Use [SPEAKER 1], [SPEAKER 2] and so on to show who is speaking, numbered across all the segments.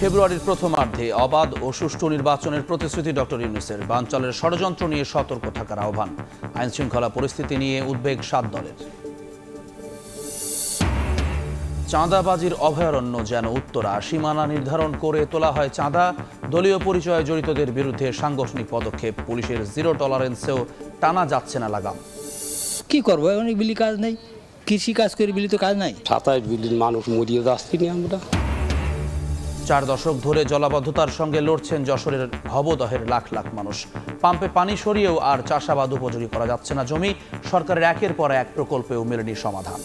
[SPEAKER 1] ফেব্রুয়ারির প্রথমার্ধে অবাধ ও সুষ্ঠু নির্বাচনের প্রতিশ্রুতি ডক্টর ইউনূসের। বানচালের ষড়যন্ত্র নিয়ে সতর্ক থাকার আহ্বান। আইনশৃঙ্খলা পরিস্থিতি নিয়ে উদ্বেগ ৭ দলের। চাঁদাবাজির অভয়ারণ্য যেন উত্তরা। সীমানা নির্ধারণ করে তোলা হয় চাঁদা। দলীয় পরিচয়ে জড়িতদের বিরুদ্ধে সাংগঠনিক পদক্ষেপ। পুলিশের জিরো টলারেন্সেও টানা যাচ্ছে না লাগাম।
[SPEAKER 2] কি করবো, এখন বিলি কাজ নেই, কৃষি কাজ করে বিলি তো কাজ নাই।
[SPEAKER 3] ২৭ বিলিয়ন মানুষ মরিয়ে যাচ্ছি না আমরা।
[SPEAKER 1] ৪ দশক ধরে জলাবদ্ধতার সঙ্গে লড়ছেন যশোরের ভবদহের লাখ লাখ মানুষ। পাম্পে পানি সরিয়েও আর চাষাবাদ উপযোগী করা যাচ্ছে না জমি। সরকারের একের পর এক প্রকল্পেও মেলেনি সমাধান।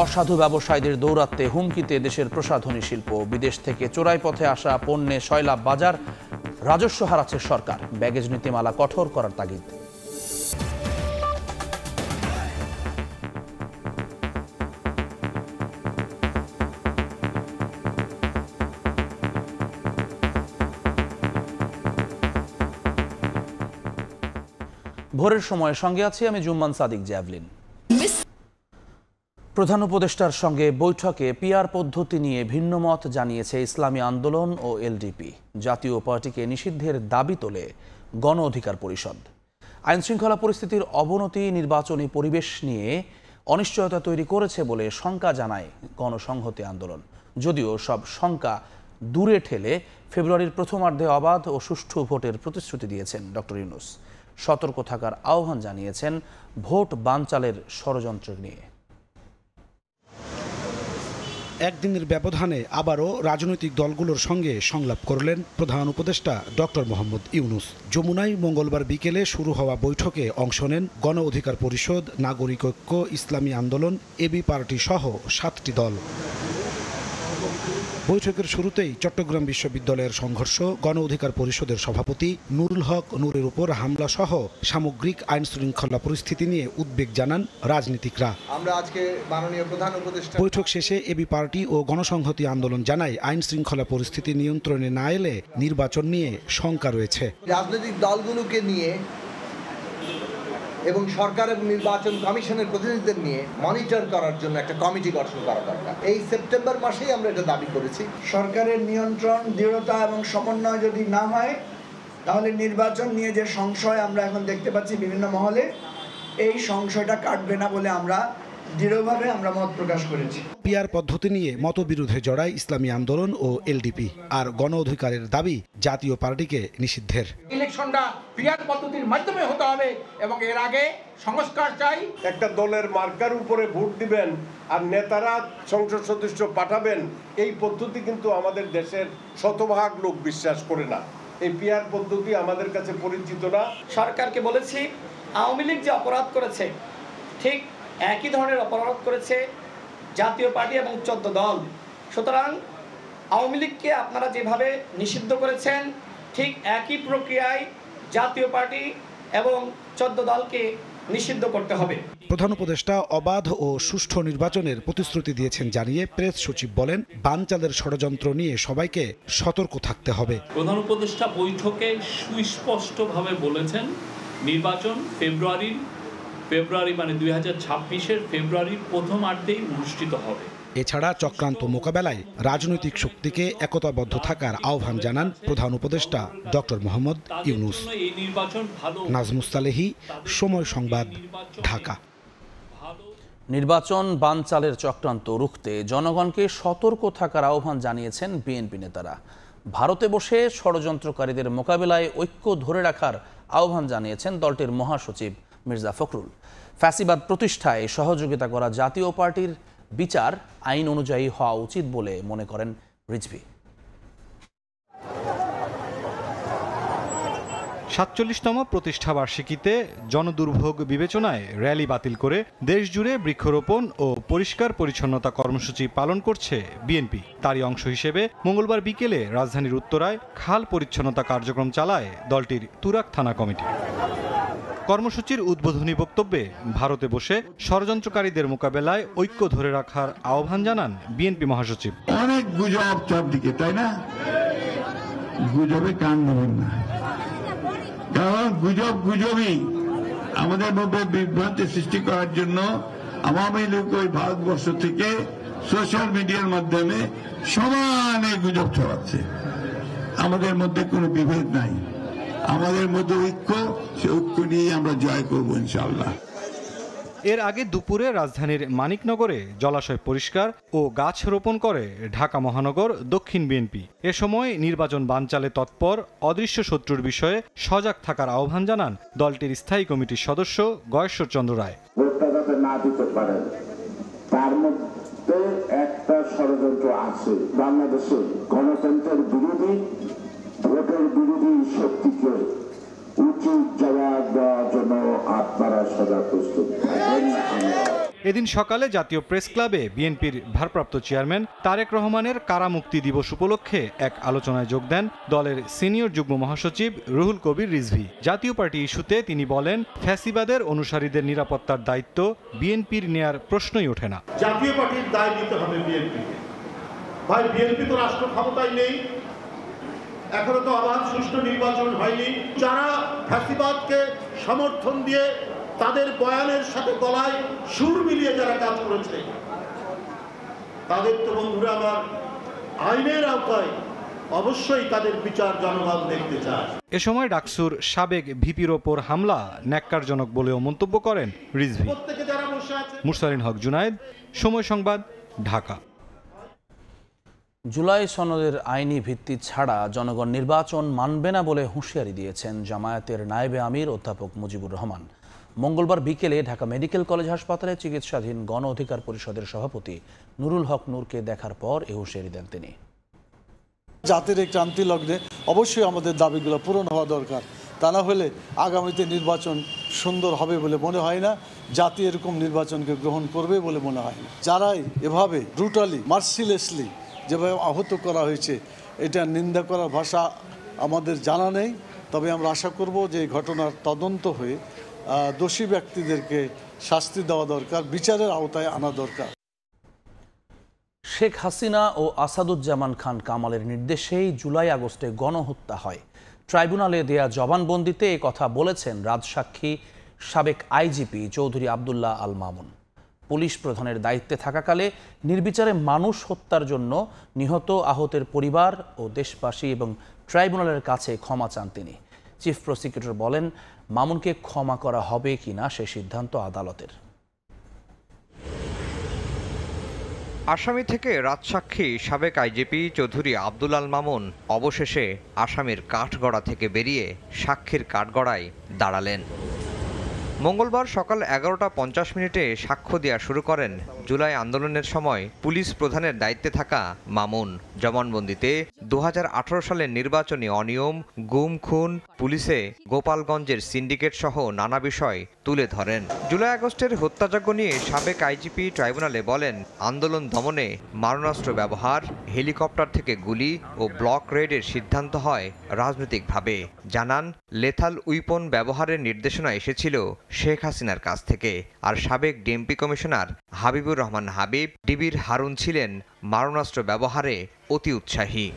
[SPEAKER 1] অসাধু ব্যবসায়ীদের দৌরাত্মে হুমকিতে দেশের প্রসাধনী শিল্প। বিদেশ থেকে চোরাই পথে আসা পণ্যে সয়লাব বাজার। রাজস্ব হারাচ্ছে সরকার। ব্যাগেজ নীতিমালা কঠোর করার তাগিদ। ভোরের সময় সঙ্গে আছি আমি জুম্মান সাদিক জ্যাভলিন। প্রধান উপদেষ্টার সঙ্গে বৈঠকে পিআর পদ্ধতি নিয়ে ভিন্ন মত জানিয়েছে ইসলামী আন্দোলন ও এলডিপি। জাতীয় পার্টিকে নিষিদ্ধের দাবি তোলে গণ অধিকার পরিষদ। আইনশৃঙ্খলা পরিস্থিতির অবনতি নির্বাচনী পরিবেশ নিয়ে অনিশ্চয়তা তৈরি করেছে বলে শঙ্কা জানায় গণসংহতি আন্দোলন। যদিও সব শঙ্কা দূরে ঠেলে ফেব্রুয়ারির প্রথমার্ধে অবাধ ও সুষ্ঠু ভোটের প্রতিশ্রুতি দিয়েছেন ডক্টর ইউনূস। সতর্ক থাকার আহ্বান জানিয়েছেন ভোট বানচালের ষড়যন্ত্র নিয়ে।
[SPEAKER 4] একদিনের ব্যবধানে আবারও রাজনৈতিক দলগুলোর সঙ্গে সংলাপ করলেন প্রধান উপদেষ্টা ডক্টর মোহাম্মদ ইউনূস। যমুনায় মঙ্গলবার বিকেলে শুরু হওয়া বৈঠকে অংশ নেন গণ অধিকার পরিষদ, নাগরিক ঐক্য, ইসলামী আন্দোলন, এবি পার্টি সহ 7টি দল। বৈঠকের শুরুতেই চট্টগ্রাম বিশ্ববিদ্যালয়ের সংঘর্ষ, গণ অধিকার পরিষদের সভাপতি নুরুল হক নূরের উপর হামলা সহ সামগ্রিক আইন শৃঙ্খলা পরিস্থিতি নিয়ে উদ্বেগ জানান রাজনীতিকরা।
[SPEAKER 5] আমরা আজকে মাননীয় প্রধান উপদেষ্টা।
[SPEAKER 4] বৈঠক শেষে এবি পার্টি ও গণসংহতি আন্দোলন জানায় আইন শৃঙ্খলা পরিস্থিতি নিয়ন্ত্রণে না এলে নির্বাচন নিয়ে শঙ্কা রয়েছে।
[SPEAKER 5] রাজনৈতিক দলগুলোকে নিয়ে এবং সরকার এবং নির্বাচন কমিশনের প্রতিনিধিদের নিয়ে মনিটর করার জন্য একটা কমিটি গঠন করা দরকার। এই সেপ্টেম্বর মাসেই আমরা এটা দাবি করেছি।
[SPEAKER 6] সরকারের নিয়ন্ত্রণ, দৃঢ়তা এবং সমন্বয় যদি না হয় তাহলে নির্বাচন নিয়ে যে সংশয় আমরা এখন দেখতে পাচ্ছি বিভিন্ন মহলে, এই সংশয়টা কাটবে না বলে আমরা দৃঢ়ভাবে মত প্রকাশ করেছি।
[SPEAKER 4] পিআর পদ্ধতি নিয়ে মতবিরোধে জড়ায় ইসলামী আন্দোলন ও এলডিপি। আর গণ অধিকারের দাবি জাতীয় পার্টিকে নিষিদ্ধের।
[SPEAKER 7] ইলেকশনটা পিআর পদ্ধতির মাধ্যমে হতে হবে এবং এর আগে সংস্কার চাই।
[SPEAKER 8] একটা দলের মার্কার উপরে ভোট দিবেন আর নেতারা সংসদ সদস্য পাঠাবেন, এই পদ্ধতি কিন্তু আমাদের দেশের শতভাগ লোক বিশ্বাস করে না। এই পিআর পদ্ধতি আমাদের কাছে পরিচিত না।
[SPEAKER 9] সরকারকে বলেছি আওয়ামী লীগ যে অপরাধ করেছে ঠিক একই ধরনের অপরাধ করেছে জাতীয় পার্টি এবং 14 দল। সুতরাং আওয়ামী লীগকে আপনারা যেভাবে নিষিদ্ধ করেছেন ঠিক একই প্রক্রিয়ায় জাতীয় পার্টি এবং 14 দলকে নিষিদ্ধ করতে হবে।
[SPEAKER 4] প্রধান উপদেষ্টা অবাধ ও সুষ্ঠু নির্বাচনের প্রতিশ্রুতি দিয়েছেন জানিয়ে প্রেস সচিব বলেন, বানচালের ষড়যন্ত্র নিয়ে সবাইকে সতর্ক থাকতে হবে।
[SPEAKER 10] প্রধান উপদেষ্টা বৈঠকে সুস্পষ্টভাবে বলেছেন নির্বাচন ফেব্রুয়ারি মানে 2026-এর ফেব্রুয়ারির প্রথমার্ধেই অনুষ্ঠিত হবে।
[SPEAKER 4] এছাড়া চক্রান্ত মোকাবেলায় রাজনৈতিক শক্তিকে একতাবদ্ধ থাকার আহ্বান জানান প্রধান উপদেষ্টা ডক্টর মোহাম্মদ ইউনূস। নাজমুস সালেহী, সময় সংবাদ, ঢাকা।
[SPEAKER 1] নির্বাচন বানচালের চক্রান্ত রুখতে জনগণকে সতর্ক থাকার আহ্বান জানিয়েছেন বিএনপি নেতারা। ভারতে বসে ষড়যন্ত্রকারীদের মোকাবেলায় ঐক্য ধরে রাখার আহ্বান জানিয়েছেন দলটির মহাসচিব মির্জা ফখরুল। ফ্যাসিবাদ প্রতিষ্ঠায় সহযোগিতা করা জাতীয় পার্টির বিচার আইন অনুযায়ী হওয়া উচিত বলে মনে করেন রিজভী।
[SPEAKER 11] ৪৭তম প্রতিষ্ঠাবার্ষিকীতে জনদুর্ভোগ বিবেচনায় র্যালি বাতিল করে দেশজুড়ে বৃক্ষরোপণ ও পরিষ্কার পরিচ্ছন্নতা কর্মসূচি পালন করছে বিএনপি। তারই অংশ হিসেবে মঙ্গলবার বিকেলে রাজধানীর উত্তরায় খাল পরিচ্ছন্নতা কার্যক্রম চালায় দলটির তুরাগ থানা কমিটি। কর্মসূচির উদ্বোধনী বক্তব্যে ভারতে বসে ষড়যন্ত্রকারীদের মোকাবেলায় ঐক্য ধরে রাখার আহ্বান জানান বিএনপি মহাসচিব।
[SPEAKER 12] অনেক গুজব চারদিকে, তাই না? গুজবে কান দেবেন না, কারণ গুজবই আমাদের মধ্যে বিভ্রান্তি সৃষ্টি করার জন্য আওয়ামী লীগ ওই ভারতবর্ষ থেকে সোশ্যাল মিডিয়ার মাধ্যমে সমানে গুজব ছড়াচ্ছে। আমাদের মধ্যে কোনো বিভেদ নাই, আমাদের মধ্যে ঐক্য, সে ঐক্য নিয়ে আমরা জয় করবো ইনশাআল্লাহ।
[SPEAKER 11] এর আগে দুপুরে রাজধানীর মানিকনগরে জলাশয় পরিষ্কার ও গাছ রোপণ করে ঢাকা মহানগর দক্ষিণ বিএনপি। এ সময় নির্বাচন বানচালে তৎপর অদৃশ্য শত্রুর বিষয়ে সজাগ থাকার আহ্বান জানান দলটির স্থায়ী কমিটির সদস্য গয়েশ্বর চন্দ্র রায়।
[SPEAKER 13] ভোটটা যাতে না দিতে পারেন তার মধ্যে একটা ষড়যন্ত্র আছে। বাংলাদেশে গণতন্ত্রের বিরোধী, ভোটের বিরোধী শক্তিকে উচিত জবাব দেওয়ার জন্য আপনারা সদা প্রস্তুত থাকবেন।
[SPEAKER 11] এদিন সকালে জাতীয় প্রেস ক্লাবে বিএনপির ভারপ্রাপ্ত চেয়ারম্যান তারেক রহমানের কারামুক্তি দিবস উপলক্ষে এক আলোচনায় যোগ দেন দলের সিনিয়র যুগ্ম মহাসচিব রুহুল কবির রিজভী। জাতীয় পার্টি ইস্যুতে তিনি বলেন, ফ্যাসিবাদের অনুসারীদের নিরাপত্তার দায়িত্ব বিএনপির নেয়ার প্রশ্নই ওঠে না।
[SPEAKER 14] জাতীয় পার্টির দায় নিতে হবে বিএনপিকে। ভাই, বিএনপি তো রাষ্ট্র ক্ষমতায় নেই, এখনো তো অবাধ সুষ্ঠু নির্বাচন হয়নি। যারা ফ্যাসিবাদকে সমর্থন দিয়ে তাদের বয়ানের সাথে গলায় সুর মিলিয়ে যারা কাজ করেছে, তাদের তো বন্ধুরা আমার আইনের আওতায় অবশ্যই তাদের বিচার জনগণ দেখতে চায়।
[SPEAKER 11] এ সময় ডাকসুর সাবেক ভিপির ওপর হামলা ন্যাক্কারজনক বলেও মন্তব্য করেন রিজভী। মুরসালিন হক জুনায়েদ, সময় সংবাদ, ঢাকা।
[SPEAKER 1] জুলাই সনদের আইনি ভিত্তি ছাড়া জনগণ নির্বাচন মানবে না বলে হুঁশিয়ারি দিয়েছেন জামায়াতের নায়েবে আমির অধ্যাপক মুজিবুর রহমান। মঙ্গলবার বিকেলে ঢাকা মেডিকেল কলেজ হাসপাতালে চিকিৎসাধীন গণ অধিকার পরিষদের সভাপতি নুরুল হক নূরকে দেখার পর এ হুঁশিয়ারি দেন তিনি।
[SPEAKER 15] জাতির এই ক্রান্তি লগ্নে অবশ্যই আমাদের দাবিগুলো পূরণ হওয়া দরকার। তা না হলে আগামীতে নির্বাচন সুন্দর হবে বলে মনে হয় না, জাতি এরকম নির্বাচনকে গ্রহণ করবে বলে মনে হয় না। যারাই এভাবে ব্রুটালি, মার্সিলেসলি যেভাবে আহত করা হয়েছে, এটা নিন্দা করার ভাষা আমাদের জানা নেই। তবে আমরা আশা করব যে এই ঘটনার তদন্ত হয়ে দোষী ব্যক্তিদেরকে শাস্তি দেওয়া দরকার, বিচারের আওতায় আনা দরকার।
[SPEAKER 1] শেখ হাসিনা ও আসাদুজ্জামান খান কামালের নির্দেশেই জুলাই আগস্টে গণহত্যা হয়। ট্রাইব্যুনালে দেয়া জবানবন্দিতে এ কথা বলেছেন রাজসাক্ষী সাবেক আইজিপি চৌধুরী আবদুল্লাহ আল মামুন। পুলিশ প্রধানের দায়িত্বে থাকাকালে নির্বিচারে মানুষ হত্যার জন্য নিহত আহতের পরিবার ও দেশবাসী এবং ট্রাইব্যুনালের কাছে ক্ষমা চান তিনি। চিফ প্রসিকিউটর বলেন, মামুনকে ক্ষমা করা হবে কিনা সে সিদ্ধান্ত আদালতের।
[SPEAKER 16] আসামি থেকে রাজসাক্ষী সাবেক আইজিপি চৌধুরী আবদুল আল মামুন অবশেষে আসামির কাঠগড়া থেকে বেরিয়ে সাক্ষীর কাঠগড়ায় দাঁড়ালেন। মঙ্গলবার সকাল 11:50 সাক্ষ্য দেওয়া শুরু করেন জুলাই আন্দোলনের সময় পুলিশ প্রধানের দায়িত্বে থাকা মামুন। জবানবন্দিতে 2018 সালের নির্বাচনী অনিয়ম, গুম খুন, পুলিশে গোপালগঞ্জের সিন্ডিকেট সহ নানা বিষয় তুলে ধরেন। জুলাই আগস্টের হত্যাযজ্ঞ নিয়ে সাবেক আইজিপি ট্রাইব্যুনালে বলেন, আন্দোলন দমনে মারণাস্ত্র ব্যবহার, হেলিকপ্টার থেকে গুলি ও ব্লক রেডের সিদ্ধান্ত হয় রাজনৈতিকভাবে। জানান, লেথাল উইপন ব্যবহারের নির্দেশনা এসেছিল শেখ হাসিনার কাছ থেকে। আর সাবেক ডিএমপি কমিশনার হাবিবুর রহমান হাবিব, ডিবির হারুন ছিলেন মারণাস্ত্র ব্যবহারে অতি উৎসাহী।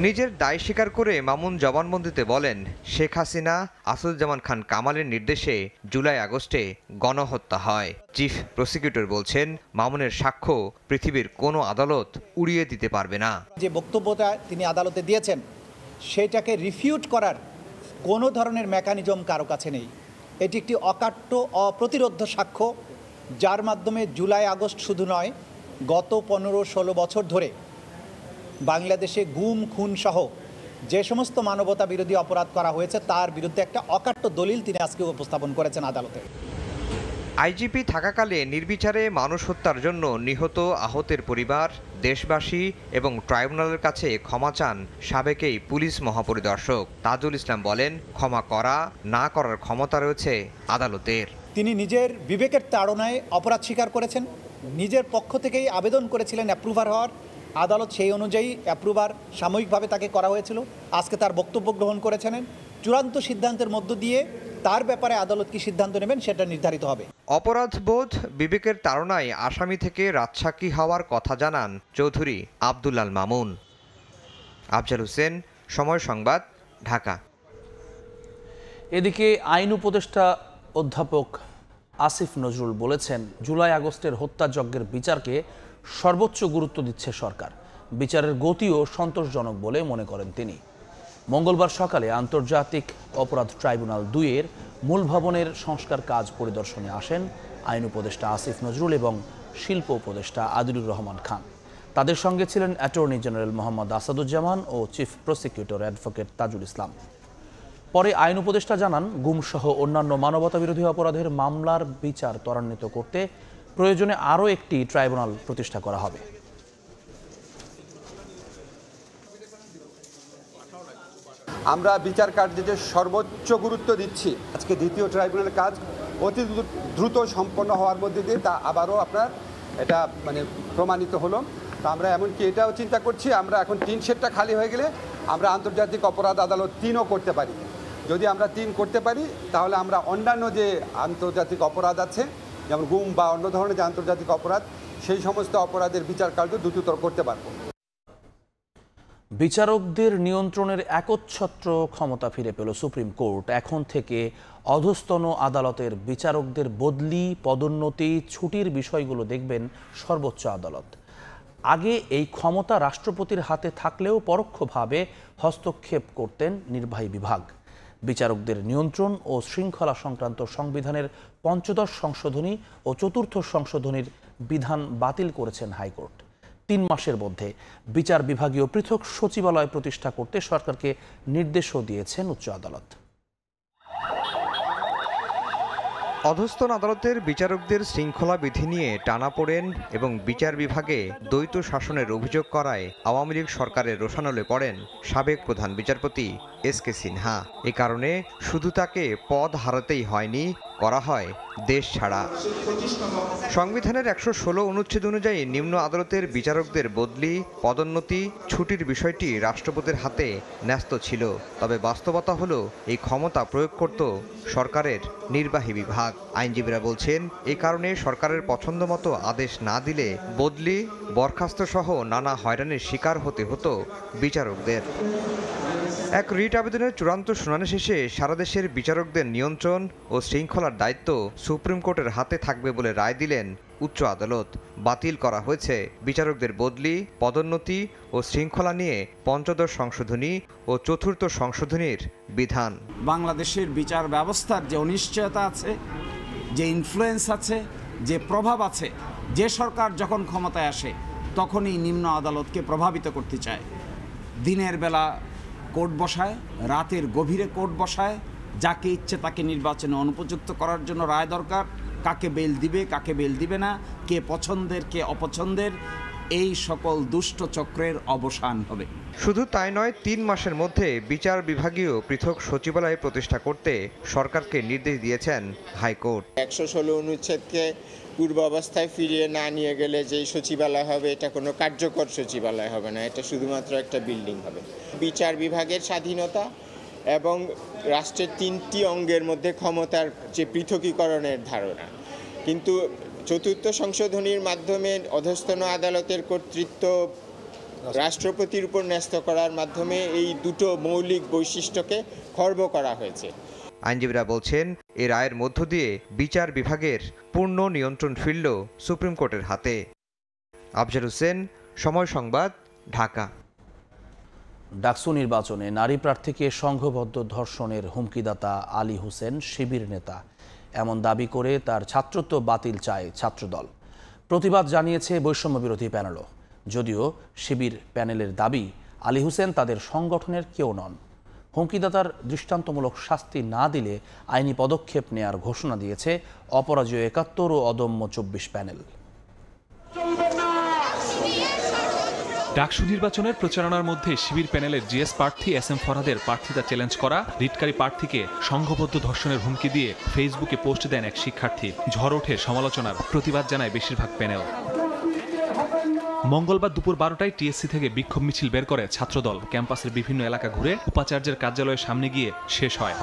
[SPEAKER 16] নিজের দায় স্বীকার করে মামুন জবানবন্দিতে বলেন, শেখ হাসিনা, আসাদুজ্জামান খান কামালের নির্দেশে জুলাই আগস্টে গণহত্যা হয়। চিফ প্রসিকিউটর বলছেন, মামুনের সাক্ষ্য পৃথিবীর কোনো আদালত উড়িয়ে দিতে পারবে না।
[SPEAKER 17] যে বক্তব্যটা তিনি আদালতে দিয়েছেন সেটাকে রিফিউট করার কোনো ধরনের মেকানিজম কারো কাছে নেই। এটি একটি অকাট্য, অপ্রতিরোধ্য সাক্ষ্য, যার মাধ্যমে জুলাই আগস্ট শুধু নয়, গত 15-16 বছর ধরে বাংলাদেশে গুম খুন সহ যে সমস্ত মানবতা বিরোধী অপরাধ করা হয়েছে তার বিরুদ্ধে একটা অকাট্য দলিল তিনি আজকে উপস্থাপন করেছেন আদালতে।
[SPEAKER 16] আইজিপি থাকাকালে নির্বিচারে মানুষ হত্যার জন্য নিহত আহতের পরিবার, দেশবাসী এবং ট্রাইব্যুনালের কাছে ক্ষমা চান সাবেক এই পুলিশ মহাপরিদর্শক। তাজুল ইসলাম বলেন, ক্ষমা করা না করার ক্ষমতা রয়েছে আদালতের।
[SPEAKER 17] তিনি নিজের বিবেকের তাড়নায় অপরাধ স্বীকার করেছেন, নিজের পক্ষ থেকেই আবেদন করেছিলেন অ্যাপ্রুভার হওয়ার। আদালত সেই অনুযায়ী অ্যাপ্রুভার সাময়িকভাবে তাকে করা হয়েছিল। আজকে তার বক্তব্য গ্রহণ করেছেন। চূড়ান্ত সিদ্ধান্তের মধ্য দিয়ে তার ব্যাপারে আদালত কি সিদ্ধান্ত নেবেন সেটা নির্ধারিত হবে।
[SPEAKER 16] অপরাধবোধ, বিবেকের তাড়নায় আসামি থেকে রাজসাক্ষী হওয়ার কথা জানান চৌধুরী আবদুল আল মামুন। আফজাল হোসেন, সময় সংবাদ, ঢাকা।
[SPEAKER 1] এদিকে আইন উপদেষ্টা অধ্যাপক আসিফ নজরুল বলেছেন, জুলাই আগস্টের হত্যাযজ্ঞের বিচারকে সর্বোচ্চ গুরুত্ব দিচ্ছে সরকার। বিচারের গতিও সন্তোষজনক বলে মনে করেন তিনি। মঙ্গলবার সকালে আন্তর্জাতিক অপরাধ ট্রাইব্যুনাল ২-এর মূল ভবনের সংস্কার কাজ পরিদর্শনে আসেন আইন উপদেষ্টা আসিফ নজরুল এবং শিল্প উপদেষ্টা আদিলুর রহমান খান। তাদের সঙ্গে ছিলেন অ্যাটর্নি জেনারেল মোহাম্মদ আসাদুজ্জামান ও chief prosecutor advocate Tajul Islam. পরে আইন উপদেষ্টা জানান, গুমসহ অন্যান্য মানবতাবিরোধী অপরাধের মামলার বিচার ত্বরান্বিত করতে প্রয়োজনে আরও একটি ট্রাইব্যুনাল প্রতিষ্ঠা করা হবে।
[SPEAKER 18] আমরা বিচার কার্যে সর্বোচ্চ গুরুত্ব দিচ্ছি। আজকে দ্বিতীয় ট্রাইব্যুনালের কাজ অতি দ্রুত সম্পন্ন হওয়ার মধ্যে দিয়ে তা আবারও আপনার এটা প্রমাণিত হলো। তো আমরা এমনকি এটাও চিন্তা করছি, আমরা এখন 3 সেটটা খালি হয়ে গেলে আমরা আন্তর্জাতিক অপরাধ আদালত 3ও করতে পারি। যদি আমরা 3 করতে পারি তাহলে আমরা অন্যান্য যে আন্তর্জাতিক অপরাধ আছে, যেমন গুম বা অন্য ধরনের যে আন্তর্জাতিক অপরাধ, সেই সমস্ত অপরাধের বিচার কার্য দ্রুততর করতে পারবো।
[SPEAKER 1] বিচারকদের নিয়ন্ত্রণের একচ্ছত্র ক্ষমতা ফিরে পেল সুপ্রিম কোর্ট। এখন থেকে অধস্তন আদালতের বিচারকদের বদলি, পদোন্নতি, ছুটির বিষয়গুলো দেখবেন সর্বোচ্চ আদালত। আগে এই ক্ষমতা রাষ্ট্রপতির হাতে থাকলেও পরোক্ষভাবে হস্তক্ষেপ করতেন নির্বাহী বিভাগ। বিচারকদের নিয়ন্ত্রণ ও শৃঙ্খলা সংক্রান্ত সংবিধানের ৫ম সংশোধনী ও ৪র্থ সংশোধনীর বিধান বাতিল করেছেন হাইকোর্ট। ৩ মাসের মধ্যে বিচার বিভাগীয় পৃথক সচিবালয় প্রতিষ্ঠা করতে সরকারকে নির্দেশও দিয়েছেন উচ্চ আদালত।
[SPEAKER 16] অধস্তন আদালতের বিচারকদের শৃঙ্খলা বিধি নিয়ে টানাপোড়েন এবং বিচার বিভাগে দ্বৈত শাসনের অভিযোগ করায় আওয়ামী লীগ সরকারের রোষানলে পড়েন সাবেক প্রধান বিচারপতি এস.কে. সিনহা। এ কারণে শুধু তাকে পদ হারাতেই হয়নি, করা হয় দেশ ছাড়া। সংবিধানের ১১৬ অনুচ্ছেদ অনুযায়ী নিম্ন আদালতের বিচারকদের বদলি, পদোন্নতি, ছুটির বিষয়টি রাষ্ট্রপতির হাতে ন্যস্ত ছিল। তবে বাস্তবতা হলো এই ক্ষমতা প্রয়োগ করত সরকারের নির্বাহী বিভাগ। আইনজীবীরা বলছেন, এই কারণে সরকারের পছন্দ মতো আদেশ না দিলে বদলি, বরখাস্ত সহ নানা হয়রানির শিকার হতে হতো বিচারকদের। এক রিট আবেদনের চূড়ান্ত শুনানি শেষে সারা দেশের বিচারকদের নিয়ন্ত্রণ ও শৃঙ্খলার দায়িত্ব সুপ্রিম কোর্টের হাতে থাকবে বলে রায় দিলেন উচ্চ আদালত। বাতিল করা হয়েছে বিচারকদের বদলি, পদোন্নতি ও শৃঙ্খলা নিয়ে ৫ম সংশোধনী ও ৪র্থ সংশোধনীর বিধান।
[SPEAKER 19] বাংলাদেশের বিচার ব্যবস্থার যে অনিশ্চয়তা আছে, যে ইনফ্লুয়েন্স আছে, যে প্রভাব আছে, যে সরকার যখন ক্ষমতায় আসে তখনই নিম্ন আদালতকে প্রভাবিত করতে চায়। দিনের বেলা কোর্ট বসায়, রাতের গভীরে কোর্ট বসায়, যাকে ইচ্ছে তাকে নির্বাচনে অনুপযুক্ত করার জন্য রায় দরকার, কাকে বেল দিবে, কাকে বেল দিবে না, কে পছন্দের, কে অপছন্দের, এই সকল দুষ্ট চক্রের অবসান হবে।
[SPEAKER 16] শুধু তাই নয়, ৩ মাসের মধ্যে বিচার বিভাগীয় পৃথক সচিবালয় প্রতিষ্ঠা করতে সরকারকে নির্দেশ দিয়েছেন হাইকোর্ট।
[SPEAKER 20] ১১৬ অনুচ্ছেদকে পূর্ব অবস্থায় ফিরিয়ে না নিয়ে গেলে যেই সচিবালয় হবে এটা কোনো কার্যকর সচিবালয় হবে না, এটা শুধুমাত্র একটা বিল্ডিং হবে। বিচার বিভাগের স্বাধীনতা এবং রাষ্ট্রের ৩টি অঙ্গের মধ্যে ক্ষমতার যে পৃথকীকরণের ধারণা, কিন্তু ৪র্থ সংশোধনীর মাধ্যমে অধস্তন আদালতের কর্তৃত্ব রাষ্ট্রপতির উপর ন্যস্ত করার মাধ্যমে এই দুটো মৌলিক বৈশিষ্ট্যকে খর্ব করা হয়েছে।
[SPEAKER 16] আইনজীবীরা বলছেন, এ রায়ের মধ্য দিয়ে বিচার বিভাগের পূর্ণ নিয়ন্ত্রণ ফিরল সুপ্রিম কোর্টের হাতে। আফজাল হোসেন, সময় সংবাদ, ঢাকা।
[SPEAKER 1] ডাকসু নির্বাচনে নারী প্রার্থীকে সংঘবদ্ধ ধর্ষণের হুমকিদাতা আলী হোসেন শিবির নেতা, এমন দাবি করে তার ছাত্রত্ব বাতিল চায় ছাত্রদল। প্রতিবাদ জানিয়েছে বৈষম্য বিরোধী প্যানেলও। যদিও শিবির প্যানেলের দাবি, আলী হোসেন তাদের সংগঠনের কেউ নন। হুমকিদাতার দৃষ্টান্তমূলক শাস্তি না দিলে আইনি পদক্ষেপ নেয়ার ঘোষণা দিয়েছে অপরাজয় ৭১ ও অদম্য ২৪ প্যানেল।
[SPEAKER 21] ডাকসু নির্বাচনের প্রচারণার মধ্যে শিবির প্যানেলের জিএস প্রার্থী এস.এম. ফরহাদের প্রার্থিতা চ্যালেঞ্জ করা রিটকারী প্রার্থীকে সংঘবদ্ধ ধর্ষণের হুমকি দিয়ে ফেসবুকে পোস্ট দেন এক শিক্ষার্থী। ঝড় ওঠে সমালোচনার, প্রতিবাদ জানায় বেশিরভাগ প্যানেল। মঙ্গলবার দুপুর 12টায় টিএসসি থেকে বিক্ষোভ মিছিল বের করে ছাত্রদল ক্যাম্পাসের বিভিন্ন এলাকা ঘুরে উপাচার্যের কার্যালয়ের সামনে গিয়ে শেষ হয়।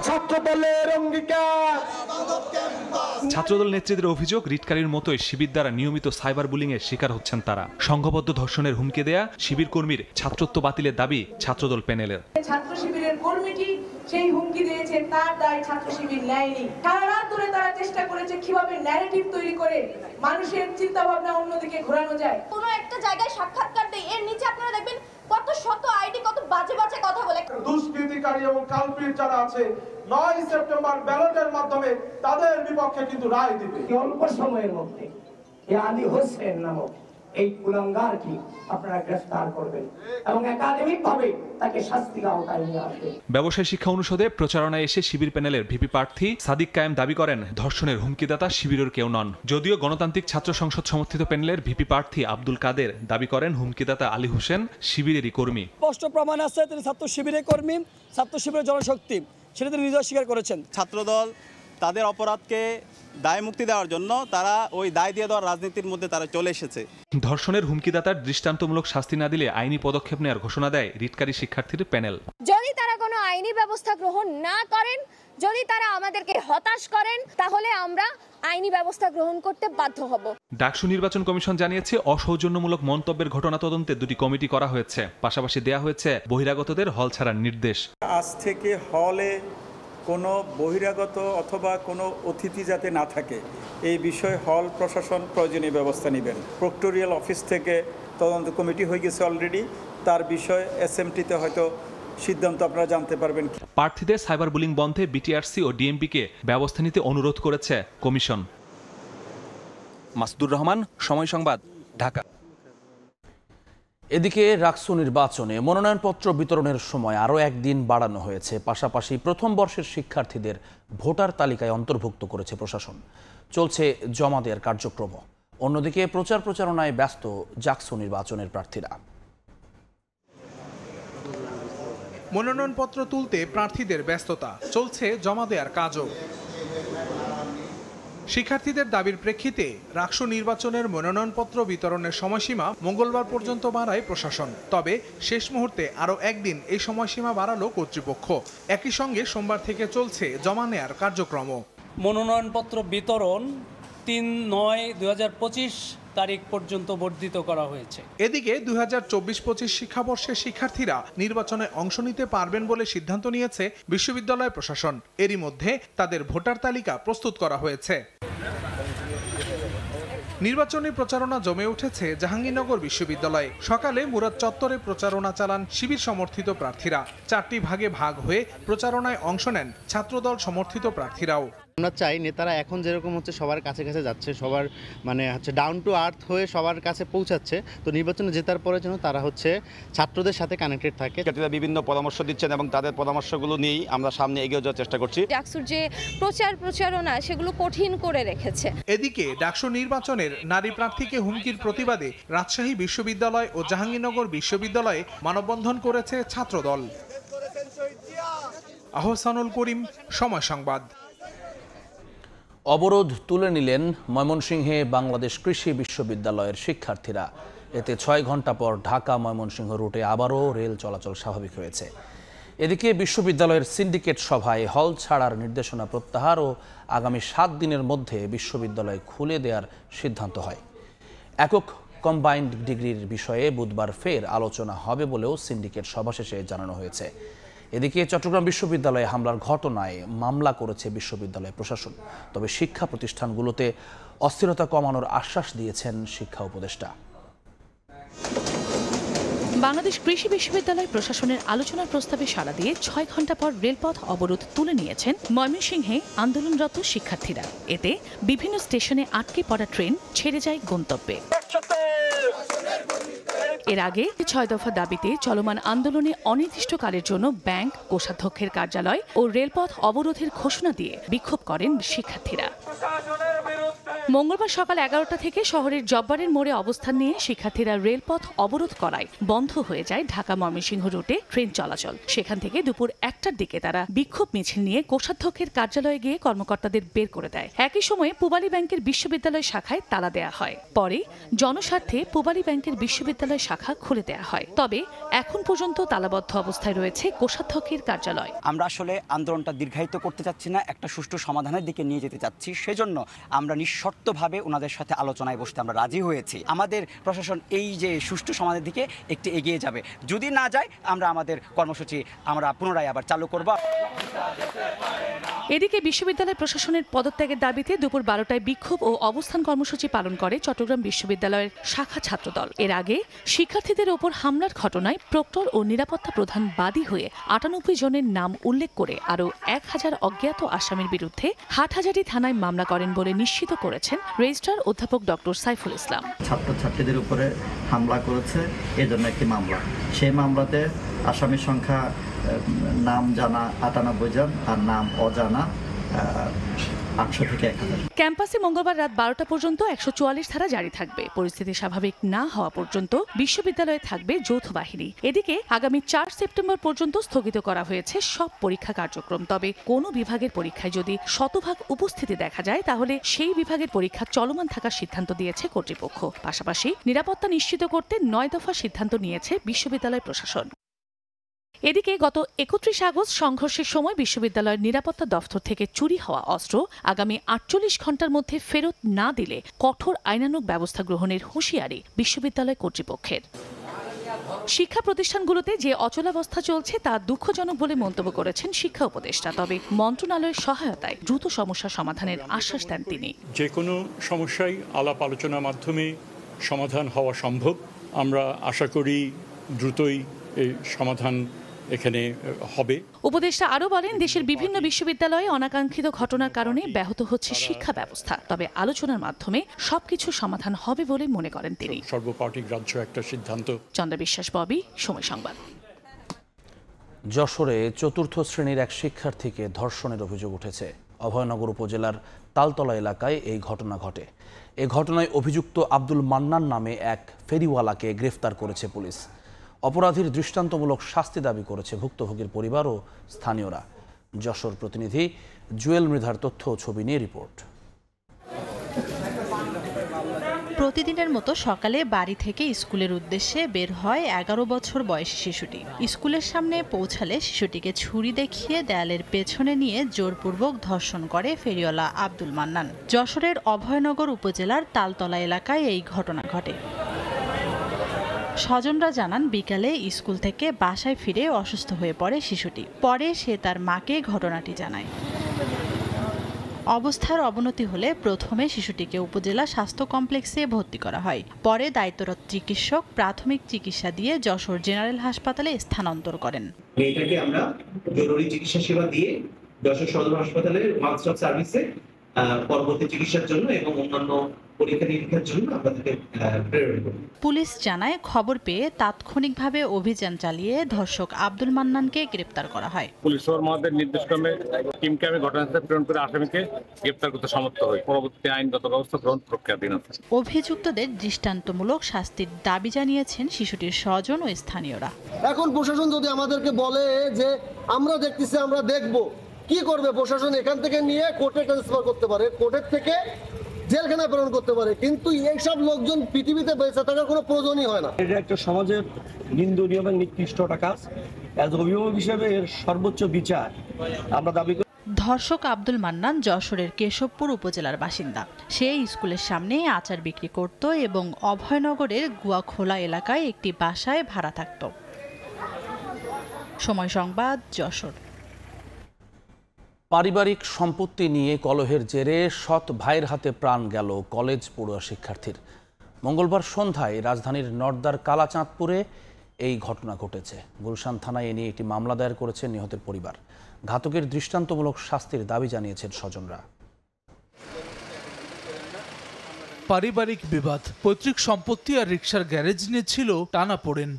[SPEAKER 21] ছাত্রদল নেতৃত্বের অভিযোগ, রিটকারীর মতোই শিবির দ্বারা নিয়মিত সাইবার বুলিং এর শিকার হচ্ছেন তারা। সংঘবদ্ধ ধর্ষণের হুমকি দেয়া শিবির কর্মীর ছাত্রত্ব বাতিলের দাবি ছাত্রদল প্যানেলের।
[SPEAKER 2] ছাত্র শিবিরের কর্মীটি সেই হুমকি দিয়েছেন, তার দায় ছাত্র শিবির নেয়নি। সারা রাত ধরে তারা চেষ্টা করেছে কিভাবে ন্যারেটিভ তৈরি করে মানুষের চিন্তা ভাবনা অন্যদিকে ঘোরানো যায়।
[SPEAKER 22] কোনো একটা জায়গায় সাক্ষাৎকার দেই, এর নিচে আপনারা দেখবেন কত শত আইডি কত বাজে বাজে কথা বলে।
[SPEAKER 23] দুষ্কৃতিকারী এবং কালপ্রিট যারা আছে 9 সেপ্টেম্বর ব্যালটের মাধ্যমে তাদের বিপক্ষে কিন্তু রায় দিবে।
[SPEAKER 24] অল্প সময়ের মধ্যে আলী হোসেন নামক এই কুলাঙ্গারকে আপনারা গ্রেফতার করবেন এবং একাডেমিকভাবে তাকে শাস্তির আওতায় নিয়ে আসবেন।
[SPEAKER 21] ব্যবসায় শিক্ষা অনুষদে প্রচারণায় এসে শিবির প্যানেলের ভিপি প্রার্থী সাদিক কায়েম দাবি করেন, ধর্ষণের হুমকিদাতা শিবিরের কেউ নন। যদিও গণতান্ত্রিক ছাত্র সংসদ সমর্থিত প্যানেলের ভিপি প্রার্থী আব্দুল কাদের দাবি করেন, হুমকিদাতা আলী হোসেন শিবিরেরই কর্মী।
[SPEAKER 25] স্পষ্ট প্রমাণ আছে তিনি ছাত্র শিবিরের কর্মী, ছাত্র শিবিরের জনশক্তি, সেটা তিনি নিজেও স্বীকার করেছেন।
[SPEAKER 26] ছাত্রদল তাদের অপরাধকে দায় মুক্তি দেওয়ার জন্য তারা ওই দায় দিয়ে দেওয়ার রাজনীতির মধ্যে তারা চলে এসেছে।
[SPEAKER 21] ধর্ষণের হুমকিদাতার দৃষ্টান্তমূলক শাস্তি না দিলে আইনি পদক্ষেপ নেওয়ার ঘোষণা দেয় রিটকারী শিক্ষার্থীর প্যানেল।
[SPEAKER 22] যদি তারা কোনো আইনি ব্যবস্থা গ্রহণ না করেন, যদি তারা আমাদেরকে হতাশ করেন, তাহলে আমরা আইনি ব্যবস্থা গ্রহণ করতে বাধ্য হব।
[SPEAKER 21] ডাকসু নির্বাচন কমিশন জানিয়েছে, অসৌজন্যমূলক মন্তব্যের ঘটনা তদন্তে 2টি কমিটি করা হয়েছে। পাশাপাশি দেয়া হয়েছে বহিরাগতদের হল ছাড়ার নির্দেশ।
[SPEAKER 27] আজ থেকে হলে কোনো বহিরাগত অথবা কোনো অতিথি যাতে না থাকে এই বিষয়ে হল প্রশাসন প্রয়োজনীয় ব্যবস্থা নেবেন। প্রক্টোরিয়াল অফিস থেকে তদন্ত কমিটি হয়ে গেছে অলরেডি, তার বিষয়ে এসএমটিতে হয়তো সিদ্ধান্ত আপনারা জানতে পারবেন।
[SPEAKER 21] প্রার্থীদের সাইবার বুলিং বন্ধে বিটিআরসি ও ডিএমপিকে ব্যবস্থা নিতে অনুরোধ করেছে কমিশন। মাসুদুর রহমান, সময় সংবাদ, ঢাকা।
[SPEAKER 1] এদিকে রাকসু নির্বাচনে মনোনয়নপত্র বিতরণের সময় আরও একদিন বাড়ানো হয়েছে। পাশাপাশি প্রথম বর্ষের শিক্ষার্থীদের ভোটার তালিকায় অন্তর্ভুক্ত করেছে প্রশাসন। চলছে জমা দেওয়ার কার্যক্রম। অন্যদিকে প্রচারণায় ব্যস্ত জাকসু নির্বাচনের প্রার্থীরা।
[SPEAKER 28] মনোনয়নপত্র তুলতে প্রার্থীদের ব্যস্ততা, চলছে জমা দেওয়ার কাজও। শিক্ষার্থীদের দাবির প্রেক্ষিতে রাকসু নির্বাচনের মনোনয়নপত্র বিতরণের সময়সীমা মঙ্গলবার পর্যন্ত বাড়ায় প্রশাসন। তবে শেষ মুহূর্তে আরও একদিন এই সময়সীমা বাড়ালো কর্তৃপক্ষ। একই সঙ্গে সোমবার থেকে চলছে জমা নেয়ার কার্যক্রম।
[SPEAKER 29] মনোনয়নপত্র বিতরণ 3/9/2025 তারিখ পর্যন্ত বর্ধিত করা হয়েছে।
[SPEAKER 28] এদিকে 2024-25 শিক্ষাবর্ষের শিক্ষার্থীরা নির্বাচনে অংশ নিতে পারবেন বলে সিদ্ধান্ত নিয়েছে বিশ্ববিদ্যালয় প্রশাসন। এরই মধ্যে তাদের ভোটার তালিকা প্রস্তুত করা হয়েছে। নির্বাচনী প্রচারণা জমে উঠেছে জাহাঙ্গীরনগর বিশ্ববিদ্যালয়ে। সকালে মুরাদ চত্বরে প্রচারণা চালান শিবির সমর্থিত প্রার্থীরা। 4টি ভাগে ভাগ হয়ে প্রচারণায় অংশ নেন ছাত্রদল সমর্থিত প্রার্থীরাও।
[SPEAKER 30] আমরা চাই নেতারা এখন যেরকম হচ্ছে সবার কাছে কাছে যাচ্ছে, সবার ডাউন টু আর্থ হয়ে সবার কাছে পৌঁছাচ্ছে, তো নির্বাচনে জেতার পরে যেন তারা ছাত্রদের সাথে কানেক্টেড থাকে।
[SPEAKER 26] বিভিন্ন পরামর্শ দিচ্ছেন এবং তাদের পরামর্শগুলো নিয়েই আমরা সামনে এগিয়ে যাওয়ার চেষ্টা করছি।
[SPEAKER 22] ডাকসুর যে প্রচারণা সেগুলো কঠিন করে রেখেছে।
[SPEAKER 28] এদিকে ডাকসু নির্বাচনের নারী প্রার্থীকে হুমকির প্রতিবাদে রাজশাহী বিশ্ববিদ্যালয় ও জাহাঙ্গীরনগর বিশ্ববিদ্যালয়ে মানববন্ধন করেছে ছাত্রদল। আহসানুল করিম, সময় সংবাদ।
[SPEAKER 1] অবরোধ তুলে নিলেন ময়মনসিংহে বাংলাদেশ কৃষি বিশ্ববিদ্যালয়ের শিক্ষার্থীরা। এতে 6 ঘন্টা পর ঢাকা ময়মনসিংহ রুটে আবারও রেল চলাচল স্বাভাবিক হয়েছে। এদিকে বিশ্ববিদ্যালয়ের সিন্ডিকেট সভায় হল ছাড়ার নির্দেশনা প্রত্যাহার ও আগামী 7 দিনের মধ্যে বিশ্ববিদ্যালয় খুলে দেওয়ার সিদ্ধান্ত হয়। একক কম্বাইন্ড ডিগ্রির বিষয়ে বুধবার ফের আলোচনা হবে বলেও সিন্ডিকেট সভা শেষে জানানো হয়েছে। এদিকে চট্টগ্রাম বিশ্ববিদ্যালয়ে হামলার ঘটনায় মামলা করেছে বিশ্ববিদ্যালয় প্রশাসন। তবে শিক্ষা প্রতিষ্ঠানগুলোতে অস্থিরতা কমানোর আশ্বাস দিয়েছেন শিক্ষা উপদেষ্টা।
[SPEAKER 31] বাংলাদেশ কৃষি বিশ্ববিদ্যালয় প্রশাসনের আলোচনার প্রস্তাবে সাড়া দিয়ে 6 ঘন্টা পর রেলপথ অবরোধ তুলে নিয়েছেন ময়মনসিংহে আন্দোলনরত শিক্ষার্থীরা। এতে বিভিন্ন স্টেশনে আটকে পড়া ট্রেন ছেড়ে যায় গন্তব্যে। এর আগে 6 দফা দাবিতে চলমান আন্দোলনে অনির্দিষ্টকালের জন্য ব্যাংক, কোষাধ্যক্ষের কার্যালয় ও রেলপথ অবরোধের ঘোষণা দিয়ে বিক্ষোভ করেন শিক্ষার্থীরা। মঙ্গলবার সকাল 11টা থেকে শহরের জব্বারের মোড়ে অবস্থান নিয়ে শিক্ষার্থীরা রেলপথ অবরোধ করায় বন্ধ হয়ে যায় ঢাকা ময়মনসিংহ রুটে ট্রেন চলাচল। সেখান থেকে দুপুর 1টার দিকে তারা বিক্ষোভ মিছিল নিয়ে কোষাধ্যক্ষের কার্যালয়ে গিয়ে কর্মকর্তাদের বের করে দেয়। একই সময়ে পূবালী ব্যাংকের বিশ্ববিদ্যালয় শাখায় তালা দেয়া হয়। পরে জনস্বার্থে পূবালী ব্যাংকের বিশ্ববিদ্যালয় শাখা খুলে দেয়া হয়। তবে এখন পর্যন্ত তালাবদ্ধ অবস্থায় রয়েছে কোষাধ্যক্ষের কার্যালয়।
[SPEAKER 3] আমরা আসলে আন্দোলনটা দীর্ঘায়িত করতে চাচ্ছি না, একটা সুষ্ঠু সমাধানের দিকে নিয়ে যেতে চাচ্ছি। সেজন্য আমরা নিঃশর্তভাবে ওনাদের সাথে আলোচনায় বসতে আমরা রাজি হয়েছি। আমাদের প্রশাসন এই যে সুষ্ঠু সমাধানের দিকে একটু এগিয়ে যাবে, যদি না যায় আমরা আমাদের কর্মসূচি আমরা পুনরায় আবার চালু করব।
[SPEAKER 31] এদিকে বিশ্ববিদ্যালয় প্রশাসনের পদত্যাগের দাবিতে দুপুর 12টায় বিক্ষোভ ও অবস্থান কর্মসূচি পালন করে চট্টগ্রাম বিশ্ববিদ্যালয়ের শাখা ছাত্রদল। এর আগে শিক্ষার্থীদের ওপর হামলার ঘটনায় প্রক্টর ও নিরাপত্তা প্রধান বাদী হয়ে 98 জনের নাম উল্লেখ করে আরও 1000 অজ্ঞাত আসামির বিরুদ্ধে হাটহাজারী থানায় মামলা করেন বলে নিশ্চিত করেছেন রেজিস্ট্রার অধ্যাপক ডক্টর সাইফুল ইসলাম।
[SPEAKER 4] ছাত্রছাত্রীদের উপরে হামলা করেছে এজন্য একটি মামলা। সেই মামলাতে আসামির সংখ্যা নাম জানা 98 জন আর নাম অজানা 800 থেকে 1000।
[SPEAKER 31] ক্যাম্পাসে মঙ্গলবার রাত 12টা পর্যন্ত 144 ধারা জারি থাকবে। পরিস্থিতি স্বাভাবিক না হওয়া পর্যন্ত বিশ্ববিদ্যালয়ে থাকবে যৌথ বাহিনী। এদিকে আগামী 4 সেপ্টেম্বর পর্যন্ত স্থগিত করা হয়েছে সব পরীক্ষা কার্যক্রম। তবে কোনো বিভাগের পরীক্ষায় যদি শতভাগ উপস্থিতি দেখা যায় তাহলে সেই বিভাগের পরীক্ষা চলমান থাকার সিদ্ধান্ত দিয়েছে কর্তৃপক্ষ। পাশাপাশি নিরাপত্তা নিশ্চিত করতে 9 দফা সিদ্ধান্ত নিয়েছে বিশ্ববিদ্যালয় প্রশাসন। এদিকে গত 31 আগস্ট সংঘর্ষের সময় বিশ্ববিদ্যালয়ের নিরাপত্তা দফতর থেকে চুরি হওয়া অস্ত্র আগামী 48 ঘণ্টার মধ্যে ফেরত না দিলে কঠোর আইনানুগ ব্যবস্থা গ্রহণের হুঁশিয়ারি বিশ্ববিদ্যালয় কর্তৃপক্ষের। শিক্ষা প্রতিষ্ঠানগুলোতে যে অচলাবস্থা চলছে তা দুঃখজনক বলে মন্তব্য করেছেন শিক্ষা উপদেষ্টা। তবে মন্ত্রণালয়ের সহায়তায় দ্রুত সমস্যা সমাধানের আশ্বাস দেন তিনি।
[SPEAKER 5] যে কোনো সমস্যাই আলাপ আলোচনার মাধ্যমে সমাধান হওয়া সম্ভব। আমরা আশা করি দ্রুতই এই সমাধান এখানে হবে।
[SPEAKER 31] উপদেষ্টা আরও বলেন, দেশের বিভিন্ন বিশ্ববিদ্যালয়ে অনাকাঙ্ক্ষিত ঘটনার কারণে ব্যাহত হচ্ছে শিক্ষা ব্যবস্থা। তবে আলোচনার মাধ্যমে সবকিছু সমাধান হবে বলে মনে করেন তিনি।
[SPEAKER 5] সর্বপার্টি গ্রাহ্য একটা সিদ্ধান্ত।
[SPEAKER 31] চন্দ্র বিশ্বাস, ববি, সময় সংবাদ।
[SPEAKER 1] যশোরে 4র্থ শ্রেণীর এক শিক্ষার্থীকে ধর্ষণের অভিযোগ উঠেছে। অভয়নগর উপজেলার তালতলা এলাকায় এই ঘটনা ঘটে। এ ঘটনায় অভিযুক্ত আব্দুল মান্নান নামে এক ফেরিওয়ালাকে গ্রেফতার করেছে পুলিশ। অপরাধীর দৃষ্টান্তমূলক শাস্তি দাবি করেছে ভুক্তভোগীর পরিবার ও স্থানীয়রা। যশোর প্রতিনিধি জুয়েল মৃধার তথ্য ও ছবি নিয়ে রিপোর্ট।
[SPEAKER 6] প্রতিদিনের মতো সকালে বাড়ি থেকে স্কুলের উদ্দেশ্যে বের হয় 11 বছর বয়সী শিশুটি। স্কুলের সামনে পৌঁছালে শিশুটিকে ছুরি দেখিয়ে দেয়ালের পেছনে নিয়ে জোরপূর্বক ধর্ষণ করে ফেরিওয়ালা আব্দুল মান্নান। যশোরের অভয়নগর উপজেলার তালতলা এলাকায় এই ঘটনা ঘটে। স্বজনরা জানান, বিকালে স্কুল থেকে বাসায় ফিরে অসুস্থ হয়ে পড়ে শিশুটি। পরে সে তার মাকে ঘটনাটি জানায়। অবস্থার অবনতি হলে প্রথমে শিশুটিকে উপজেলা স্বাস্থ্য কমপ্লেক্সে ভর্তি করা হয়। পরে দায়িত্বরত চিকিৎসক প্রাথমিক চিকিৎসা দিয়ে যশোর জেনারেল হাসপাতালে স্থানান্তর করেন।
[SPEAKER 7] মেয়েটাকে আমরা জরুরি চিকিৎসা সেবা দিয়ে যশোর সদর হাসপাতালের ওয়ান স্টপ সার্ভিসে পরবর্তী চিকিৎসার জন্য এবং অন্যান্য পরীক্ষা নিরীক্ষার জন্য আমরা তাকে প্রেরণ করি।
[SPEAKER 6] পুলিশ জানায়, খবর পেয়ে তাৎক্ষণিকভাবে অভিযান চালিয়ে ধর্ষক আব্দুল মান্নানকে গ্রেপ্তার করা হয়।
[SPEAKER 8] পুলিশ মহোদয়ের নির্দেশক্রমে টিমকে আমি ঘটনাস্থলে প্রেরণ করে আসামিকে গ্রেপ্তার করতে সমর্থ হই। পরবর্তী আইনগত ব্যবস্থা গ্রহণ প্রক্রিয়াধীন আছে।
[SPEAKER 6] অভিযুক্তদের দৃষ্টান্তমূলক শাস্তির দাবি জানিয়েছেন শিশুটির স্বজন ও স্থানীয়রা।
[SPEAKER 9] এখন প্রশাসন যদি আমাদেরকে বলে যে আমরা দেখতেছি, আমরা দেখব, কি করবে প্রশাসন? এখান থেকে নিয়ে কোর্টে ট্রান্সফার করতে পারে, কোর্টের থেকে জেলখানায় প্রেরণ করতে পারে, কিন্তু এইসব লোকজন পৃথিবীতে বেঁচে থাকার কোনো প্রয়োজনই হয় না।
[SPEAKER 10] এটা একটা সমাজের নিন্দনীয় এবং নিকৃষ্ট একটা কাজ। অ্যাজ অভিভাবক হিসেবে এর সর্বোচ্চ বিচার আমরা দাবি করি।
[SPEAKER 6] ধর্ষক আব্দুল মান্নান যশোরের কেশবপুর উপজেলার বাসিন্দা। সে স্কুলের সামনে আচার বিক্রি করত এবং অভয়নগরের গুয়াখোলা এলাকায় একটি বাসায় ভাড়া থাকত। সময় সংবাদ, যশোর।
[SPEAKER 1] পারিবারিক সম্পত্তি নিয়ে কলহের জেরে সৎ ভাইয়ের হাতে প্রাণ গেল কলেজ পড়ুয়া শিক্ষার্থীর। মঙ্গলবার সন্ধ্যায় রাজধানীর নর্দার কালাচাঁদপুরে এই ঘটনা ঘটেছে। গুলশান থানায় এ নিয়ে একটি মামলা দায়ের করেছে নিহতের পরিবার। ঘাতকের দৃষ্টান্তমূলক শাস্তির দাবি জানিয়েছেন স্বজনরা।
[SPEAKER 28] পারিবারিক বিবাদ, পৈতৃক সম্পত্তি আর রিকশার গ্যারেজ নিয়ে ছিল টানাপোড়েন।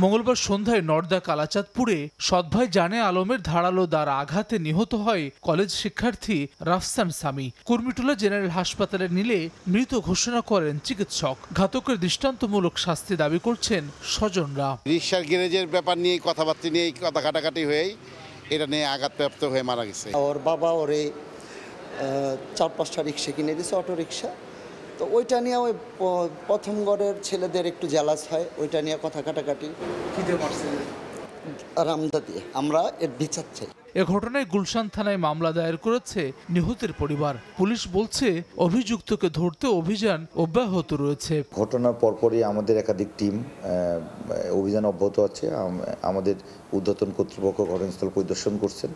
[SPEAKER 28] মঙ্গলবার সন্ধ্যায় নর্দা কালাচাঁদপুরে সৎভাই জানে আলমের ধারালো দাঁড় আঘাতে নিহত হয় কলেজ শিক্ষার্থী রাফসান সামি। কুর্মিটোলা জেনারেল হাসপাতালে নিলে মৃত ঘোষণা করেন চিকিৎসক। ঘাতকের দৃষ্টান্তমূলক শাস্তি দাবি করছেন স্বজনরা।
[SPEAKER 2] রিকশার গ্যারেজের ব্যাপার নিয়ে কথাবার্তা নিয়ে কথা কাটাকাটি হয়েই এটা নিয়ে আঘাতপ্রাপ্ত হয়ে মারা গেছে।
[SPEAKER 11] ওর বাবা ওরে 4-5টা রিক্সা কিনে দিয়েছে, অটো রিক্সা। তো ওইটা নিয়ে ওই প্রথম গড়ের ছেলেদের একটু জ্যালাস হয়, ওইটা নিয়ে কথা কাটাকাটি। রামদা দিয়ে আমরা এর বিচার চাই।
[SPEAKER 28] এ ঘটনায় গুলশান থানায় মামলা দায়ের করেছে নিহতের পরিবার। পুলিশ বলছে অভিযুক্তকে ধরতে অভিযান অব্যাহত রয়েছে।
[SPEAKER 12] ঘটনার পরপরই আমাদের একাধিক টিম অভিযান অব্যাহত আছে। আমাদের ঊর্ধ্বতন কর্তৃপক্ষ ঘটনাস্থল পরিদর্শন করছেন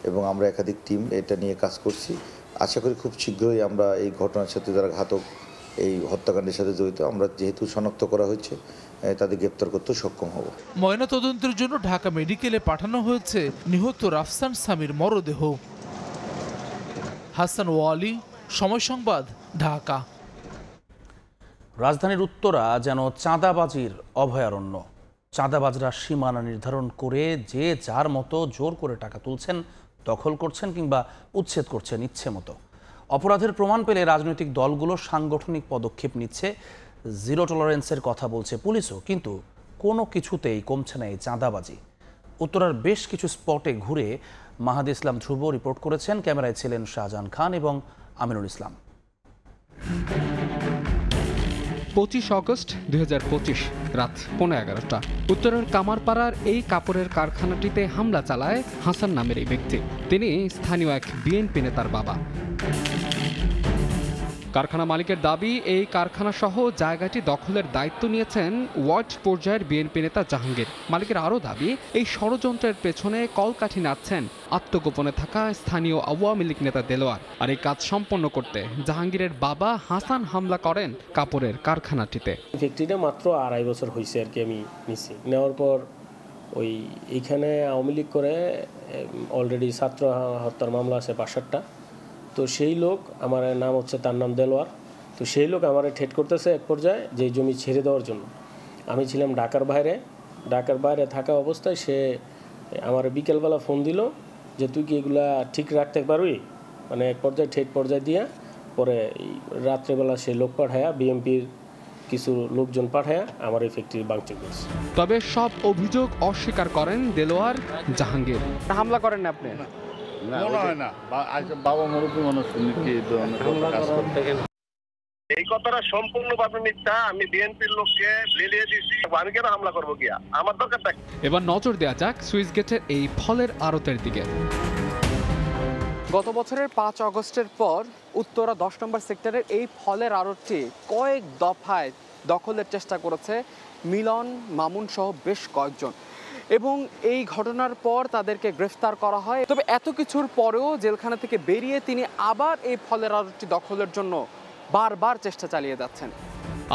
[SPEAKER 12] এবং আমরা একাধিক টিম এটা নিয়ে কাজ করছি। আশা করি খুব শীঘ্রই আমরা এই ঘটনার সাথে যারা ঘাতক এই হত্যাকাণ্ডের সাথে জড়িত আমরা যেহেতু শনাক্ত করা হয়েছে তাদের গ্রেপ্তার করতে সক্ষম হব।
[SPEAKER 28] ময়নাতদন্তের জন্য ঢাকা মেডিকেলে পাঠানো হয়েছে নিহত রাফসান সামির মরদেহ। হাসান ওয়ালি, সময় সংবাদ, ঢাকা।
[SPEAKER 1] রাজধানীর উত্তরা যেন চাঁদাবাজির অভয়ারণ্য। চাঁদাবাজরা সীমানা নির্ধারণ করে যে যার মতো জোর করে টাকা তুলছেন, দখল করছেন কিংবা উচ্ছেদ করছেন ইচ্ছে মতো। অপরাধের প্রমাণ পেলে রাজনৈতিক দলগুলো সাংগঠনিক পদক্ষেপ নিচ্ছে, জিরো টলারেন্সের কথা বলছে পুলিশও, কিন্তু কোনো কিছুতেই কমছে না এই চাঁদাবাজি। উত্তরার বেশ কিছু স্পটে ঘুরে মাহাদি ইসলাম ধ্রুব রিপোর্ট করেছেন। ক্যামেরায় ছিলেন শাহজাহান খান এবং আমিনুল ইসলাম।
[SPEAKER 13] 25 অগস্ট 2025 রাত 11:15 উত্তরের কামারপাড়ার এই কাপড়ের কারখানাটিতে হামলা চালায় হাসান নামের এই ব্যক্তি। তিনি স্থানীয় এক বিএনপি নেতার বাবা। কারখানা মালিকের দাবি, এই কারখানা সহ জায়গাটি দখলের দায়িত্ব নিয়েছেন ওয়ার্ড পর্যায়ের বিএনপি নেতা জাহাঙ্গীর। মালিকের আরও দাবি, এই ষড়যন্ত্রের পেছনে কলকাঠি নাড়ছেন আত্মগোপনে থাকা স্থানীয় আওয়ামী লীগ নেতা দেলোয়ার। আর এই কাজ সম্পন্ন করতে জাহাঙ্গীরের বাবা হাসান হামলা করেন কাপড়ের কারখানাটিতে।
[SPEAKER 14] ফ্যাক্টরিটা মাত্র 2.5 বছর হয়েছে আর কি আমি নিছি। নেওয়ার পর ওই এইখানে আওয়ামী লীগ করে অলরেডি ছাত্র হত্যার মামলা আছে 5-7টা। তো সেই লোক, আমার নাম হচ্ছে, তার নাম দেলোয়ার। তো সেই লোক আমার ঠেট করতেছে এক পর্যায়ে যে জমি ছেড়ে দেওয়ার জন্য। আমি ছিলাম ঢাকার বাইরে থাকা অবস্থায় সে আমার বিকেলবেলা ফোন দিল যে তুই কি এগুলা ঠিক রাখতে পারবি, মানে এক পর্যায়ে ঠেট পর্যায়ে দিয়া পরে রাত্রেবেলা সে লোক পাঠায়া, বিএমপির কিছু লোকজন পাঠায়া আমার এই ফ্যাক্টরি ভাঙচুর করছে।
[SPEAKER 13] তবে সব অভিযোগ অস্বীকার করেন দেলোয়ার, জাহাঙ্গীর। হামলা করেন না আপনি?
[SPEAKER 15] এই কথাটা সম্পূর্ণভাবে মিথ্যা। আমি বিএনপির লোককে লেলিয়ে দিচ্ছি, আমি কেন হামলা করবো গিয়া, আমার দরকার থাকে।
[SPEAKER 13] এবার নজর দেওয়া যাক সুইস গেটের এই ফলের আড়তের দিকে। গত বছরের 5 অগস্টের পর উত্তরা 10 নম্বর সেক্টরের এই ফলের আড়তটি কয়েক দফায় দখলের চেষ্টা করেছে মিলন, মামুন সহ বেশ কয়েকজন, এবং এই ঘটনার পর তাদেরকে গ্রেফতার করা হয়। তবে এত কিছুর পরেও জেলখানা থেকে বেরিয়ে তিনি আবার এই ফলের আড়তটি দখলের জন্য বারবার চেষ্টা চালিয়ে যাচ্ছেন।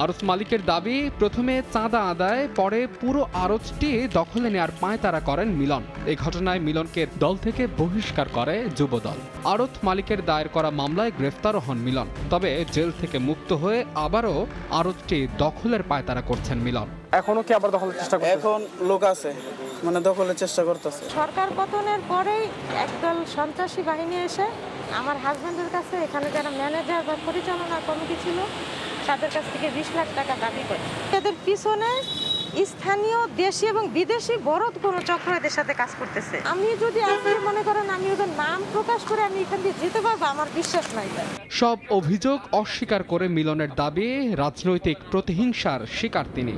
[SPEAKER 13] আড়ত মালিকের দাবি, প্রথমে চাঁদা আদায়, পরে পুরো আড়তটি দখলে নেওয়ার পায়তারা করেন মিলন। এই ঘটনায় মিলনকে দল থেকে বহিষ্কার করে যুবদল। আড়ত মালিকের দায়ের করা মামলায় গ্রেফতারও হন মিলন। তবে জেল থেকে মুক্ত হয়ে আবারও আড়তটি দখলের পায়তারা করছেন মিলন। এখনো কি আবার দখলের চেষ্টা করছেন?
[SPEAKER 16] এখন লোক আছে, মানে দখলের চেষ্টা করতেছে।
[SPEAKER 17] সরকার পতনের পরেই একদল সন্ত্রাসী বাহিনী এসে আমার হাজবেন্ডের কাছে, এখানে যারা ম্যানেজার বা পরিচালনা কমিটি ছিল, তাদের কাছ থেকে 20 লাখ টাকা দাবি করে। এদের পিছনে স্থানীয় দেশি এবং বিদেশি বড় কোনো চক্র এদের সাথে কাজ করতেছে। আমি যদি আজকে মনে করেন আমি ওদের নাম প্রকাশ করে আমি এখান দিয়ে যেতে পারবো, আমার বিশ্বাস নাই।
[SPEAKER 13] সব অভিযোগ অস্বীকার করে মিলনের দাবি, রাজনৈতিক প্রতিহিংসার শিকার তিনি।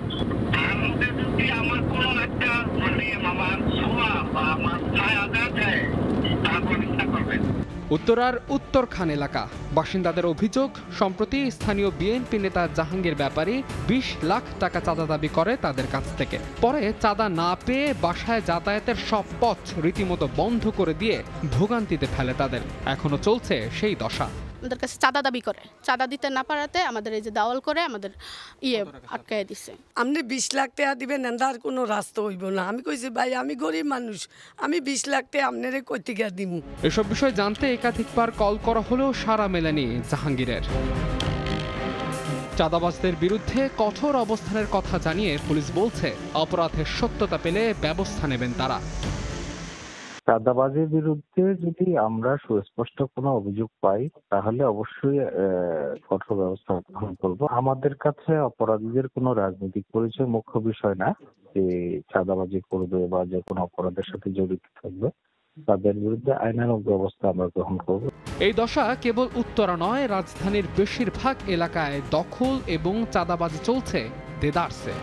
[SPEAKER 13] উত্তরার উত্তরখান এলাকা বাসিন্দাদের অভিযোগ, সম্প্রতি স্থানীয় বিএনপি নেতা জাহাঙ্গীর ব্যাপারী 20 লাখ টাকা চাঁদা দাবি করে তাদের কাছ থেকে। পরে চাঁদা না পেয়ে বাসায় যাতায়াতের সব পথ রীতিমতো বন্ধ করে দিয়ে ভোগান্তিতে ফেলে তাদের। এখনো চলছে সেই দশা।
[SPEAKER 18] আমাদের কাছে চাঁদা দাবি করে, চাঁদা দিতে না পারাতে আমাদের এই যে দাওয়াল করে আমাদের আটকায় দিছে।
[SPEAKER 19] আপনি 20 লাখ টাকা দিবেন, আর কোনো রাস্তা হইব না। আমি কইছি ভাই আমি গরিব মানুষ, আমি 20 লাখ টাকা আপনারে কই থেকে দিব।
[SPEAKER 13] এসব বিষয় জানতে একাধিকবার কল করা হলেও সাড়া মেলেনি জাহাঙ্গীরের। চাঁদাবাজদের বিরুদ্ধে কঠোর অবস্থানের কথা জানিয়ে পুলিশ বলছে, অপরাধের সত্যতা পেলে ব্যবস্থা নেবেন তারা।
[SPEAKER 3] চাঁদাবাজির বিরুদ্ধে যদি আমরা সুস্পষ্ট কোনো অভিযোগ পাই তাহলে অবশ্যই কঠোর ব্যবস্থা গ্রহণ করব। আমাদের কাছে অপরাধীদের কোনো রাজনৈতিক পরিচয় মুখ্য বিষয় না, যে চাঁদাবাজি করবে বা যে কোনো অপরাধের সাথে জড়িত থাকবে তাদের বিরুদ্ধে আইনানুগ ব্যবস্থা আমরা গ্রহণ করব।
[SPEAKER 13] এই দশা কেবল উত্তরা নয়, রাজধানীর বেশিরভাগ এলাকায় দখল এবং চাঁদাবাজি চলছে দেদারসে।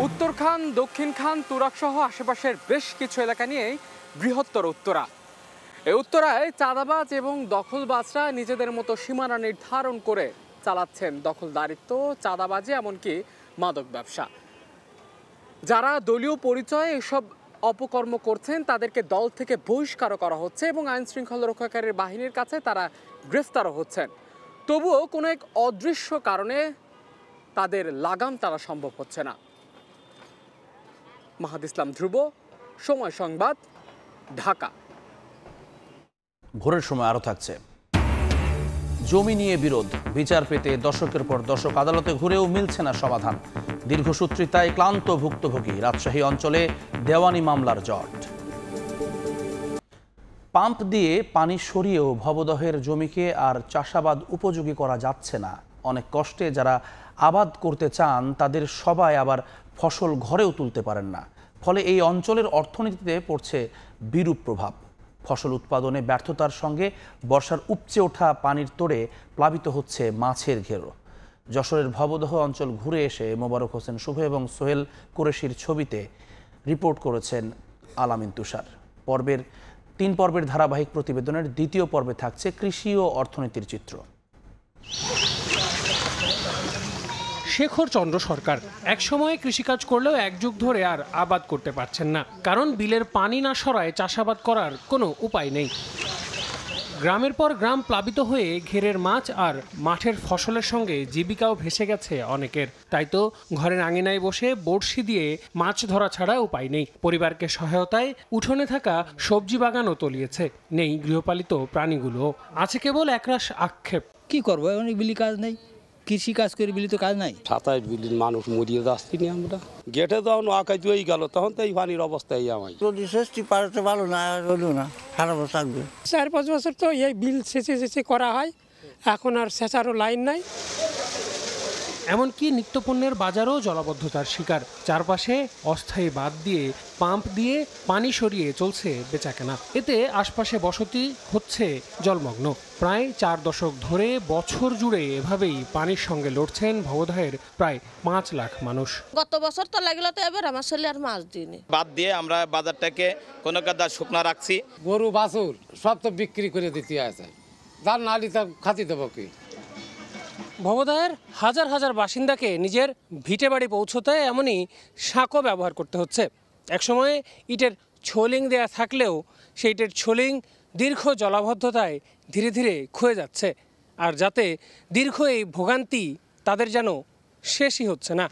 [SPEAKER 13] উত্তরখান, দক্ষিণখান, তুরাগ সহ আশেপাশের বেশ কিছু এলাকা নিয়েই বৃহত্তর উত্তরা। এই উত্তরায় চাঁদাবাজ এবং দখলবাজরা নিজেদের মতো সীমানা নির্ধারণ করে চালাচ্ছেন দখলদারিত্ব, চাঁদাবাজি, এমনকি মাদক ব্যবসা। যারা দলীয় পরিচয়ে এসব অপকর্ম করছেন তাদেরকে দল থেকে বহিষ্কার করা হচ্ছে এবং আইন শৃঙ্খলা রক্ষাকারী বাহিনীর কাছে তারা গ্রেফতারও হচ্ছেন। তবুও কোনো এক অদৃশ্য কারণে তাদের লাগাম টানা সম্ভব হচ্ছে না। মাহাদ ইসলাম ধ্রুব, সময় সংবাদ, ঢাকা।
[SPEAKER 1] ভোরের সময় আরও থাকছে। জমি নিয়ে বিরোধ, বিচার পেতে দশকের পর দশক আদালতে ঘুরেও মিলছে না সমাধান। দীর্ঘসূত্রিতায় ক্লান্ত ভুক্তভোগী। রাজশাহী অঞ্চলে দেওয়ানি মামলার জট। পাম্প দিয়ে পানি সরিয়েও ভবদহের জমিকে আর চাষাবাদ উপযোগী করা যাচ্ছে না। অনেক কষ্টে যারা আবাদ করতে চান তাদের সবাই আবার ফসল ঘরেও তুলতে পারেন না। ফলে এই অঞ্চলের অর্থনীতিতে পড়ছে বিরূপ প্রভাব। ফসল উৎপাদনে ব্যর্থতার সঙ্গে বর্ষার উপচে ওঠা পানির তোড়ে প্লাবিত হচ্ছে মাছের ঘেরো। যশোরের ভবদহ অঞ্চল ঘুরে এসে মোবারক হোসেন শুভ এবং সোহেল কুরেশির ছবিতে রিপোর্ট করেছেন আলামিন তুষার। 3 পর্বের ধারাবাহিক প্রতিবেদনের দ্বিতীয় পর্বে থাকছে কৃষি ও অর্থনীতির চিত্র।
[SPEAKER 31] শেখর চন্দ্র সরকার একসময় কৃষিকাজ করলেও এক যুগ ধরে আর আবাদ করতে পারছেন না, কারণ বিলের পানি না সরায় চাষাবাদ করার কোনো উপায় নেই। গ্রামের পর গ্রাম প্লাবিত হয়ে ঘেরের মাছ আর মাঠের ফসলের সঙ্গে জীবিকাও ভেসে গেছে অনেকের। তাই তো ঘরের আঙিনায় বসে বড়শি দিয়ে মাছ ধরা ছাড়া উপায় নেই। পরিবারকে সহায়তায় উঠোনে থাকা সবজি বাগানও তলিয়েছে। নেই গৃহপালিত প্রাণীগুলো, আছে কেবল একরাশ আক্ষেপ।
[SPEAKER 20] কি করবো, অনেক বিলি কাজ নেই, কৃষি কাজ করে বিলি তো কাজ নাই।
[SPEAKER 10] 27 বিলির মানুষ মরিয়ে যাচ্ছি নি আমরা। গেটে যখন আকাশ হয়ে গেল তখন তো এই পানির অবস্থাই আমায়।
[SPEAKER 20] যদি ষষ্ঠী পাড়াতে ভালো না হলো না, খারাপ থাকবে।
[SPEAKER 21] 4-5 বছর তো এই বিল সেচে করা হয়, এখন আর সেচারও লাইন নাই।
[SPEAKER 31] এমনকি নিত্যপণ্যের বাজারও জলাবদ্ধতার শিকার। চারপাশে অস্থায়ী বাঁধ দিয়ে পাম্প দিয়ে পানি সরিয়ে চলছে বেচাকেনা। এতে আশপাশে বসতি হচ্ছে জলমগ্ন। প্রায় 4 দশক ধরে বছর জুড়ে এভাবেই পানির সঙ্গে লড়ছেন ভবদহের প্রায় 5 লাখ মানুষ।
[SPEAKER 17] গত বছর তো লাগলো, তো এবার আমার ছেলে আর মাছ দিইনি।
[SPEAKER 22] বাদ দিয়ে আমরা বাজারটাকে কোনো কাদা শুকনা রাখছি।
[SPEAKER 23] গরু বাছুর সব তো বিক্রি করে দিতে আছে, যার নালি তা খাতি দেবো কি।
[SPEAKER 31] ভবদহের হাজার হাজার বাসিন্দাকে নিজের ভিটে বাড়ি পৌঁছতে এমনই সাঁকো ব্যবহার করতে হচ্ছে। একসময়ে ইটের ছোলিং দেয়া থাকলেও সেই ইটের ছোলিং দীর্ঘ জলাবদ্ধতায় ধীরে ধীরে ক্ষয়ে যাচ্ছে। আর যাতে দীর্ঘ এই ভোগান্তি তাদের যেন শেষই হচ্ছে না।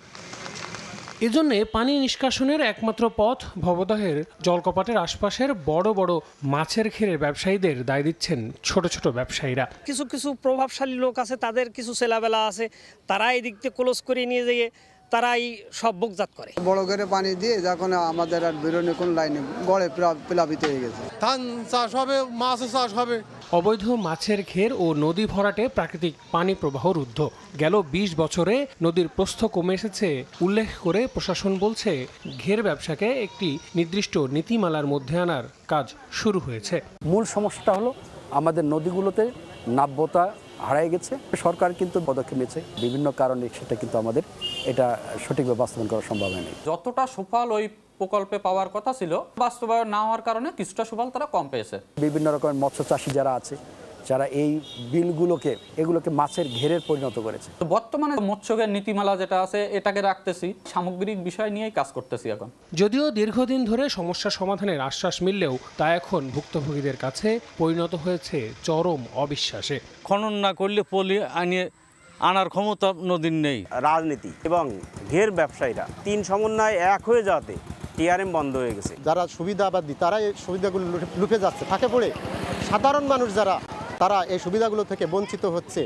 [SPEAKER 31] এজন্যে পানি নিষ্কাশনের একমাত্র পথ ভবদহের জলকপাটের আশপাশের বড় বড় মাছের ঘেরের ব্যবসায়ীদের দায় দিচ্ছেন ছোট ছোট ব্যবসায়ীরা।
[SPEAKER 21] কিছু কিছু প্রভাবশালী লোক আছে, তাদের কিছু ছেলাবেলা আছে, তারা এই দিক থেকে ক্লোজ করে নিয়ে যেয়ে তারাই সব বুকজাত করে।
[SPEAKER 24] বড় করে পানি দিয়ে যখন আমাদের আর বেরোনে কোন লাইনে গড়ে প্লাবিত হয়ে গেছে। ধান চাষ হবে, মাছও চাষ হবে।
[SPEAKER 31] অবৈধ মাছের ঘের ও নদী ভরাটে প্রাকৃতিক পানি প্রবাহ রুদ্ধ। গেল 20 বছরে নদীর প্রস্থ কমে এসেছে উল্লেখ করে প্রশাসন বলছে ঘের ব্যবসাকে একটি নির্দিষ্ট নীতিমালার মধ্যে আনার কাজ শুরু হয়েছে।
[SPEAKER 25] মূল সমস্যাটা হলো আমাদের নদীগুলোতে নাব্যতা হারিয়ে গেছে। সরকার কিন্তু পদক্ষেপ নিয়েছে বিভিন্ন কারণে, সেটা কিন্তু আমাদের এটা সঠিকভাবে বাস্তবায়ন করা সম্ভব হয়নি।
[SPEAKER 26] যতটা সুফল ওই প্রকল্পে পাওয়ার কথা ছিল, বাস্তবায়ন না হওয়ার কারণে কিছুটা সুফল তারা কম পেয়েছে।
[SPEAKER 25] বিভিন্ন রকমের মৎস্য চাষী যারা আছে, যারা এই এগুলোকে মাছের ঘেরের পরিণত করেছে।
[SPEAKER 26] বর্তমানে মৎস্যের নীতিমালা যেটা আছে এটাকে রাখতেছি, সামগ্রিক বিষয় নিয়েই কাজ করতেছি এখন।
[SPEAKER 31] যদিও দীর্ঘদিন ধরে সমস্যা সমাধানের আশ্বাস মিললেও তা এখন ভুক্তভোগীদের কাছে পরিণত হয়েছে চরম অবিশ্বাসে।
[SPEAKER 27] খনন না করলে পলি আনার ক্ষমতা নদীর নেই।
[SPEAKER 29] রাজনীতি এবং ঘের ব্যবসায়ীরা 3 সমন্বয় এক হয়ে যাওয়াতে টিআরএম বন্ধ হয়ে গেছে।
[SPEAKER 9] যারা সুবিধাবাদী তারা এই সুবিধাগুলো লুটে যাচ্ছে, ফাঁকে পড়ে সাধারণ মানুষ যারা তারা এই সুবিধাগুলো থেকে বঞ্চিত হচ্ছে।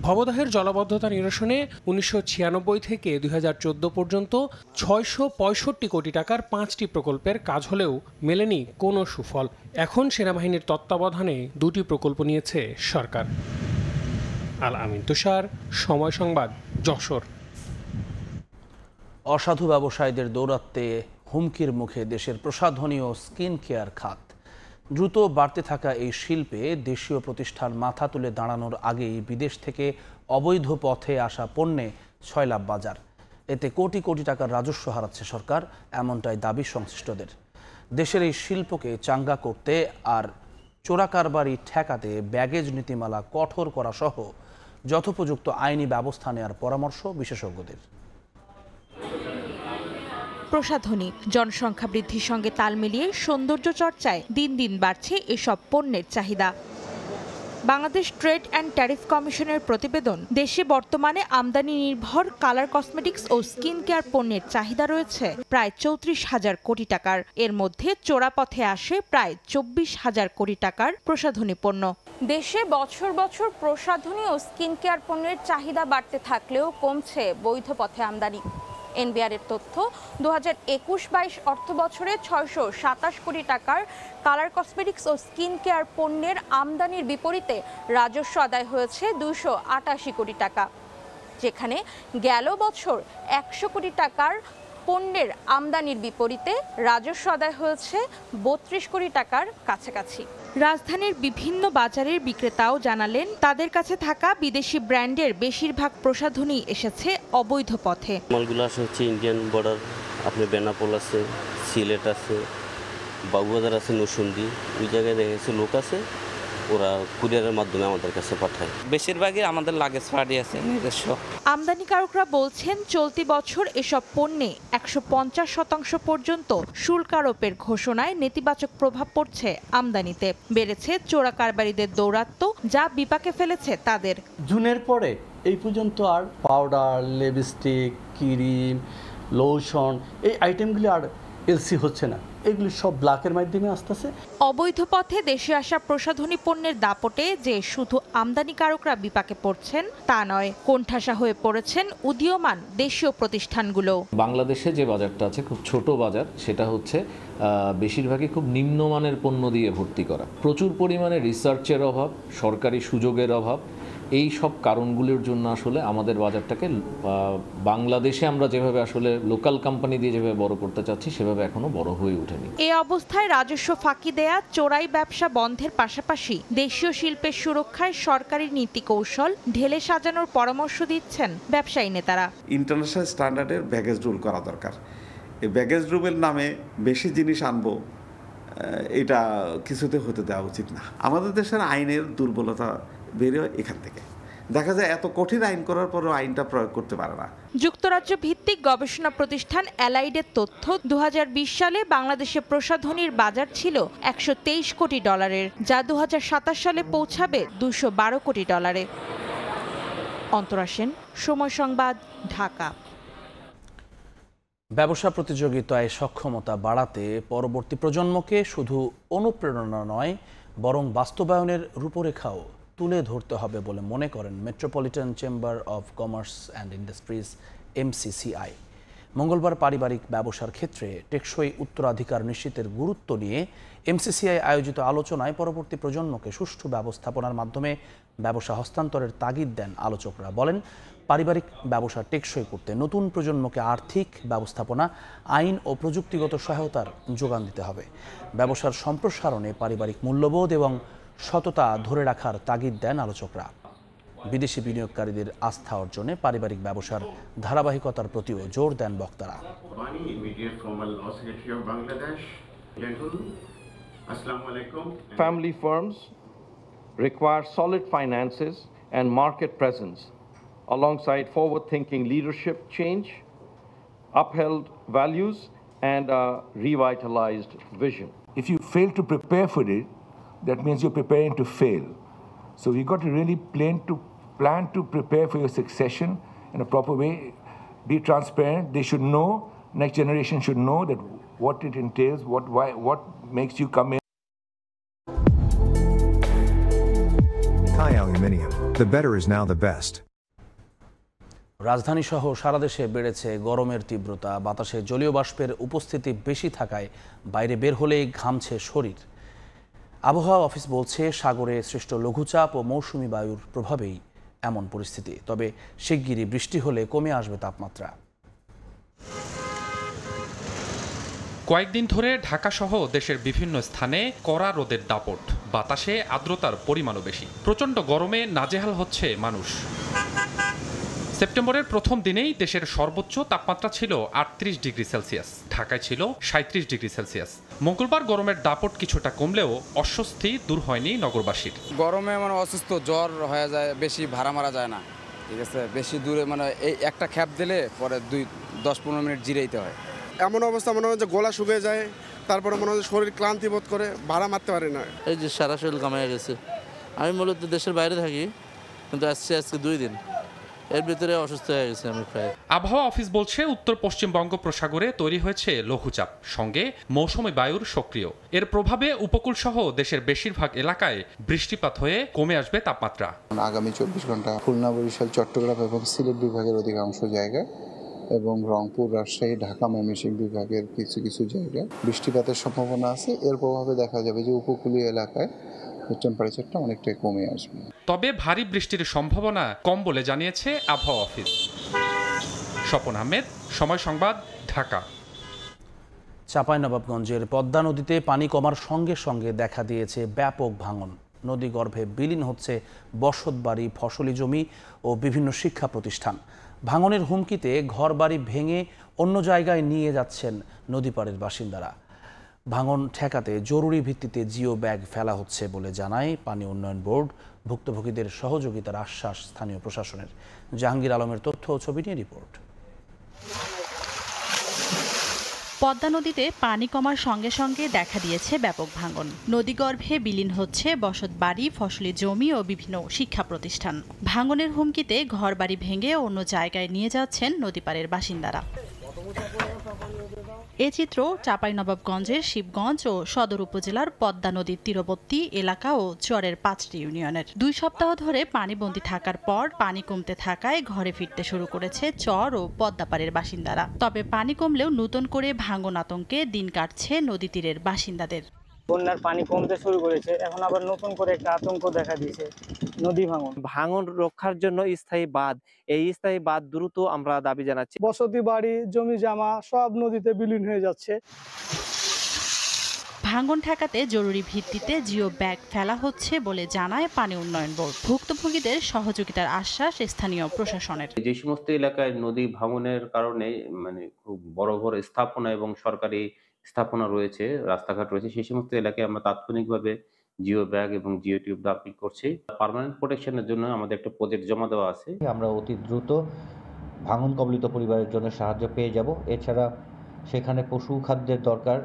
[SPEAKER 2] ভবদহের জলাবদ্ধতা নিরসনে 1996 থেকে 2014 পর্যন্ত 665 কোটি টাকার 5টি প্রকল্পের কাজ হলেও মেলেনি কোনো সুফল। এখন সেনাবাহিনীর তত্ত্বাবধানে 2টি প্রকল্প নিয়েছে সরকার। আল আমিন তুষার, সময় সংবাদ, যশোর।
[SPEAKER 1] অসাধু ব্যবসায়ীদের দৌরাত্মে হুমকির মুখে দেশের প্রসাধনী ও স্কিন কেয়ার খাত। দ্রুত বাড়তে থাকা এই শিল্পে দেশীয় প্রতিষ্ঠান মাথা তুলে দাঁড়ানোর আগেই বিদেশ থেকে অবৈধ পথে আসা পণ্যে ছয়লাভ বাজার। এতে কোটি কোটি টাকার রাজস্ব হারাচ্ছে সরকার, এমনটাই দাবি সংশ্লিষ্টদের। দেশের এই শিল্পকে চাঙ্গা করতে আর চোরাকারবারি ঠেকাতে ব্যাগেজ নীতিমালা কঠোর করা সহ যথোপযুক্ত আইনি ব্যবস্থা নেওয়ার পরামর্শ বিশেষজ্ঞদের।
[SPEAKER 4] প্রসাধনী জনসংখ্যা বৃদ্ধির সঙ্গে তাল মিলিয়ে সৌন্দর্য চর্চায় দিন দিন বাড়ছে এসব পণ্যের চাহিদা। বাংলাদেশ ট্রেড অ্যান্ড ট্যারিফ কমিশনের প্রতিবেদন, দেশে বর্তমানে আমদানি নির্ভর কালার কসমেটিক্স ও স্কিন কেয়ার পণ্যের চাহিদা রয়েছে প্রায় 34,000 কোটি টাকার। এর মধ্যে চোরাপথে আসে প্রায় 24,000 কোটি টাকার প্রসাধনী পণ্য।
[SPEAKER 5] দেশে বছর বছর প্রসাধনী ও স্কিন কেয়ার পণ্যের চাহিদা বাড়তে থাকলেও কমছে বৈধ পথে আমদানি। এনবিআরের তথ্য, 2021-22 অর্থ বছরে 627 কোটি টাকার কালার কসমেটিক্স ও স্কিন কেয়ার পণ্যের আমদানির বিপরীতে রাজস্ব আদায় হয়েছে 288 কোটি টাকা, যেখানে গেল বছর 100 কোটি টাকার পণ্যের আমদানির বিপরীতে রাজস্ব আদায় হয়েছে 32 কোটি টাকার কাছাকাছি।
[SPEAKER 4] রাজধানীর বিভিন্ন বাজারের বিক্রেতাও জানালেন, তাদের কাছে থাকা বিদেশি ব্র্যান্ডের বেশিরভাগ প্রসাধনী এসেছে অবৈধ পথে।
[SPEAKER 6] মালগুলো হচ্ছে ইন্ডিয়ান বর্ডার, আপনি বেনাপোল আছে, সিলেট আছে, বাবুবাজার আছে, নরসিংদী, ওই জায়গায় দেখা গেছে লোক আছে, ওরা কুরিয়ারের মাধ্যমে আমাদের কাছে পাঠায়।
[SPEAKER 7] বেশিরভাগই আমাদের লাগেজ পার্টি আছে নিজস্ব।
[SPEAKER 4] আমদানিকারকরা বলছেন, চলতি বছর এসব পণ্যে 150% পর্যন্ত শুল্ক আরোপের ঘোষণায় নেতিবাচক প্রভাব পড়ছে আমদানিতে। বেড়েছে চোরাকারবারিদের দৌরাত্ম্য, যা বিপাকে ফেলেছে তাদের।
[SPEAKER 8] জুনের পরে এই পর্যন্ত আর পাউডার, লিপস্টিক, ক্রিম, লোশন এই আইটেমগুলি আর এলসি হচ্ছে না, এগুলি সব ব্ল্যাকের মাধ্যমে আসতেছে।
[SPEAKER 4] অবৈধ পথে দেশে আসা প্রসাধনী পণ্যের দাপটে যে শুধু আমদানিকারকরা বিপাকে পড়ছেন তা নয়, কোণঠাসা হয়ে পড়েছেন উদীয়মান দেশীয় প্রতিষ্ঠানগুলো।
[SPEAKER 11] বাংলাদেশে যে বাজারটা আছে খুব ছোট বাজার, সেটা হচ্ছে বেশিরভাগই খুব নিম্নমানের পণ্য দিয়ে ভর্তি করা। প্রচুর পরিমাণে রিসার্চের অভাব, সরকারি সুযোগের অভাব, এই সব কারণগুলির জন্য আসলে আমাদের বাজারটাকে বাংলাদেশে আমরা যেভাবে আসলে লোকাল কোম্পানি দিয়ে যেভাবে বড় করতে চাচ্ছি সেভাবে এখনো বড় হয়ে ওঠেনি।
[SPEAKER 4] এই অবস্থায় রাজস্ব ফাঁকি দেয়া, চোরাই ব্যবসা বন্ধের পাশাপাশি দেশীয় শিল্পের সুরক্ষায় সরকারি নীতি কৌশল ঢেলে সাজানোর পরামর্শ দিচ্ছেন ব্যবসায়ী নেতারা।
[SPEAKER 12] ইন্টারন্যাশনাল স্ট্যান্ডার্ডের ব্যাগেজ রুল করা দরকার। এই ব্যাগেজ রুলের নামে বেশি জিনিস আনবো, এটা কিছুতে হতে দেওয়া উচিত না। আমাদের দেশের আইনের দুর্বলতা বেরিয়ে এখান থেকে দেখা যায় এত কঠিন আইন করার পরও আইনটা প্রয়োগ করতে পারে না।
[SPEAKER 4] যুক্তরাজ্য ভিত্তিক গবেষণা প্রতিষ্ঠান অ্যালাইডের তথ্য, 2020 সালে বাংলাদেশে প্রসাধনীর বাজার ছিল $123 কোটি, যা 2027 সালে পৌঁছাবে $212 কোটি। অন্তরা সেন, সময় সংবাদ, ঢাকা।
[SPEAKER 1] ব্যবসা প্রতিযোগিতায় সক্ষমতা বাড়াতে পরবর্তী প্রজন্মকে শুধু অনুপ্রেরণা নয়, বরং বাস্তবায়নের রূপরেখাও তুলে ধরতে হবে বলে মনে করেন metropolitan chamber of commerce and industries MCCI। মঙ্গলবার পারিবারিক ব্যবসার ক্ষেত্রে টেকসই উত্তরাধিকার নিশ্চিতের গুরুত্ব নিয়ে MCCI আয়োজিত আলোচনায় পরবর্তী প্রজন্মকে সুষ্ঠু ব্যবস্থাপনার মাধ্যমে ব্যবসা হস্তান্তরের তাগিদ দেন আলোচকরা। বলেন, পারিবারিক ব্যবসা টেকসই করতে নতুন প্রজন্মকে আর্থিক ব্যবস্থাপনা, আইন ও প্রযুক্তিগত সহায়তার যোগান দিতে হবে। ব্যবসার সম্প্রসারণে পারিবারিক মূল্যবোধ এবং সততা ধরে রাখার তাগিদ দেন আলোচকরা। বিদেশি বিনিয়োগকারীদের আস্থা অর্জনে পারিবারিক ব্যবসার ধারাবাহিকতার প্রতিও জোর দেন বক্তারা।
[SPEAKER 14] Family firms require solid finances and market presence alongside forward-thinking leadership change, upheld values and a revitalized vision.
[SPEAKER 28] If you fail to prepare for it, that means you're preparing to fail. So you've got to really plan to prepare for your succession in a proper way. Be transparent. They should know, next generation should know that what it entails, what makes you come in.
[SPEAKER 30] Thai Aluminium,
[SPEAKER 3] The better is now the best.
[SPEAKER 1] রাজধানী সহ সারা দেশে বেড়েছে গরমের তীব্রতা। বাতাসে জলীয় বাষ্পের উপস্থিতি বেশি থাকায় বাইরে বের হলেই ঘামছে শরীর। আবহাওয়া অফিস বলছে সাগরে সৃষ্ট লঘুচাপ ও মৌসুমি বায়ুর প্রভাবেই এমন পরিস্থিতি। তবে শিগগিরই বৃষ্টি হলে কমে আসবে তাপমাত্রা।
[SPEAKER 10] কয়েকদিন ধরে ঢাকাসহ দেশের বিভিন্ন স্থানে কড়া রোদের দাপট, বাতাসে আর্দ্রতার পরিমাণও বেশি। প্রচণ্ড গরমে নাজেহাল হচ্ছে মানুষ। সেপ্টেম্বরের প্রথম দিনেই দেশের সর্বোচ্চ তাপমাত্রা ছিল 38 ডিগ্রি সেলসিয়াস, ঢাকায় ছিল 37 ডিগ্রি সেলসিয়াস। মঙ্গলবার গরমের দাপট কিছুটা কমলেও অস্বস্তি দূর হয়নি নগরবাসীর।
[SPEAKER 24] গরমে মানে অসুস্থ, জ্বর হয়ে যায়, বেশি ভাড়া মারা যায় না, ঠিক আছে। বেশি দূরে মানে এই একটা খ্যাপ দিলে পরে 10-15 মিনিট জিরাইতে হয়।
[SPEAKER 13] এমন অবস্থা মনে হয় যে গলা শুকিয়ে যায়, তারপরে মনে হয় শরীর ক্লান্তি বোধ করে, ভাড়া মারতে পারে না।
[SPEAKER 15] এই যে সারা শরীর কামাইয়া গেছে। আমি মূলত দেশের বাইরে থাকি, কিন্তু আজকে 2 দিন, এর ভিতরে অসুস্থ হয়ে গেছে আমি প্রায়।
[SPEAKER 10] আবহাওয়া অফিস বলছে উত্তর পশ্চিম বঙ্গোপসাগরে তৈরি হয়েছে লঘুচাপ, সঙ্গে মৌসুমী বায়ুর সক্রিয়। এর প্রভাবে উপকূল সহ দেশের বেশিরভাগ এলাকায় বৃষ্টিপাত হয়ে কমে আসবে তাপমাত্রা।
[SPEAKER 16] আগামী 24 ঘন্টা খুলনা, বরিশাল, চট্টগ্রাম এবং সিলেট বিভাগের অধিকাংশ জায়গায় এবং রংপুর, রাজশাহী, ঢাকা, ময়মনসিংহ বিভাগের কিছু কিছু জায়গায় বৃষ্টিপাতের সম্ভাবনা আছে। এর প্রভাবে দেখা যাবে যে উপকূলীয় এলাকায় টেম্পারেচারটা অনেকটাই কমে আসবে।
[SPEAKER 10] তবে ভারী বৃষ্টির সম্ভাবনা কম বলে জানিয়েছে আবহাওয়া অফিস। স্বপন আহমেদ, সময় সংবাদ, ঢাকা।
[SPEAKER 1] চাঁপাইনবাবগঞ্জের পদ্মা নদীতে পানি কমার সঙ্গে সঙ্গে দেখা দিয়েছে ব্যাপক ভাঙন। নদী গর্ভে বিলীন হচ্ছে বসতবাড়ি, ফসলি জমি ও বিভিন্ন শিক্ষা প্রতিষ্ঠান। ভাঙনের হুমকিতে ঘরবাড়ি ভেঙে অন্য জায়গায় নিয়ে যাচ্ছেন নদীপাড়ের বাসিন্দারা। ভাঙন ঠেকাতে জরুরি ভিত্তিতে জিও ব্যাগ ফেলা হচ্ছে বলে জানায় পানি উন্নয়ন বোর্ড। ভুক্তভোগীদের সহযোগিতার আশ্বাস স্থানীয় প্রশাসনের। জাহাঙ্গীর আলমের তথ্য ও ছবি নিয়ে রিপোর্ট।
[SPEAKER 31] পদ্মা নদীতে পানি কমার সঙ্গে সঙ্গে দেখা দিয়েছে ব্যাপক ভাঙন। নদীগর্ভে বিলীন হচ্ছে বসতবাড়ি, ফসলি জমি ও বিভিন্ন শিক্ষা প্রতিষ্ঠান। ভাঙনের হুমকিতে ঘরবাড়ি ভেঙে অন্য জায়গায় নিয়ে যাচ্ছেন নদীপাড়ের বাসিন্দারা। এ চিত্র চাঁপাইনবাবগঞ্জের শিবগঞ্জ ও সদর উপজেলার পদ্মা নদীর তীরবর্তী এলাকা ও চরের 5টি ইউনিয়নের। 2 সপ্তাহ ধরে পানিবন্দী থাকার পর পানি কমতে থাকায় ঘরে ফিরতে শুরু করেছে চর ও পদ্মাপাড়ের বাসিন্দারা। তবে পানি কমলেও নতুন করে ভাঙন আতঙ্কে দিন কাটছে নদী তীরের বাসিন্দাদের।
[SPEAKER 17] বন্যার পানি কমতে শুরু করেছে, এখন আবার নতুন করে একটা আতঙ্ক দেখা দিয়েছে, নদী ভাঙন রক্ষার জন্য স্থায়ী বাঁধ, এই স্থায়ী বাঁধ দ্রুত আমরা দাবি জানাচ্ছি।
[SPEAKER 21] বসতি বাড়ি, জমি জামা সব নদীতে বিলীন হয়ে যাচ্ছে।
[SPEAKER 31] ভাঙন ঠেকাতে জরুরি ভিত্তিতে জিও ব্যাগ ফেলা হচ্ছে বলে জানায় পানি উন্নয়ন বোর্ড। ভুক্তভোগীদের সহযোগিতার আশ্বাস স্থানীয় প্রশাসনের।
[SPEAKER 18] যে সমস্ত এলাকায় নদী ভাঙনের কারণে মানে খুব বড় বড় স্থাপনা এবং সরকারি স্থাপনা রয়েছে, রাস্তাঘাট রয়েছে, সেই সমস্ত এলাকায় আমরা তাৎক্ষণিকভাবে জিও ব্যাগ এবং জিও টিউব দাখিল করছি। পার্মানেন্ট প্রোটেকশনের জন্য আমাদের একটা প্রজেক্ট জমা দেওয়া আছে।
[SPEAKER 19] আমরা অতি দ্রুত ভাঙন কবলিত পরিবারের জন্য সাহায্য পেয়ে যাব। এছাড়া সেখানে পশু খাদ্যের দরকার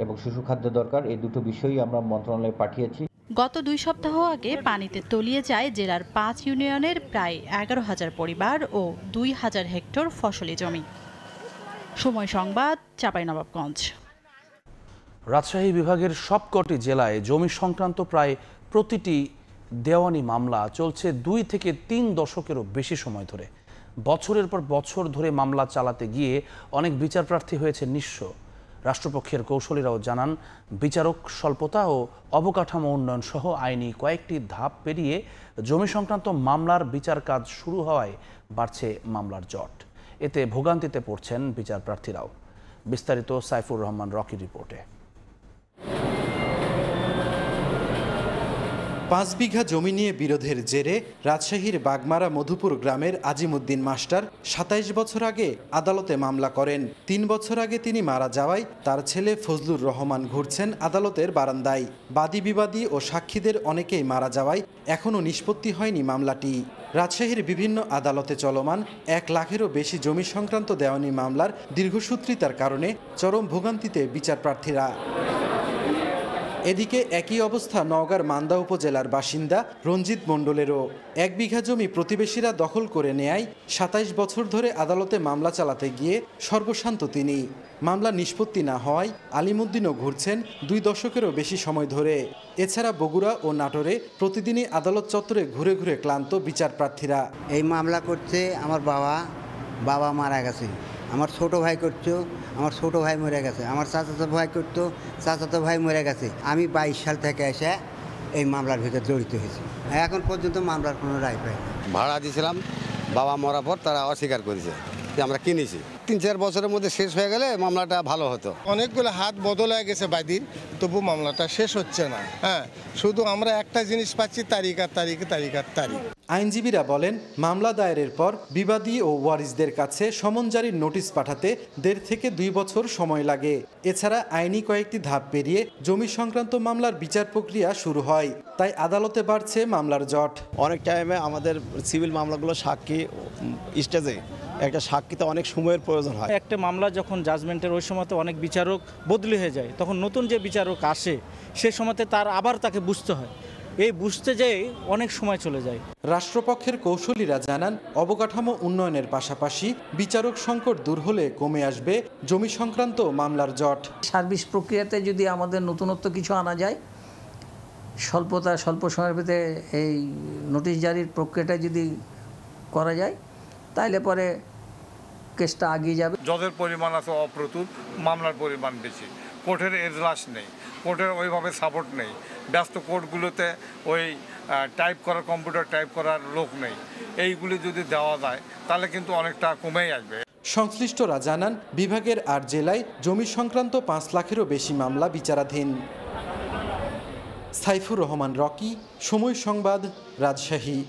[SPEAKER 19] এবং শিশু খাদ্যের দরকার, এই দুটো বিষয়ই আমরা মন্ত্রণালয়ে পাঠিয়েছি।
[SPEAKER 31] গত 2 সপ্তাহ আগে পানিতে তলিয়ে যায় জেলার 5 ইউনিয়নের প্রায় 11,000 পরিবার ও 2,000 হেক্টর ফসলি জমি। সময় সংবাদ, চাঁপাইনবাবগঞ্জ।
[SPEAKER 1] রাজশাহী বিভাগের সবকটি জেলায় জমি সংক্রান্ত প্রায় প্রতিটি দেওয়ানি মামলা চলছে 2 থেকে 3 দশকেরও বেশি সময় ধরে। বছরের পর বছর ধরে মামলা চালাতে গিয়ে অনেক বিচারপ্রার্থী হয়েছে নিঃস্ব। রাষ্ট্রপক্ষের কৌশলীরাও জানান, বিচারক স্বল্পতা ও অবকাঠামো উন্নয়ন সহ আইনি কয়েকটি ধাপ পেরিয়ে জমি সংক্রান্ত মামলার বিচার কাজ শুরু হওয়ায় বাড়ছে মামলার জট। এতে ভোগান্তিতে পড়ছেন বিচারপ্রার্থীরাও। বিস্তারিত সাইফুর রহমান রকির রিপোর্টে।
[SPEAKER 20] 5 বিঘা জমি নিয়ে বিরোধের জেরে রাজশাহীর বাগমারা মধুপুর গ্রামের আজিমুদ্দিন মাস্টার 27 বছর আগে আদালতে মামলা করেন। 3 বছর আগে তিনি মারা যাওয়ায় তার ছেলে ফজলুর রহমান ঘুরছেন আদালতের বারান্দায়। বাদী বিবাদী ও সাক্ষীদের অনেকেই মারা যাওয়ায় এখনও নিষ্পত্তি হয়নি মামলাটি। রাজশাহীর বিভিন্ন আদালতে চলমান 1 লাখেরও বেশি জমি সংক্রান্ত দেওয়ানি মামলার দীর্ঘসূত্রিতার কারণে চরম ভোগান্তিতে বিচারপ্রার্থীরা। এদিকে একই অবস্থা নওগাঁর মান্দা উপজেলার বাসিন্দা রঞ্জিত মণ্ডলেরও। 1 বিঘা জমি প্রতিবেশীরা দখল করে নেয় 27 বছর ধরে আদালতে মামলা চালাতে গিয়ে সর্বশান্ত তিনি। মামলা নিষ্পত্তি না হওয়ায় আলিমুদ্দিনও ঘুরছেন 2 দশকেরও বেশি সময় ধরে। এছাড়া বগুড়া ও নাটোরে প্রতিদিনই আদালত চত্বরে ঘুরে ঘুরে ক্লান্ত বিচার প্রার্থীরা।
[SPEAKER 2] এই মামলা করছে আমার বাবা মারা গেছে, আমার ছোট ভাই করতো, আমার ছোট ভাই মরে গেছে, আমার চাচাতো ভাই করতো, চাচাতো ভাই মরে গেছে। আমি 22 সাল থেকে এসে এই মামলার ভিতরে জড়িত হয়েছি। এখন পর্যন্ত মামলার কোনো রায় পাই না।
[SPEAKER 3] ভাড়া দিয়েছিলাম, বাবা মরার পর তারা অস্বীকার করেছে যে আমরা কিনেছি। 3-4 বছরের মধ্যে শেষ হয়ে গেলে মামলাটা ভালো হতো।
[SPEAKER 5] অনেকগুলো হাত বদল হয়ে গেছে বাদীর, তবু মামলাটা শেষ হচ্ছে না। হ্যাঁ, শুধু আমরা একটা জিনিস পাচ্ছি, তারিখ।
[SPEAKER 20] আইনজীবীরা বলেন, মামলা দায়েরের পর বিবাদী ও ওয়ারিসদের কাছে সমন জারির নোটিশ পাঠাতে 1.5 থেকে 2 বছর সময় লাগে। এছাড়া আইনি কয়েকটি ধাপ পেরিয়ে জমি সংক্রান্ত মামলার বিচার প্রক্রিয়া শুরু হয়। তাই আদালতে বাড়ছে মামলার জট।
[SPEAKER 9] অনেক টাইমে আমাদের সিভিল মামলাগুলো সাক্ষী স্টেজে একটা সাক্ষীতে অনেক সময়ের প্রয়োজন হয়।
[SPEAKER 22] একটা মামলা যখন জাজমেন্টের ওই সময়তে অনেক বিচারক বদলি হয়ে যায়, তখন নতুন যে বিচারক আসে সে সময়তে আবার তাকে বুঝতে হয়। এই বুঝতে যেয়ে অনেক সময় চলে যায়।
[SPEAKER 20] রাষ্ট্রপক্ষের কৌশলীরা জানান, অবকাঠামো উন্নয়নের পাশাপাশি বিচারক সংকট দূর হলে কমে আসবে জমি সংক্রান্ত মামলার জট।
[SPEAKER 23] সার্ভিস প্রক্রিয়াতে যদি আমাদের নতুনত্ব কিছু আনা যায়, স্বল্প সময়ের ভিতরে এই নোটিশ জারির প্রক্রিয়াটা যদি করা যায়, তাইলে পরে কেসটা আগিয়ে যাবে।
[SPEAKER 25] জজের পরিমাণ আছে অপ্রতুল, মামলার পরিমাণ বেশি, কোর্টের এজলাস নেই, কোর্টের ওইভাবে সাপোর্ট নেই, ব্যস্ত কোর্টগুলোতে ওই কম্পিউটার টাইপ করার লোক নেই। এইগুলি যদি দেওয়া যায় তাহলে কিন্তু অনেকটা কমেই আসবে।
[SPEAKER 20] সংশ্লিষ্টরা জানান, বিভাগের 8 জেলায় জমি সংক্রান্ত 5 লাখেরও বেশি মামলা বিচারাধীন। সাইফুর রহমান রকি, সময় সংবাদ, রাজশাহী।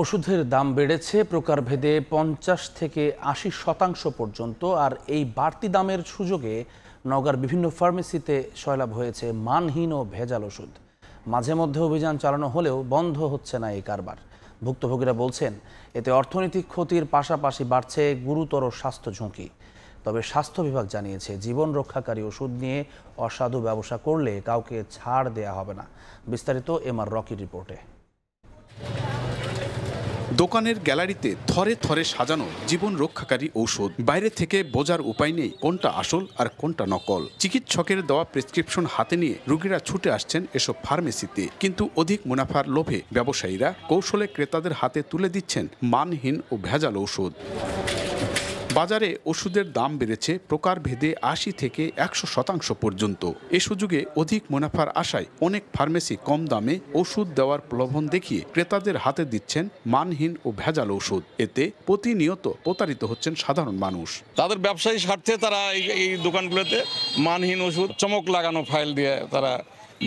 [SPEAKER 1] ওষুধের দাম বেড়েছে প্রকারভেদে 50 থেকে 80% পর্যন্ত। আর এই বাড়তি দামের সুযোগে নওগাঁর বিভিন্ন ফার্মেসিতে সয়লাভ হয়েছে মানহীন ও ভেজাল ওষুধ। মাঝে মধ্যে অভিযান চালানো হলেও বন্ধ হচ্ছে না এই কারবার। ভুক্তভোগীরা বলছেন, এতে অর্থনৈতিক ক্ষতির পাশাপাশি বাড়ছে গুরুতর স্বাস্থ্য ঝুঁকি। তবে স্বাস্থ্য বিভাগ জানিয়েছে, জীবন রক্ষাকারী ওষুধ নিয়ে অসাধু ব্যবসা করলে কাউকে ছাড় দেয়া হবে না। বিস্তারিত এমআর রকির রিপোর্টে।
[SPEAKER 26] দোকানের গ্যালারিতে থরে থরে সাজানো জীবন রক্ষাকারী ঔষধ। বাইরে থেকে বোঝার উপায় নেই কোনটা আসল আর কোনটা নকল। চিকিৎসকের দেওয়া প্রেসক্রিপশন হাতে নিয়ে রোগীরা ছুটে আসছেন এসব ফার্মেসিতে। কিন্তু অধিক মুনাফার লোভে ব্যবসায়ীরা কৌশলে ক্রেতাদের হাতে তুলে দিচ্ছেন মানহীন ও ভেজাল ঔষধ। বাজারে ওষুধের দাম বেড়েছে প্রকারভেদে 80 থেকে 100% পর্যন্ত। এ সুযোগে অধিক মুনাফার আশায় অনেক ফার্মেসি কম দামে ওষুধ দেওয়ার প্রলোভন দেখিয়ে ক্রেতাদের হাতে দিচ্ছেন মানহীন ও ভেজাল ওষুধ। এতে প্রতিনিয়ত প্রতারিত হচ্ছেন সাধারণ মানুষ।
[SPEAKER 27] তাদের ব্যবসায়ী স্বার্থে তারা এই দোকানগুলোতে মানহীন ওষুধ চমক লাগানো ফাইল দিয়ে তারা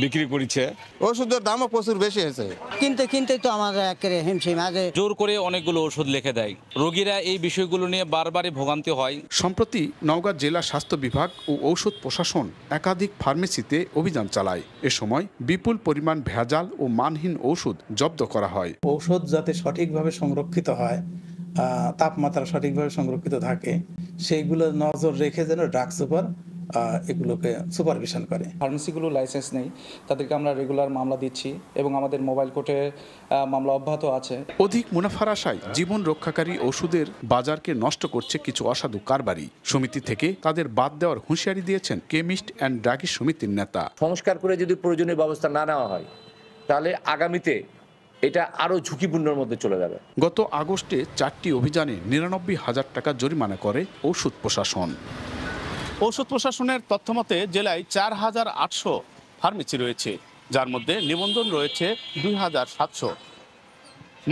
[SPEAKER 27] বিক্রি করছে।
[SPEAKER 9] ওষুধের দামও প্রচুর বেশি হয়েছে,
[SPEAKER 2] কিনতে তো আমাদের একেবারে হিমশিম। আগে
[SPEAKER 28] জোর করে অনেকগুলো ওষুধ লিখে দেয়, রোগীরা এই বিষয়গুলো নিয়ে বারবারই ভোগান্তি হয়।
[SPEAKER 26] সম্প্রতি নওগাঁ জেলা স্বাস্থ্য বিভাগ ও ঔষধ প্রশাসন একাধিক ফার্মেসিতে অভিযান চালায়। এ সময় বিপুল পরিমাণ ভেজাল ও মানহীন ওষুধ জব্দ করা হয়।
[SPEAKER 29] ঔষধ যাতে সঠিকভাবে সংরক্ষিত হয়, তাপমাত্রা সঠিকভাবে সংরক্ষিত থাকে, সেইগুলো নজর রেখে যেন ড্রাগ সুপার এগুলোকে সুপারভিশন করে।
[SPEAKER 30] ফার্মেসিগুলো লাইসেন্স নেই, তাদেরকে আমরা রেগুলার মামলা দিচ্ছি এবং আমাদের মোবাইল কোর্টে মামলা অব্যাহত আছে।
[SPEAKER 26] অধিক মুনাফার আশায় জীবন রক্ষাকারী ওষুধের বাজারকে নষ্ট করছে কিছু অসাধু কারবারি। সমিতি থেকে তাদের বাদ দেওয়ার হুঁশিয়ারি দিয়েছেন কেমিস্ট অ্যান্ড ড্রাগিস্ট সমিতির নেতা।
[SPEAKER 31] সংস্কার করে যদি প্রয়োজনীয় ব্যবস্থা না নেওয়া হয়, তাহলে আগামীতে এটা আরো ঝুঁকিপূর্ণের মধ্যে চলে যাবে।
[SPEAKER 26] গত আগস্টে 4টি অভিযানে 99,000 টাকা জরিমানা করে ঔষধ প্রশাসন। ঔষধ প্রশাসনের তথ্যমতে জেলায় 4,800 ফার্মেসি রয়েছে, যার মধ্যে নিবন্ধন রয়েছে 2,700।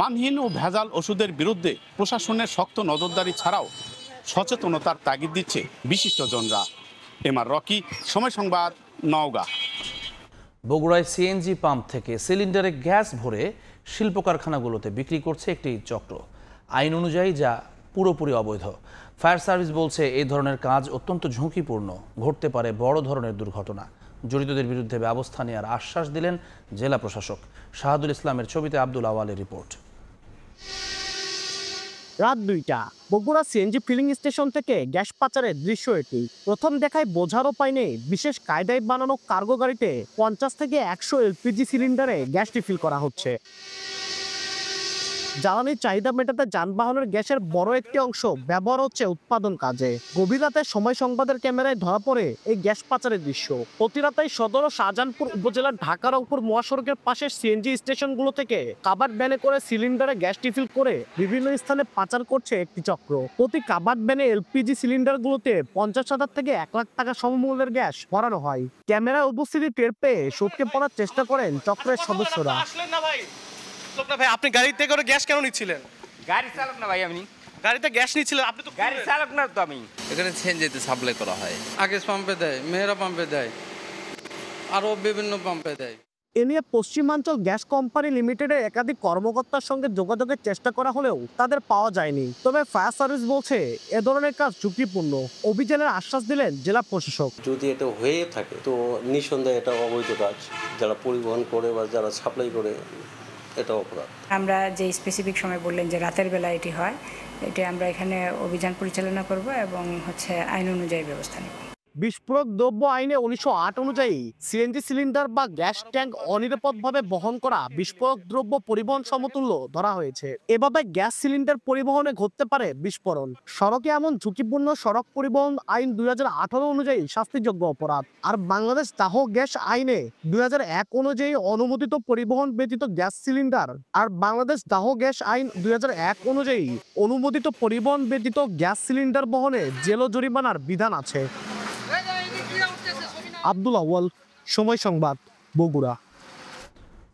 [SPEAKER 26] মানহীন ও ভেজাল ওষুধের বিরুদ্ধে প্রশাসনের শক্ত নজরদারি ছাড়াও সচেতনতার তাগিদ দিচ্ছে বিশিষ্টজনরা। এমআর রকি, সময় সংবাদ, নওগাঁ।
[SPEAKER 1] বগুড়ায় সিএনজি পাম্প থেকে সিলিন্ডারে গ্যাস ভরে শিল্প কারখানাগুলোতে বিক্রি করছে একটি চক্র। আইন অনুযায়ী যা পুরোপুরি অবৈধ। ফায়ার সার্ভিস বলছে এই ধরনের কাজ অত্যন্ত ঝুঁকিপূর্ণ, ঘটতে পারে বড় ধরনের দুর্ঘটনা। জড়িতদের বিরুদ্ধে ব্যবস্থা নেওয়ার আশ্বাস দিলেন জেলা প্রশাসক। শাহাদুল ইসলামের ছবিতে আব্দুল আওয়ালের রিপোর্ট।
[SPEAKER 4] রাত 2টা বগুড়া সিএনজি ফিলিং স্টেশন থেকে গ্যাস পাচারের দৃশ্য এটি। প্রথম দেখায় বোঝার উপায় নেই বিশেষ কায়দায় বানানো কার্গো গাড়িতে 50 থেকে 100 এলপিজি সিলিন্ডারে গ্যাস রিফিল করা হচ্ছে। জ্বালানির চাহিদা মেটাতে যানবাহনের গ্যাসের বড় একটি অংশ ব্যবহার হচ্ছে উৎপাদন কাজে। গভীর রাতে সময় সংবাদের ক্যামেরায় ধরা পড়ে এই গ্যাস পাচারের দৃশ্য। প্রতি রাতেই সদর ও শাহজাহানপুর উপজেলার ঢাকা রংপুর মহাসড়কের পাশে সিএনজি স্টেশনগুলো থেকে কাভার্ড ভ্যানে করে সিলিন্ডারে গ্যাস রিফিল করে বিভিন্ন স্থানে পাচার করছে একটি চক্র। প্রতি কাভার্ড ভ্যানে এলপিজি সিলিন্ডারগুলোতে 50,000 থেকে 1 লাখ টাকা সমমূল্যের গ্যাস ভরানো হয়। ক্যামেরায় উপস্থিতি টের পেয়ে সটকে পড়ার চেষ্টা করেন চক্রের সদস্যরা।
[SPEAKER 6] ভাই আপনি গাড়িতে করে গ্যাস কেন নিচ্ছিলেন?
[SPEAKER 7] গাড়ি চালক না ভাই, আমি
[SPEAKER 6] গাড়িতে গ্যাস নিচ্ছিলেন, আপনি তো
[SPEAKER 7] গাড়ি চালক না তো। আমি
[SPEAKER 6] এখানে সিএনজিতে সাপ্লাই করা হয়,
[SPEAKER 8] আগে পাম্পে দেয়, মেহরা পাম্পে দেয়, আরো বিভিন্ন পাম্পে দেয়।
[SPEAKER 4] এ নিয়ে পশ্চিমাঞ্চল গ্যাস কোম্পানি লিমিটেডের একাধিক কর্মকর্তার সঙ্গে যোগাযোগের চেষ্টা করা হলেও তাদের পাওয়া যায়নি। তবে ফায়ার সার্ভিস বলছে এ ধরনের কাজ ঝুঁকিপূর্ণ। অভিযানের আশ্বাস দিলেন জেলা প্রশাসক।
[SPEAKER 11] যদি এটা হয়ে থাকে তো নিঃসন্দেহে এটা অবৈধ কাজ, যারা পরিবহন করে বা যারা সাপ্লাই করে এটা অপরাধ।
[SPEAKER 12] আমরা যে স্পেসিফিক সময় বললেন যে রাতের বেলা এটি হয়, এটা আমরা এখানে অভিযান পরিচালনা করব এবং আইন অনুযায়ী ব্যবস্থা নেব।
[SPEAKER 4] বিস্ফোরক দ্রব্য আইনে 1908 অনুযায়ী সিএনজি সিলিন্ডার বা গ্যাস ট্যাঙ্ক অনিরাপদভাবে বহন করা বিস্ফোরক দ্রব্য পরিবহন সমতুল্য ধরা হয়েছে। এভাবে গ্যাস সিলিন্ডার পরিবহনে ঘটতে পারে বিস্ফোরণ। সড়কে এমন ঝুঁকিপূর্ণ সড়ক পরিবহন আইন 2018 অনুযায়ী শাস্তিযোগ্য অপরাধ। আর বাংলাদেশ দাহ গ্যাস আইনে 2001 অনুযায়ী অনুমোদিত পরিবহন ব্যতীত গ্যাস সিলিন্ডার আর বাংলাদেশ দাহ গ্যাস আইন 2001 অনুযায়ী অনুমোদিত পরিবহন ব্যতীত গ্যাস সিলিন্ডার বহনে জেল ও জরিমানার বিধান আছে। আব্দুল আউয়াল, সময় সংবাদ, বগুড়া।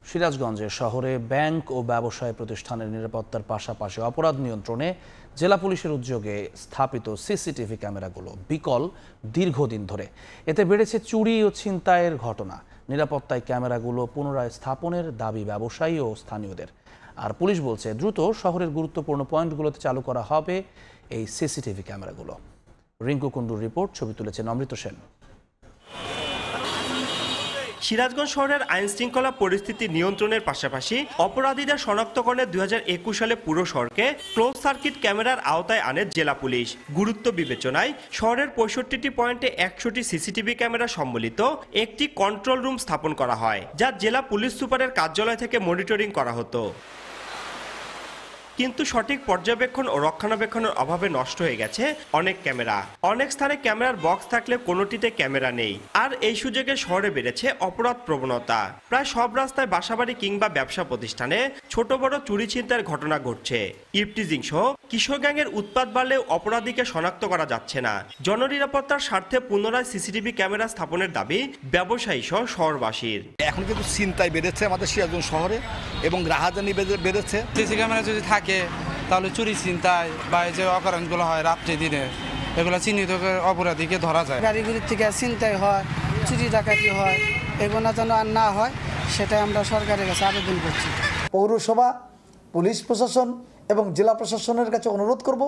[SPEAKER 1] সিরাজগঞ্জে শহরে ব্যাংক ও ব্যবসায় প্রতিষ্ঠানের নিরাপত্তার পাশাপাশি অপরাধ নিয়ন্ত্রণে জেলা পুলিশের উদ্যোগে স্থাপিত সিসিটিভি ক্যামেরাগুলো বিকল দীর্ঘদিন ধরে। এতে বেড়েছে চুরি ও ছিনতাইয়ের ঘটনা। নিরাপত্তায় ক্যামেরাগুলো পুনরায় স্থাপনের দাবি ব্যবসায়ী ও স্থানীয়দের। আর পুলিশ বলছে দ্রুত শহরের গুরুত্বপূর্ণ পয়েন্টগুলোতে চালু করা হবে এই সিসিটিভি ক্যামেরাগুলো। রিঙ্কু কুন্ডুর রিপোর্ট, ছবি তুলেছেন অমৃত সেন।
[SPEAKER 13] সিরাজগঞ্জ শহরের আইন শৃঙ্খলা পরিস্থিতি নিয়ন্ত্রণের পাশাপাশি অপরাধীদের শনাক্তকরণে 2021 সালে পুরো শহরকে ক্লোজ সার্কিট ক্যামেরার আওতায় আনে জেলা পুলিশ। গুরুত্ব বিবেচনায় শহরের 65টি পয়েন্টে 100টি সিসিটিভি ক্যামেরা সম্বলিত একটি কন্ট্রোল রুম স্থাপন করা হয়, যা জেলা পুলিশ সুপারের কার্যালয় থেকে মনিটরিং করা হতো। কিন্তু সঠিক পর্যবেক্ষণ ও রক্ষণাবেক্ষণের অভাবে নষ্ট হয়ে গেছে অনেক ক্যামেরা। অনেক স্থানে ক্যামেরার বক্স থাকলে কোনোটিতে ক্যামেরা নেই। আর এই সুযোগে শহরে বেড়েছে অপরাধ প্রবণতা। প্রায় সব রাস্তায় বাসাবাড়ি কিংবা ব্যবসা প্রতিষ্ঠানে ছোট বড় চুরি ছিনতাইয়ের ঘটনা ঘটছে। ইভটিজিং সহ কিশোর গ্যাংয়ের উৎপাত বাড়লেও অপরাধীকে শনাক্ত করা যাচ্ছে না। জননিরাপত্তার স্বার্থে পুনরায় সিসিটিভি ক্যামেরা স্থাপনের দাবি ব্যবসায়ী সহ শহরবাসীর।
[SPEAKER 14] এখন কিন্তু ছিনতাই বেড়েছে আমাদের সিরাজগঞ্জ শহরে এবং রাহাজানি বেড়েছে।
[SPEAKER 8] সিসি ক্যামেরা যদি থাকে তাহলে চুরি ছিনতাই বা যে অপরাধগুলো হয় রাত্রে দিনে এগুলো চিহ্নিত করে অপরাধীকে ধরা যায়।
[SPEAKER 15] গাড়িগুলির থেকে ছিনতাই হয়, চুরি ডাকাতি হয়, এগুলো যেন আর না হয় সেটাই আমরা সরকারের কাছে আবেদন করছি।
[SPEAKER 16] পৌরসভা, পুলিশ প্রশাসন এবং জেলা প্রশাসনের কাছে অনুরোধ করব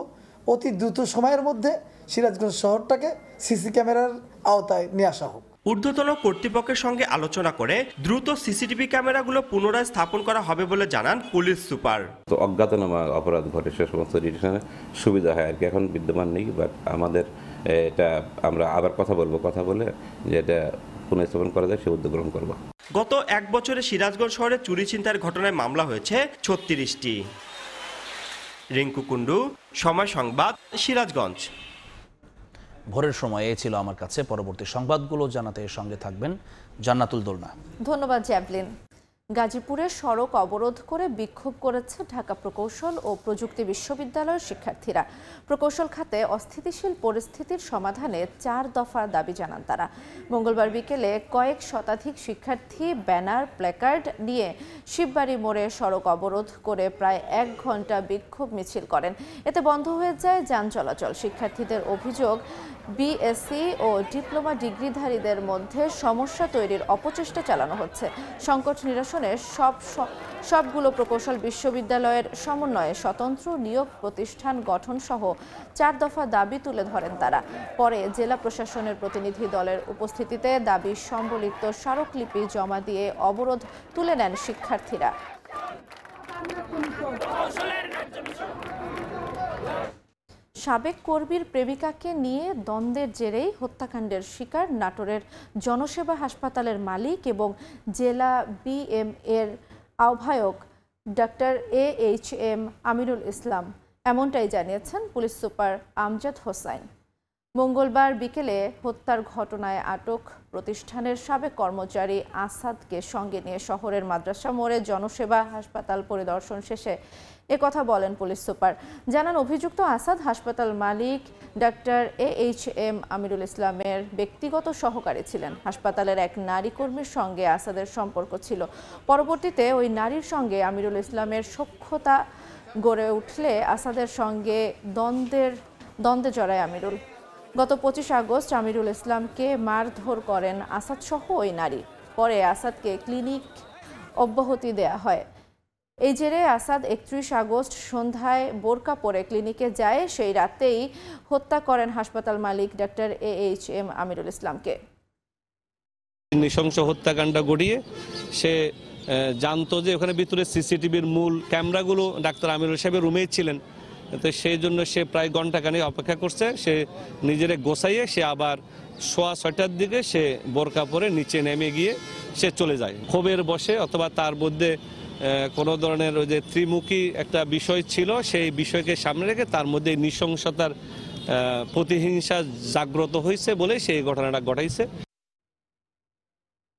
[SPEAKER 16] অতি দ্রুত সময়ের মধ্যে সিরাজগঞ্জ শহরটাকে সিসি ক্যামেরার আওতায় নিয়ে আসা হোক।
[SPEAKER 13] ঊর্ধ্বতন কর্তৃপক্ষের সঙ্গে আলোচনা করে দ্রুত সিসিটিভি ক্যামেরাগুলো পুনরায় স্থাপন করা হবে বলে জানান পুলিশ সুপার।
[SPEAKER 24] তো অজ্ঞাতনামা অপরাধ ঘটে সে সমস্ত ডিটেকশনে সুবিধা হয় আর কি, এখন বিদ্যমান নেই। বাট আমাদের এটা আমরা আবার কথা বলে যে এটা পুনঃস্থাপন করা যায় সে উদ্যোগ গ্রহণ করব।
[SPEAKER 13] গত এক বছরে সিরাজগঞ্জ শহরে চুরি ছিনতাইয়ের ঘটনায় মামলা হয়েছে 36টি। রিঙ্কু কুন্ডু, সময় সংবাদ, সিরাজগঞ্জ।
[SPEAKER 1] ভোরের সময় এই ছিল আমার কাছে। পরবর্তী সংবাদগুলো জানাতে সঙ্গে থাকবেন জান্নাতুল দোলনা।
[SPEAKER 32] ধন্যবাদ জ্যাভলিন। গাজীপুরে সড়ক অবরোধ করে বিক্ষোভ করেছে ঢাকা প্রকৌশল ও প্রযুক্তি বিশ্ববিদ্যালয়ের শিক্ষার্থীরা। প্রকৌশল খাতে অস্থিতিশীল পরিস্থিতির সমাধানে 4 দফা দাবি জানান তারা। মঙ্গলবার বিকেলে কয়েক শতাধিক শিক্ষার্থী ব্যানার, প্ল্যাকার্ড নিয়ে শিববাড়ি মোড়ে সড়ক অবরোধ করে প্রায় 1 ঘন্টা বিক্ষোভ মিছিল করেন। এতে বন্ধ হয়ে যায় যান চলাচল। শিক্ষার্থীদের অভিযোগ, বিএসসি ও ডিপ্লোমা ডিগ্রিধারীদের মধ্যে সমস্যা তৈরির অপচেষ্টা চালানো হচ্ছে। সংকট নিরসনে সবগুলো প্রকৌশল বিশ্ববিদ্যালয়ের সমন্বয়ে স্বতন্ত্র নিয়োগ প্রতিষ্ঠান গঠন সহ 4 দফা দাবি তুলে ধরেন তারা। পরে জেলা প্রশাসনের প্রতিনিধি দলের উপস্থিতিতে দাবি সম্বলিত স্মারকলিপি জমা দিয়ে অবরোধ তুলে নেন শিক্ষার্থীরা। সাবেক কর্মীর প্রেমিকাকে নিয়ে দ্বন্দ্বের জেরেই হত্যাকাণ্ডের শিকার নাটোরের জনসেবা হাসপাতালের মালিক এবং জেলা বিএম এর আহ্বায়ক ডাক্তার AHM আমিরুল ইসলাম, এমনটাই জানিয়েছেন পুলিশ সুপার আমজাদ হোসাইন। মঙ্গলবার বিকেলে হত্যার ঘটনায় আটক প্রতিষ্ঠানের সাবেক কর্মচারী আসাদকে সঙ্গে নিয়ে শহরের মাদ্রাসা মোড়ে জনসেবা হাসপাতাল পরিদর্শন শেষে একথা বলেন পুলিশ সুপার। জানান, অভিযুক্ত আসাদ হাসপাতাল মালিক ডাক্তার AHM আমিরুল ইসলামের ব্যক্তিগত সহকারী ছিলেন। হাসপাতালের এক নারী কর্মীর সঙ্গে আসাদের সম্পর্ক ছিল। পরবর্তীতে ওই নারীর সঙ্গে আমিরুল ইসলামের সখ্যতা গড়ে উঠলে আসাদের সঙ্গে দ্বন্দ্বে জড়ায় আমিরুল। গত 25 আগস্ট আমিরুল ইসলামকে মারধর করেন আসাদ সহ ওই নারী। পরে আসাদকে ক্লিনিক অব্যাহতি দেয়া হয়। এই জেরে আসাদ 31 আগস্ট সন্ধ্যায় বোরকা পরে ক্লিনিকে যায়। সেই রাতেই হত্যা করেন হাসপাতাল মালিক ডাক্তার AHM আমিরুল ইসলামকে।
[SPEAKER 3] নৃশংস হত্যাকাণ্ড ঘটিয়ে সে জানতো যে ওখানে ভিতরে সিসিটিভির মূল ক্যামেরাগুলো ডাক্তার আমিরুল সাহেবের রুমেই ছিলেন। তো সেই জন্য সে প্রায় ঘণ্টাখানেক অপেক্ষা করছে। সে নিজেরে গোছাইয়ে সে আবার 6:30টার দিকে সে বোরকা পরে নিচে নেমে গিয়ে সে চলে যায়। ক্ষোভের বশে অথবা তার মধ্যে কোনো ধরনের ওই যে ত্রিমুখী একটা বিষয় ছিল, সেই বিষয়কে সামনে রেখে তার মধ্যে নৃশংসতার প্রতিহিংসা জাগ্রত হয়েছে বলে সেই ঘটনাটা ঘটাইছে।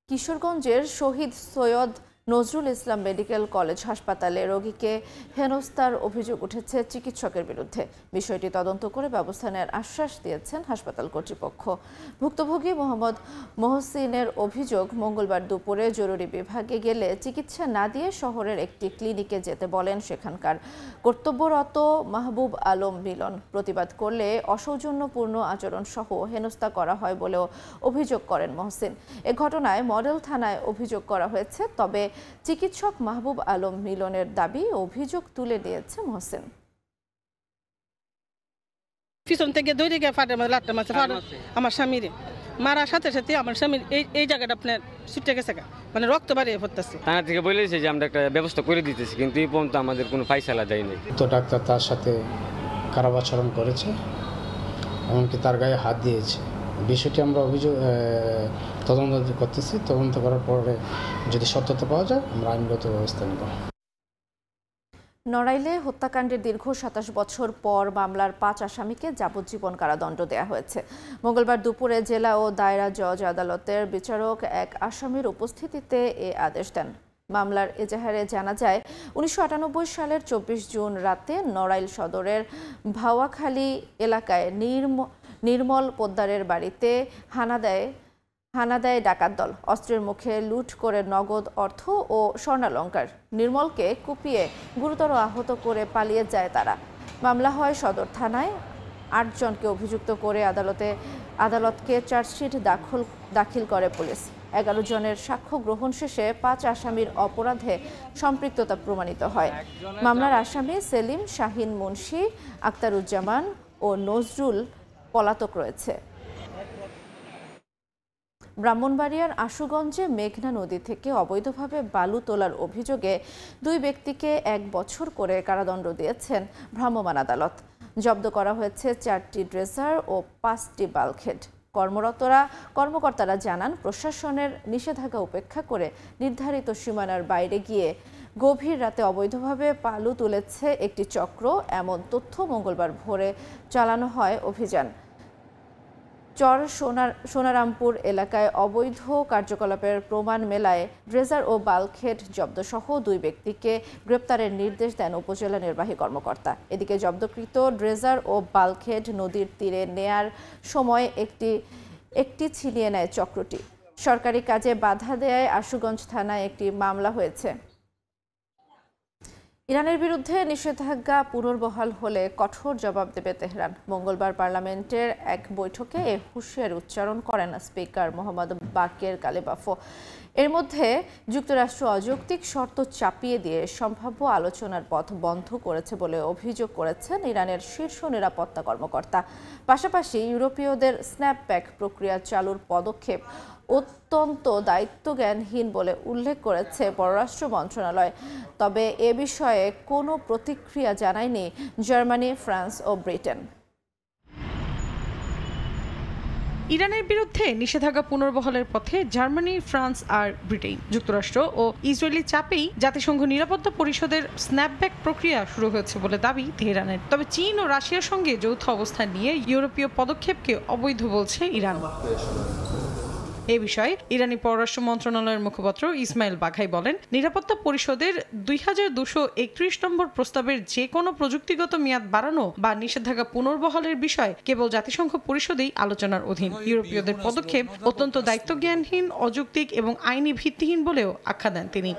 [SPEAKER 32] কিশোরগঞ্জের শহীদ সৈয়দ নজরুল ইসলাম মেডিকেল কলেজ হাসপাতালে রোগীকে হেনস্থার অভিযোগ উঠেছে চিকিৎসকের বিরুদ্ধে। বিষয়টি তদন্ত করে ব্যবস্থা নেওয়ার আশ্বাস দিয়েছেন হাসপাতাল কর্তৃপক্ষ। ভুক্তভোগী মোহাম্মদ মহসিনের অভিযোগ, মঙ্গলবার দুপুরে জরুরি বিভাগে গেলে চিকিৎসা না দিয়ে শহরের একটি ক্লিনিকে যেতে বলেন সেখানকার কর্তব্যরত মাহবুব আলম মিলন। প্রতিবাদ করলে অসৌজন্যপূর্ণ আচরণ সহ হেনস্থা করা হয় বলেও অভিযোগ করেন মহসিন। এ ঘটনায় মডেল থানায় অভিযোগ করা হয়েছে। তবে চিকিৎসক মাহবুব আলম মিলনের দাবি, অভিযোগ তুলে নিয়েছে মহসিন।
[SPEAKER 5] পিছন থেকে দৌড়ে গিয়ে ফাটে লাটটা মারছে আমার স্বামীরে, মারার সাথে সাথে আমার স্বামীর এই জায়গাটা আপনার ছুটে গেছে, মানে রক্ত বাড়িয়ে পড়তেছে।
[SPEAKER 10] থানা থেকে বলেছে যে আমরা একটা ব্যবস্থা করে দিতেছি, কিন্তু এই পর্যন্ত আমাদের কোনো ফাইসালা দেয়নি।
[SPEAKER 17] তো ডাক্তার তার সাথে খারাপ আচরণ করেছে, এমনকি তার গায়ে হাত দিয়েছে। বিষয়টি আমরা অভিযোগ তদন্ত করতেছি। তদন্ত করার পরে যদি সত্যতা পাওয়া যায় আমরা আইনগত ব্যবস্থা নেব।
[SPEAKER 32] নড়াইলে হত্যাকাণ্ডের দীর্ঘ 27 বছর পর মামলার 5 আসামিকে যাবজ্জীবন কারাদণ্ড দেওয়া হয়েছে। মঙ্গলবার দুপুরে জেলা ও দায়রা জজ আদালতের বিচারক এক আসামির উপস্থিতিতে এ আদেশ দেন। মামলার এজাহারে জানা যায়, 1998 সালের 24 জুন রাতে নড়াইল সদরের ভাওয়াখালী এলাকায় নির্মল পোদ্দারের বাড়িতে হানা দেয় ডাকাত দল। অস্ত্রের মুখে লুট করে নগদ অর্থ ও স্বর্ণালংকার। নির্মলকে কুপিয়ে গুরুতর আহত করে পালিয়ে যায় তারা। মামলা হয় সদর থানায়। 8 জনকে অভিযুক্ত করে আদালতকে চার্জশিট দাখিল করে পুলিশ। 11 জনের সাক্ষ্য গ্রহণ শেষে 5 আসামির অপরাধে সম্পৃক্ততা প্রমাণিত হয়। মামলার আসামি সেলিম, শাহিন মুন্সি, আক্তারুজ্জামান ও নজরুল পলাতক রয়েছে। ব্রাহ্মণবাড়িয়ার আশুগঞ্জে মেঘনা নদী থেকে অবৈধভাবে বালু তোলার অভিযোগে 2 ব্যক্তিকে 1 বছর করে কারাদণ্ড দিয়েছেন ভ্রাম্যমাণ আদালত। জব্দ করা হয়েছে 4টি ড্রেজার ও 5টি বাল্কহেড। কর্মকর্তারা জানান, প্রশাসনের নিষেধাজ্ঞা উপেক্ষা করে নির্ধারিত সীমানার বাইরে গিয়ে গভীর রাতে অবৈধভাবে বালু তুলেছে একটি চক্র। এমন তথ্য মঙ্গলবার ভোরে চালানো হয় অভিযান। চর সোনারামপুর এলাকায় অবৈধ কার্যকলাপের প্রমাণ মেলায় ড্রেজার ও বাল্কহেড জব্দসহ 2 ব্যক্তিকে গ্রেপ্তারের নির্দেশ দেন উপজেলা নির্বাহী কর্মকর্তা। এদিকে জব্দকৃত ড্রেজার ও বাল্কহেড নদীর তীরে নেয়ার সময় একটি ছিনিয়ে নেয় চক্রটি। সরকারি কাজে বাধা দেয়ায় আশুগঞ্জ থানায় একটি মামলা হয়েছে। ইরানের বিরুদ্ধে নিষেধাজ্ঞা পুনর্বহাল হলে কঠোর জবাব দেবে তেহরান। মঙ্গলবার পার্লামেন্টের এক বৈঠকে এ হুঁশিয়ারি উচ্চারণ করেন স্পিকার মোহাম্মদ বাকের কালেবাফ। এর মধ্যে যুক্তরাষ্ট্র অযৌক্তিক শর্ত চাপিয়ে দিয়ে সম্ভাব্য আলোচনার পথ বন্ধ করেছে বলে অভিযোগ করেছেন ইরানের শীর্ষ নিরাপত্তা কর্মকর্তা। পাশাপাশি ইউরোপীয়দের স্ন্যাপব্যাক প্রক্রিয়া চালুর পদক্ষেপ অত্যন্ত দায়িত্বজ্ঞানহীন বলে উল্লেখ করেছে পররাষ্ট্র মন্ত্রণালয়। তবে এ বিষয়ে কোনো প্রতিক্রিয়া জানায়নি জার্মানি, ফ্রান্স ও ব্রিটেন।
[SPEAKER 2] ইরানের বিরুদ্ধে নিষেধাজ্ঞা পুনর্বহালের পথে জার্মানি, ফ্রান্স আর ব্রিটেন। যুক্তরাষ্ট্র ও ইসরায়েলি চাপেই জাতিসংঘ নিরাপত্তা পরিষদের স্ন্যাপব্যাক প্রক্রিয়া শুরু হয়েছে বলে দাবি তেহরানের। তবে চীন ও রাশিয়ার সঙ্গে যৌথ অবস্থান নিয়ে ইউরোপীয় পদক্ষেপকে অবৈধ বলছে ইরান। এ বিষয়ে ইরানি পররাষ্ট্র মন্ত্রণালয়ের মুখপাত্র ইসমাইল বাঘাই বলেন, নিরাপত্তা পরিষদের 2231 নম্বর প্রস্তাবের যে কোনো প্রযুক্তিগত মেয়াদ বাড়ানো বা নিষেধাজ্ঞা পুনর্বহালের বিষয় কেবল জাতিসংঘ পরিষদেই আলোচনার অধীন। ইউরোপীয়দের পদক্ষেপ অত্যন্ত দায়িত্বজ্ঞানহীন, অযৌক্তিক এবং আইনি ভিত্তিহীন বলেও আখ্যা দেন তিনি।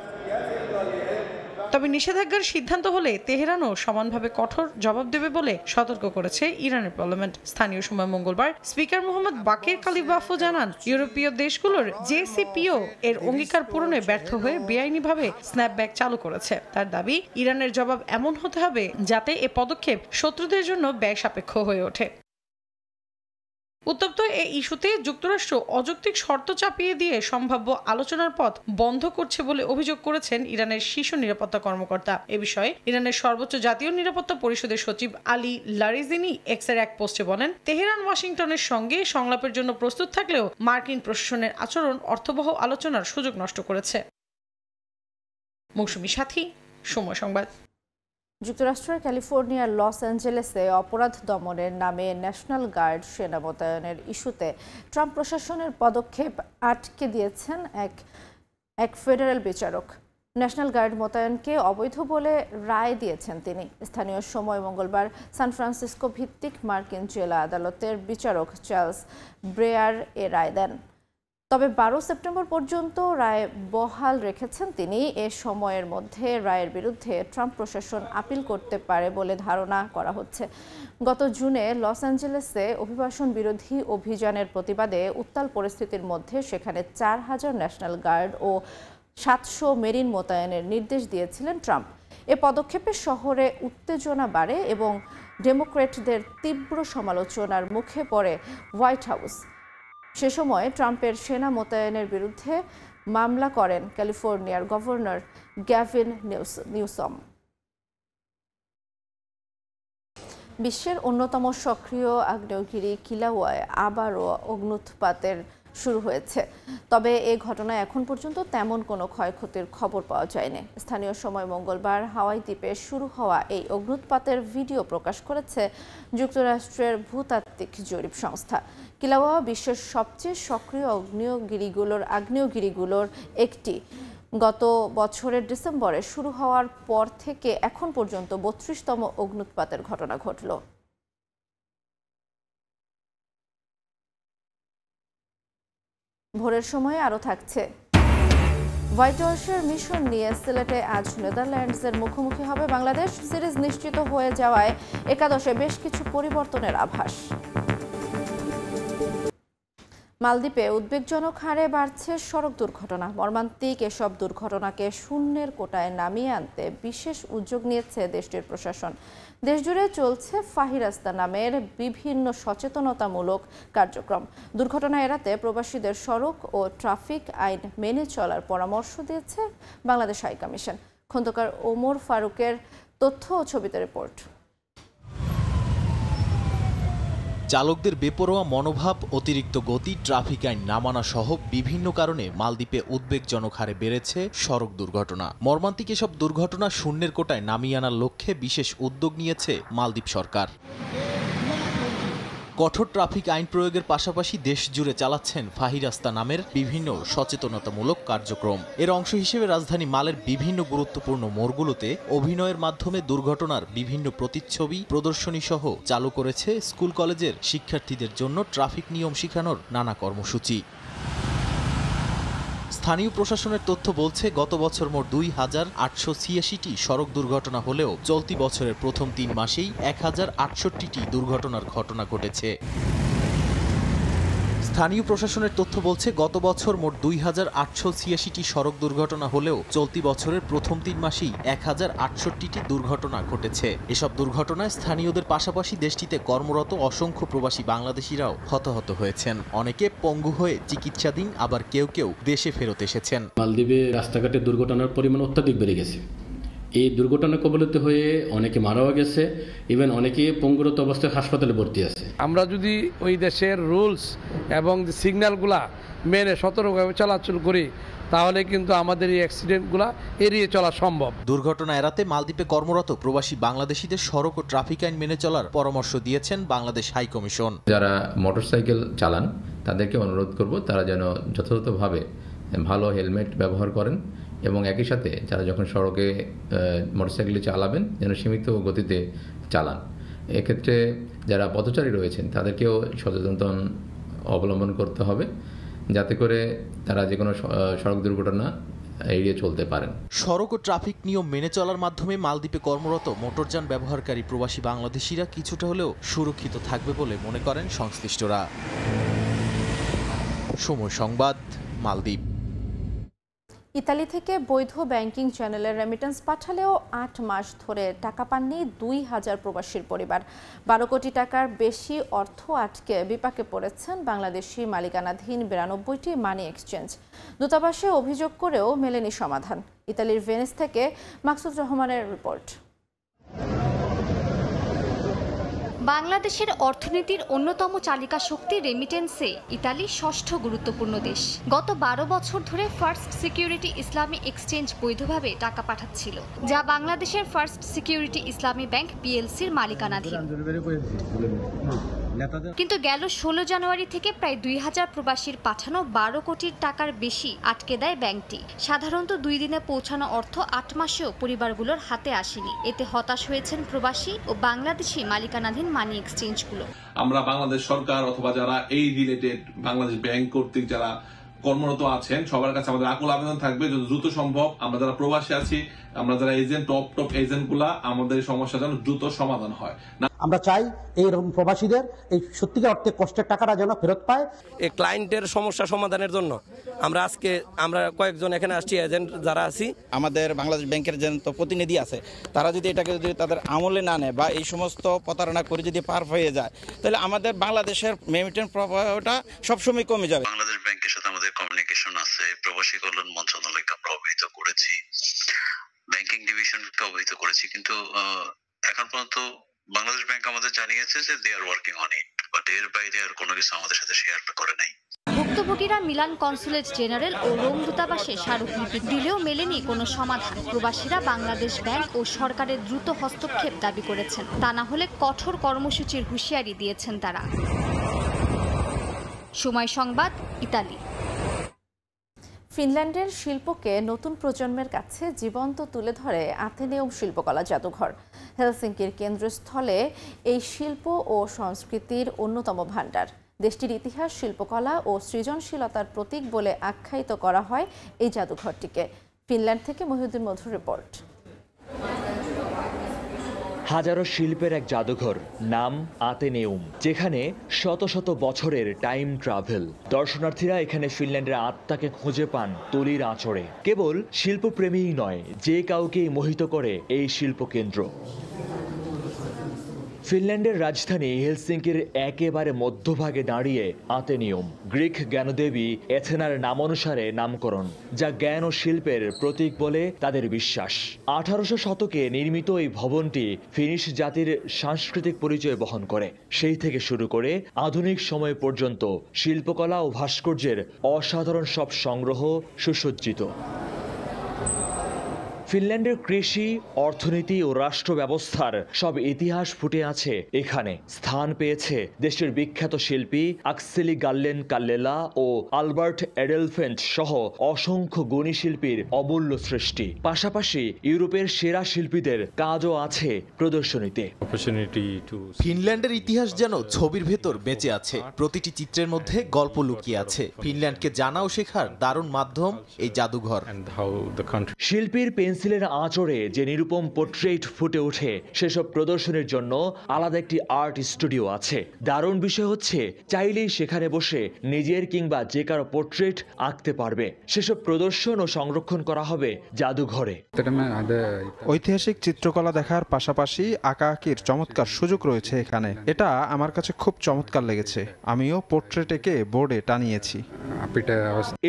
[SPEAKER 2] তবে নিষেধাজ্ঞার সিদ্ধান্ত হলে তেহরানও সমানভাবে কঠোর জবাব দেবে বলে সতর্ক করেছে ইরানের পার্লামেন্ট। স্থানীয় সময় মঙ্গলবার স্পিকার মোহাম্মদ বাকির কালিবাফও জানান, ইউরোপীয় দেশগুলোর জেসিপিও এর অঙ্গীকার পূরণে ব্যর্থ হয়ে বেআইনিভাবে স্ন্যাপব্যাক চালু করেছে। তার দাবি, ইরানের জবাব এমন হতে হবে যাতে এ পদক্ষেপ শত্রুদের জন্য ব্যয় সাপেক্ষ হয়ে ওঠে। উত্তপ্ত এই ইস্যুতে যুক্তরাষ্ট্র অযৌক্তিক শর্ত চাপিয়ে দিয়ে সম্ভাব্য আলোচনার পথ বন্ধ করছে বলে অভিযোগ করেছেন ইরানের শীর্ষ নিরাপত্তা কর্মকর্তা। এ বিষয়ে ইরানের সর্বোচ্চ জাতীয় নিরাপত্তা পরিষদের সচিব আলী লারিজিনি এক্সের এক পোস্টে বলেন, তেহরান ওয়াশিংটনের সঙ্গে সংলাপের জন্য প্রস্তুত থাকলেও মার্কিন প্রশাসনের আচরণ অর্থবহ আলোচনার সুযোগ নষ্ট করেছে। মৌসুমী সাথী, সময় সংবাদ।
[SPEAKER 32] যুক্তরাষ্ট্রের ক্যালিফোর্নিয়ার লস অ্যাঞ্জেলেসে অপরাধ দমনের নামে ন্যাশনাল গার্ড সেনা মোতায়েনের ইস্যুতে ট্রাম্প প্রশাসনের পদক্ষেপ আটকে দিয়েছেন এক ফেডারেল বিচারক। ন্যাশনাল গার্ড মোতায়েনকে অবৈধ বলে রায় দিয়েছেন তিনি। স্থানীয় সময় মঙ্গলবার সান ফ্রান্সিসকো ভিত্তিক মার্কিন জেলা আদালতের বিচারক চার্লস ব্রেয়ার এ রায় দেন। তবে 12 সেপ্টেম্বর পর্যন্ত রায় বহাল রেখেছেন তিনি। এ সময়ের মধ্যে রায়ের বিরুদ্ধে ট্রাম্প প্রশাসন আপিল করতে পারে বলে ধারণা করা হচ্ছে। গত জুনে লস অ্যাঞ্জেলেসে অভিবাসন বিরোধী অভিযানের প্রতিবাদে উত্তাল পরিস্থিতির মধ্যে সেখানে 4000 ন্যাশনাল গার্ড ও 700 মেরিন মোতায়েনের নির্দেশ দিয়েছিলেন ট্রাম্প। এ পদক্ষেপে শহরে উত্তেজনা বাড়ে এবং ডেমোক্র্যাটদের তীব্র সমালোচনার মুখে পড়ে হোয়াইট হাউস। সে সময় ট্রাম্পের সেনা মোতায়েনের বিরুদ্ধে মামলা করেন ক্যালিফোর্নিয়ার গভর্নর গ্যাভিন নিউসম। বিশ্বের অন্যতম সক্রিয় আগ্নেয়গিরি কিলাউয়ায় আবারও অগ্ন্যুৎপাতের শুরু হয়েছে। তবে এই ঘটনায় এখন পর্যন্ত তেমন কোনো ক্ষয়ক্ষতির খবর পাওয়া যায়নি। স্থানীয় সময় মঙ্গলবার হাওয়াই দ্বীপে শুরু হওয়া এই অগ্ন্যুৎপাতের ভিডিও প্রকাশ করেছে যুক্তরাষ্ট্রের ভূতাত্ত্বিক জরিপ সংস্থা। কিলাউয়া বিশ্বের সবচেয়ে সক্রিয় আগ্নেয়গিরিগুলোর একটি। গত বছরের ডিসেম্বরে শুরু হওয়ার পর থেকে এখন পর্যন্ত 32তম অগ্ন্যুৎপাতের ঘটনা ঘটল। ভোরের সময় আরও থাকছে, হোয়াইট হাউসের মিশন নিয়ে সিলেটে আজ নেদারল্যান্ডসের মুখোমুখি হবে বাংলাদেশ। সিরিজ নিশ্চিত হয়ে যাওয়ায় একাদশে বেশ কিছু পরিবর্তনের আভাস। মালদ্বীপে উদ্বেগজনক হারে বাড়ছে সড়ক দুর্ঘটনা। মর্মান্তিক এসব দুর্ঘটনাকে শূন্যের কোটায় নামিয়ে আনতে বিশেষ উদ্যোগ নিয়েছে দেশটির প্রশাসন। দেশজুড়ে চলছে ফাহি রাস্তা নামের বিভিন্ন সচেতনতামূলক কার্যক্রম। দুর্ঘটনা এড়াতে প্রবাসীদের সড়ক ও ট্রাফিক আইন মেনে চলার পরামর্শ দিয়েছে বাংলাদেশ হাইকমিশন। খন্দকার ওমর ফারুকের তথ্য ও ছবিতে রিপোর্ট।
[SPEAKER 9] চালকদের বেপরোয়া মনোভাব, অতিরিক্ত গতি, ট্রাফিক আইন না মানা সহ বিভিন্ন কারণে মালদ্বীপে উদ্বেগজনক হারে বেড়েছে সড়ক দুর্ঘটনা। মর্মান্তিক এসব দুর্ঘটনা শূন্যের কোটায় নামিয়ে আনার লক্ষ্যে বিশেষ উদ্যোগ নিয়েছে মালদ্বীপ সরকার। কঠোর ট্রাফিক আইন প্রয়োগের পাশাপাশি দেশ জুড়ে চালাচ্ছেন ফাহি রাস্তা নামের বিভিন্ন সচেতনতামূলক কার্যক্রম। এর অংশ হিসেবে রাজধানী মালের বিভিন্ন গুরুত্বপূর্ণ মোড়গুলোতে অভিনয়ের মাধ্যমে দুর্ঘটনার বিভিন্ন প্রতিচ্ছবি প্রদর্শনী সহ চালু করেছে স্কুল কলেজের শিক্ষার্থীদের জন্য ট্রাফিক নিয়ম শেখানোর নানা কর্মসূচি। স্থানীয় প্রশাসনের তথ্য বলছে, গত বছর মোট 2886টি সড়ক দুর্ঘটনা হলেও চলতি বছরের প্রথম 3 মাসেই 1068টি দুর্ঘটনার ঘটনা ঘটেছে। স্থানীয় প্রশাসনের তথ্য বলছে, গত বছর মোট 2886টি সড়ক দুর্ঘটনা হলেও চলতি বছরের প্রথম 3 মাসেই 1068টি দুর্ঘটনা ঘটেছে। এসব দুর্ঘটনায় স্থানীয়দের পাশাপাশি দেশটিতে কর্মরত অসংখ্য প্রবাসী বাংলাদেশিরাও হতাহত হয়েছেন। অনেকে পঙ্গু হয়ে চিকিৎসাধীন, আবার কেউ কেউ দেশে ফেরত এসেছেন।
[SPEAKER 18] মালদ্বীপে রাস্তাঘাটে দুর্ঘটনার পরিমাণ অত্যাধিক বেড়ে গেছে এই দুর্ঘটনা কবলিত হয়ে অনেকে মারাও গেছে, ইভেন অনেকে পঙ্গুরত অবস্থায় হাসপাতালে ভর্তি আছে।
[SPEAKER 19] আমরা যদি ওই দেশের রুলস এবং সিগন্যালগুলা মেনে সতর্কভাবে চলাচল করি তাহলে কিন্তু আমাদের এই অ্যাক্সিডেন্টগুলা এড়িয়ে চলা সম্ভব।
[SPEAKER 9] দুর্ঘটনা এড়াতে মালদ্বীপে কর্মরত প্রবাসী বাংলাদেশিদের সড়ক ও ট্রাফিক আইন মেনে চলার পরামর্শ দিয়েছেন বাংলাদেশ হাই কমিশন।
[SPEAKER 19] যারা মোটরসাইকেল চালান তাদেরকে অনুরোধ করব তারা যেন যথাযথভাবে ভালো হেলমেট ব্যবহার করেন এবং একই সাথে যারা যখন সড়কে মোটরসাইকেল চালাবেন যেন সীমিত গতিতে চালান। এক্ষেত্রে যারা পথচারী রয়েছেন তাদেরকেও সচেতনতা অবলম্বন করতে হবে যাতে করে তারা যে কোনো সড়ক দুর্ঘটনা এড়িয়ে চলতে পারেন।
[SPEAKER 9] সড়ক ও ট্রাফিক নিয়ম মেনে চলার মাধ্যমে মালদ্বীপে কর্মরত মোটরযান ব্যবহারকারী প্রবাসী বাংলাদেশিরা কিছুটা হলেও সুরক্ষিত থাকবে বলে মনে করেন সংশ্লিষ্টরা। সময় সংবাদ, মালদ্বীপ।
[SPEAKER 32] ইতালি থেকে বৈধ ব্যাংকিং চ্যানেলের রেমিটেন্স পাঠালেও ৮ মাস ধরে টাকা পাননি ২,০০০ প্রবাসীর পরিবার। ১২ কোটি টাকার বেশি অর্থ আটকে বিপাকে পড়েছেন বাংলাদেশি মালিকানাধীন ৯২টি মানি এক্সচেঞ্জ। দূতাবাসে অভিযোগ করেও মেলেনি সমাধান। ইতালির ভেনিস থেকে মাকসুদ রহমানের রিপোর্ট।
[SPEAKER 20] বাংলাদেশের অর্থনীতির অন্যতম চালিকা শক্তি রেমিটেন্সে ইতালি ষষ্ঠ গুরুত্বপূর্ণ দেশ। গত ১২ বছর ধরে ফার্স্ট সিকিউরিটি ইসলামী এক্সচেঞ্জ বৈধভাবে টাকা পাঠাচ্ছিল, যা বাংলাদেশের ফার্স্ট সিকিউরিটি ইসলামী ব্যাংক পিএলসির মালিকানাধীন। কিন্তু গেল ১৬ জানুয়ারি থেকে প্রায় ২,০০০ প্রবাসীর পাঠানো ১২ কোটি টাকার বেশি আটকে দেয় ব্যাংকটি। সাধারণত ২ দিনে পৌঁছানো অর্থ ৮ মাসেও পরিবারগুলোর হাতে আসেনি। এতে হতাশ হয়েছেন প্রবাসী ও বাংলাদেশি মালিকানাধীন মানি এক্সচেঞ্জগুলো।
[SPEAKER 21] আমরা বাংলাদেশ সরকার অথবা যারা এই রিলেটেড বাংলাদেশ ব্যাংক কর্তৃক যারা কর্মরত আছেন সবার কাছে আমাদের আকুল আবেদন থাকবে যত দ্রুত সম্ভব আমরা যারা প্রবাসী আছি, আমরা যারা এজেন্ট টপ এজেন্ট গুলা আমাদের সমস্যা যেন দ্রুত সমাধান হয়।
[SPEAKER 22] আমরা চাই এইরকম প্রবাসীদের এই সত্যিকার অর্থে কষ্টের টাকাটা যেন ফেরত পায়।
[SPEAKER 23] এই ক্লায়েন্টের সমস্যা সমাধানের জন্য আমরা কয়েকজন এখানে আসছি, এজেন্ট যারা আছি। আমাদের বাংলাদেশ ব্যাংকের যে প্রতিনিধি আছে তারা যদি এটাকে যদি তাদের আমলে না নেয় বা এই সমস্ত প্রতারণা করে যদি পার হয়ে যায় তাহলে আমাদের বাংলাদেশের রেমিটেন্স প্রবাহটা সবসময় কমে যাবে।
[SPEAKER 25] বাংলাদেশ ব্যাংকের সাথে আমাদের কমিউনিকেশন আছে, প্রবাসী কল্যাণ মন্ত্রণালয়কে আমরা অবহিত করেছি, ব্যাংকিং ডিভিশনকে অবহিত করেছি, কিন্তু এখন পর্যন্ত বাংলাদেশ ব্যাংক আমাদের জানিয়েছে যে they are working on it, but এর বাইরে আর কোনো কিছু আমাদের সাথে শেয়ার করে নাই।
[SPEAKER 20] ভুক্তভোগীরা মিলান কনসুলেট জেনারেল ও রোম দূতাবাসে স্মারকলিপি দিলেও মেলেনি কোনো সমাধান। প্রবাসীরা বাংলাদেশ ব্যাংক ও সরকারের দ্রুত হস্তক্ষেপ দাবি করেছেন, তা না হলে কঠোর কর্মসূচির হুঁশিয়ারি দিয়েছেন তারা। সময় সংবাদ, ইতালি।
[SPEAKER 32] ফিনল্যান্ডের শিল্পকে নতুন প্রজন্মের কাছে জীবন্ত তুলে ধরে আথেনেউম শিল্পকলা জাদুঘর। হেলসিঙ্কির কেন্দ্রস্থলে এই শিল্প ও সংস্কৃতির অন্যতম ভাণ্ডার। দেশটির ইতিহাস, শিল্পকলা ও সৃজনশীলতার প্রতীক বলে আখ্যায়িত করা হয় এই জাদুঘরটিকে। ফিনল্যান্ড থেকে মহিউদ্দিন মধুর রিপোর্ট।
[SPEAKER 27] হাজারো শিল্পের এক জাদুঘর, নাম আথেনেউম, যেখানে শত শত বছরের টাইম ট্রাভেল। দর্শনার্থীরা এখানে ফিনল্যান্ডের আত্মাকে খুঁজে পান তুলির আঁচড়ে। কেবল শিল্পপ্রেমীই নয়, যে কাউকেই মোহিত করে এই শিল্পকেন্দ্র। ফিনল্যান্ডের রাজধানী হেলসিঙ্কির একেবারে মধ্যভাগে দাঁড়িয়ে আথেনিউম, গ্রিক জ্ঞানদেবী এথেনার নামানুসারে নামকরণ, যা জ্ঞান ও শিল্পের প্রতীক বলে তাদের বিশ্বাস। 1800 শতকে নির্মিত এই ভবনটি ফিনিশ জাতির সাংস্কৃতিক পরিচয় বহন করে। সেই থেকে শুরু করে আধুনিক সময় পর্যন্ত শিল্পকলা ও ভাস্কর্যের অসাধারণ সব সংগ্রহ সুসজ্জিত। ফিনল্যান্ডের কৃষি, অর্থনীতি ও রাষ্ট্র ব্যবস্থার সব ইতিহাস ফুটে আছে এখানে। স্থান পেয়েছে দেশের বিখ্যাত শিল্পী আক্সেলি গাল্লেন কাল্লেলা ও আলবার্ট এডেলফেন্ট সহ অসংখ্য গুণী শিল্পীর অমূল্য সৃষ্টি। পাশাপাশি ইউরোপের সেরা শিল্পীদের কাজও আছে প্রদর্শনীতে।
[SPEAKER 9] ফিনল্যান্ডের ইতিহাস যেন ছবির ভেতর বেঁচে আছে, প্রতিটি চিত্রের মধ্যে গল্প লুকিয়ে আছে। ফিনল্যান্ডকে জানা ও শেখার দারুণ মাধ্যম এই জাদুঘর।
[SPEAKER 27] শিল্পীর পেন্সিলের আঁচড়ে যে নিরুপম পোর্ট্রেট ফুটে ওঠে, সেসব প্রদর্শনীর জন্য আলাদা একটি আর্ট স্টুডিও আছে। দারুণ বিষয় হচ্ছে, চাইলেই সেখানে বসে নিজের কিংবা যে কারো পোর্ট্রেট আঁকতে পারবে। সেসব প্রদর্শন ও সংরক্ষণ করা হবে জাদুঘরে।
[SPEAKER 32] ঐতিহাসিক চিত্রকলা দেখার পাশাপাশি আঁকাআঁকির চমৎকার সুযোগ রয়েছে এখানে। এটা আমার কাছে খুব চমৎকার লেগেছে। আমিও পোর্ট্রেট এঁকে বোর্ডে টানিয়েছি।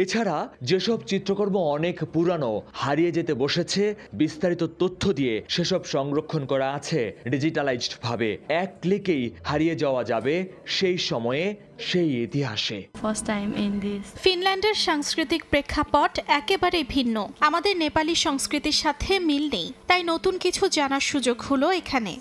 [SPEAKER 27] এছাড়া যেসব চিত্রকর্ম অনেক পুরানো, হারিয়ে যেতে বসেছে, বিস্তারিত তথ্য দিয়ে সেসব সংরক্ষণ করা আছে ডিজিটালাইজড ভাবে। এক ক্লিকেই হারিয়ে যাওয়া যাবে সেই সময়ে, সেই ইতিহাসে।
[SPEAKER 4] ফিনল্যান্ডের সাংস্কৃতিক প্রেক্ষাপট একেবারে ভিন্ন। আমাদের নেপালি সংস্কৃতির সাথে মিল নেই, তাই নতুন কিছু জানার সুযোগ হলো এখানে।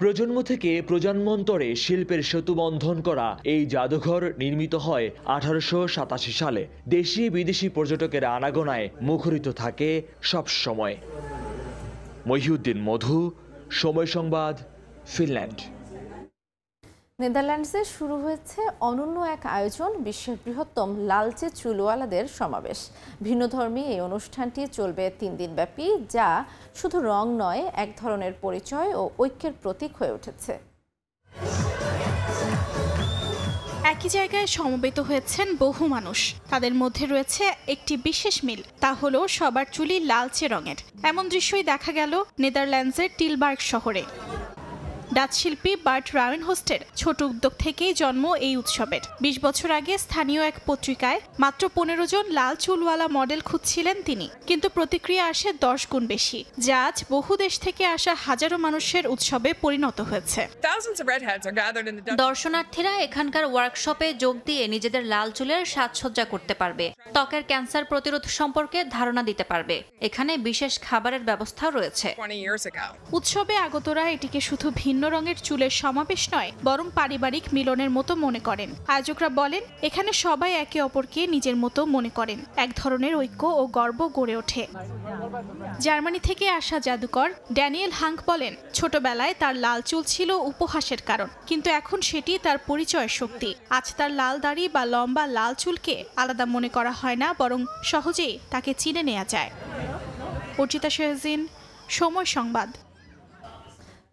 [SPEAKER 27] প্রজন্ম থেকে প্রজন্মান্তরে শিল্পের সেতু বন্ধন করা এই জাদুঘর নির্মিত হয় 1887 সালে। দেশি বিদেশি পর্যটকের আনাগোনায় মুখরিত থাকে সব সময়। মহিউদ্দিন মধু, সময় সংবাদ, ফিনল্যান্ড।
[SPEAKER 32] নেদারল্যান্ডসে শুরু হয়েছে অনন্য এক আয়োজন, বিশ্বের বৃহত্তম লালচে চুলওয়ালাদের সমাবেশ। ভিন্নধর্মী এই অনুষ্ঠানটি চলবে 3 দিন ব্যাপী, যা শুধু রং নয়, এক ধরনের পরিচয় ও ঐক্যের প্রতীক হয়ে উঠেছে।
[SPEAKER 4] একই জায়গায় সমবেত হয়েছেন বহু মানুষ। তাদের মধ্যে রয়েছে একটি বিশেষ মিল, তা হলো সবার চুলই লালচে রঙের। এমন দৃশ্যই দেখা গেল নেদারল্যান্ডসের টিলবার্গ শহরে। ডাচ শিল্পী বার্ট রাউয়েনহোস্টের ছোট উদ্যোগ থেকেই জন্ম এই উৎসবের। 20 বছর আগে স্থানীয় এক পত্রিকায় মাত্র 15 জন লাল চুলওয়ালা মডেল খুঁজছিলেন তিনি, কিন্তু প্রতিক্রিয়া আসে 10 গুণ বেশি, যা আজ বহু দেশ থেকে আসা হাজারো মানুষের উৎসবে পরিণত হয়েছে।
[SPEAKER 6] দর্শনার্থীরা এখানকার ওয়ার্কশপে যোগ দিয়ে নিজেদের লাল চুলের সাজসজ্জা করতে পারবে, ত্বকের ক্যান্সার প্রতিরোধ সম্পর্কে ধারণা দিতে পারবে। এখানে বিশেষ খাবারের ব্যবস্থা রয়েছে।
[SPEAKER 4] উৎসবে আগতরা এটিকে শুধু ভিন্ন রঙের চুলের সমাবেশ নয়, বরং পারিবারিক মিলনের মতো মনে করেন। আয়োজকরা বলেন, এখানে সবাই একে অপরকে নিজের মতো মনে করেন। এক ধরনের ঐক্য ও গর্ব গড়ে ওঠে। জার্মানি থেকে আসা জাদুকর ড্যানিয়েল হাঙ্ক বলেন, ছোটবেলায় তার লাল চুল ছিল উপহাসের কারণ, কিন্তু এখন সেটি তার পরিচয়ের শক্তি। আজ তার লাল দাড়ি বা লম্বা লাল চুলকে আলাদা মনে করা হয় না, বরং সহজেই তাকে চিনে নেওয়া যায়। অর্চিতা শেহজিন, সময় সংবাদ।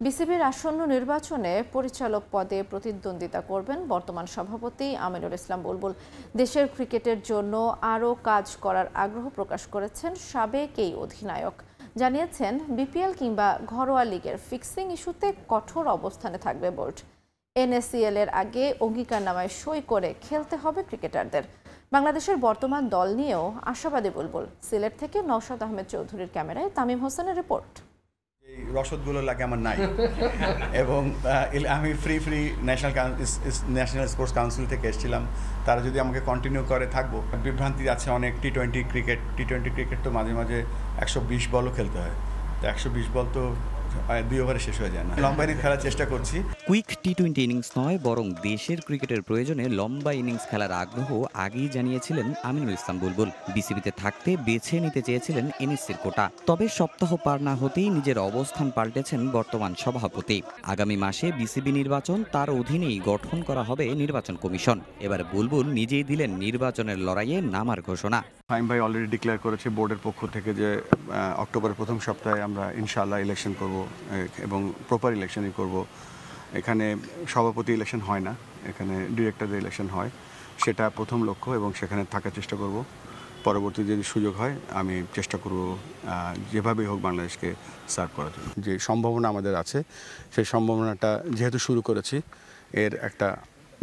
[SPEAKER 32] বিসিবির আসন্ন নির্বাচনে পরিচালক পদে প্রতিদ্বন্দ্বিতা করবেন বর্তমান সভাপতি আমিনুল ইসলাম বুলবুল। দেশের ক্রিকেটের জন্য আরও কাজ করার আগ্রহ প্রকাশ করেছেন সাবেক এই অধিনায়ক। জানিয়েছেন, বিপিএল কিংবা ঘরোয়া লিগের ফিক্সিং ইস্যুতে কঠোর অবস্থানে থাকবে বোর্ড। NACL এর আগে অঙ্গীকারনামায় সই করে খেলতে হবে ক্রিকেটারদের। বাংলাদেশের বর্তমান দল নিয়েও আশাবাদী বুলবুল। সিলেট থেকে নওশাদ আহমেদ চৌধুরীর ক্যামেরায় তামিম হোসেনের রিপোর্ট।
[SPEAKER 7] রসদগুলো লাগে আমার নাই এবং আমি ফ্রি ন্যাশনাল স্পোর্টস কাউন্সিল থেকে এসেছিলাম। তারা যদি আমাকে কন্টিনিউ করে থাকবো। বিভ্রান্তি আছে অনেক। টি-20 ক্রিকেট তো মাঝে মাঝে 120 বলও খেলতে হয়, তো 120 বল তো 2 ওভারে শেষ হয়ে যায় না। লম্বা ইনিংস খেলার চেষ্টা করছি।
[SPEAKER 8] কুইক টি-20 ইনিংস নয়, বরং দেশের ক্রিকেটের প্রয়োজনে লম্বা ইনিংস খেলার আগ্রহ আগেই জানিয়েছিলেন আমিনুল ইসলাম বুলবুল। বিসিবিতে থাকতে বেছে নিতে চেয়েছিলেন NSCর কোটা, তবে সপ্তাহ পার না হতেই নিজের অবস্থান পাল্টেছেন বর্তমান সভাপতি। আগামী মাসে বিসিবি নির্বাচন, তার অধীনেই গঠন করা হবে নির্বাচন কমিশন। এবার বুলবুল নিজেই দিলেন নির্বাচনের লড়াইয়ে নামার ঘোষণা।
[SPEAKER 7] ফাহিম ভাই অলরেডি ডিক্লেয়ার করেছে বোর্ডের পক্ষ থেকে যে অক্টোবরের প্রথম সপ্তাহে আমরা ইনশাআল্লাহ ইলেকশন করব এবং প্রপার ইলেকশনই করব। এখানে সভাপতি ইলেকশন হয় না, এখানে ডিরেক্টরদের ইলেকশন হয়। সেটা প্রথম লক্ষ্য এবং সেখানে থাকার চেষ্টা করব। পরবর্তী যদি সুযোগ হয় আমি চেষ্টা করব যেভাবেই হোক বাংলাদেশকে সার্ভ করার জন্য। যে সম্ভাবনা আমাদের আছে, সেই সম্ভাবনাটা যেহেতু শুরু করেছি, এর একটা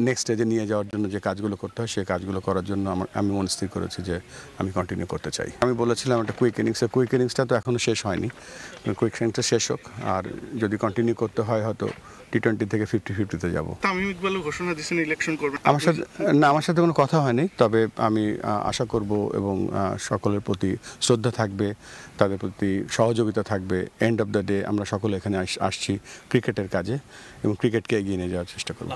[SPEAKER 7] নেক্সট স্টেজে নিয়ে যাওয়ার জন্য যে কাজগুলো করতে হয় সেই কাজগুলো করার জন্য আমি মনস্থির করেছি যে আমি কন্টিনিউ করতে চাই। আমি বলেছিলাম একটা কুইক ইনিংসটা তো এখনও শেষ হয়নি। কুইক ইনিংসটা শেষ হোক, আর যদি কন্টিনিউ করতে হয় হয়তো টি-20 থেকে 50-50-তে যাবো। তামিম ইকবাল ঘোষণা দিয়েছেন ইলেকশন করবেন। আমার সাথে কোনো কথা হয়নি, তবে আমি আশা করব এবং সকলের প্রতি শ্রদ্ধা থাকবে, তাদের প্রতি সহযোগিতা থাকবে। এন্ড অফ দ্য ডে আমরা সকলে এখানে আসছি ক্রিকেটের কাজে এবং ক্রিকেটকে এগিয়ে নিয়ে যাওয়ার চেষ্টা করব।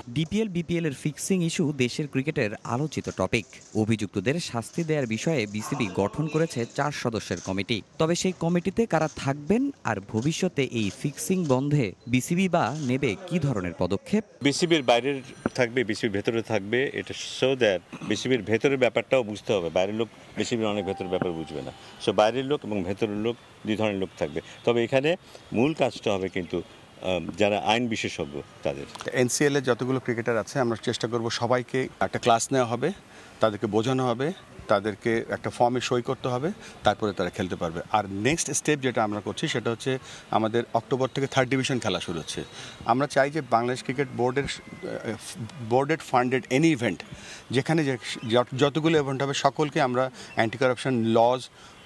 [SPEAKER 8] বিপিএল এর ফিক্সিং ইস্যু দেশের ক্রিকেটের আলোচিত টপিক। অভিযুক্তদের শাস্তি দেওয়ার বিষয়ে বিসিবি গঠন করেছে 4 সদস্যের কমিটি। তবে সেই কমিটিতে কারা থাকবেন আর ভবিষ্যতে এই ফিক্সিং বন্ধে বিসিবি বা নেবে কি ধরনের পদক্ষেপ?
[SPEAKER 11] বিসিবির বাইরের থাকবে, বিসিবির ভেতরে থাকবে। এটা সো দ্যাট বিসিবির ভেতরের ব্যাপারটাও বুঝতে হবে। বাইরের লোক বিসিবির অনেক ভেতরের ব্যাপার বুঝবে না। সো বাইরের লোক এবং ভেতরের লোক 2 ধরনের লোক থাকবে। তবে এখানে মূল কাজটা হবে কিন্তু যারা আইন বিশেষজ্ঞ তাদের।
[SPEAKER 7] এনসিএল এর যতগুলো ক্রিকেটার আছে আমরা চেষ্টা করব সবাইকে একটা ক্লাস নেওয়া হবে, তাদেরকে বোঝানো হবে, তাদেরকে একটা ফর্মে সই করতে হবে, তারপরে তারা খেলতে পারবে। আর নেক্সট স্টেপ যেটা আমরা করছি সেটা হচ্ছে আমাদের অক্টোবর থেকে 3rd ডিভিশন খেলা শুরু হচ্ছে। আমরা চাই যে বাংলাদেশ ক্রিকেট বোর্ডের ফান্ডেড এনি ইভেন্ট, যেখানে যতগুলো ইভেন্ট হবে সকলকে আমরা অ্যান্টি কারাপশন লজ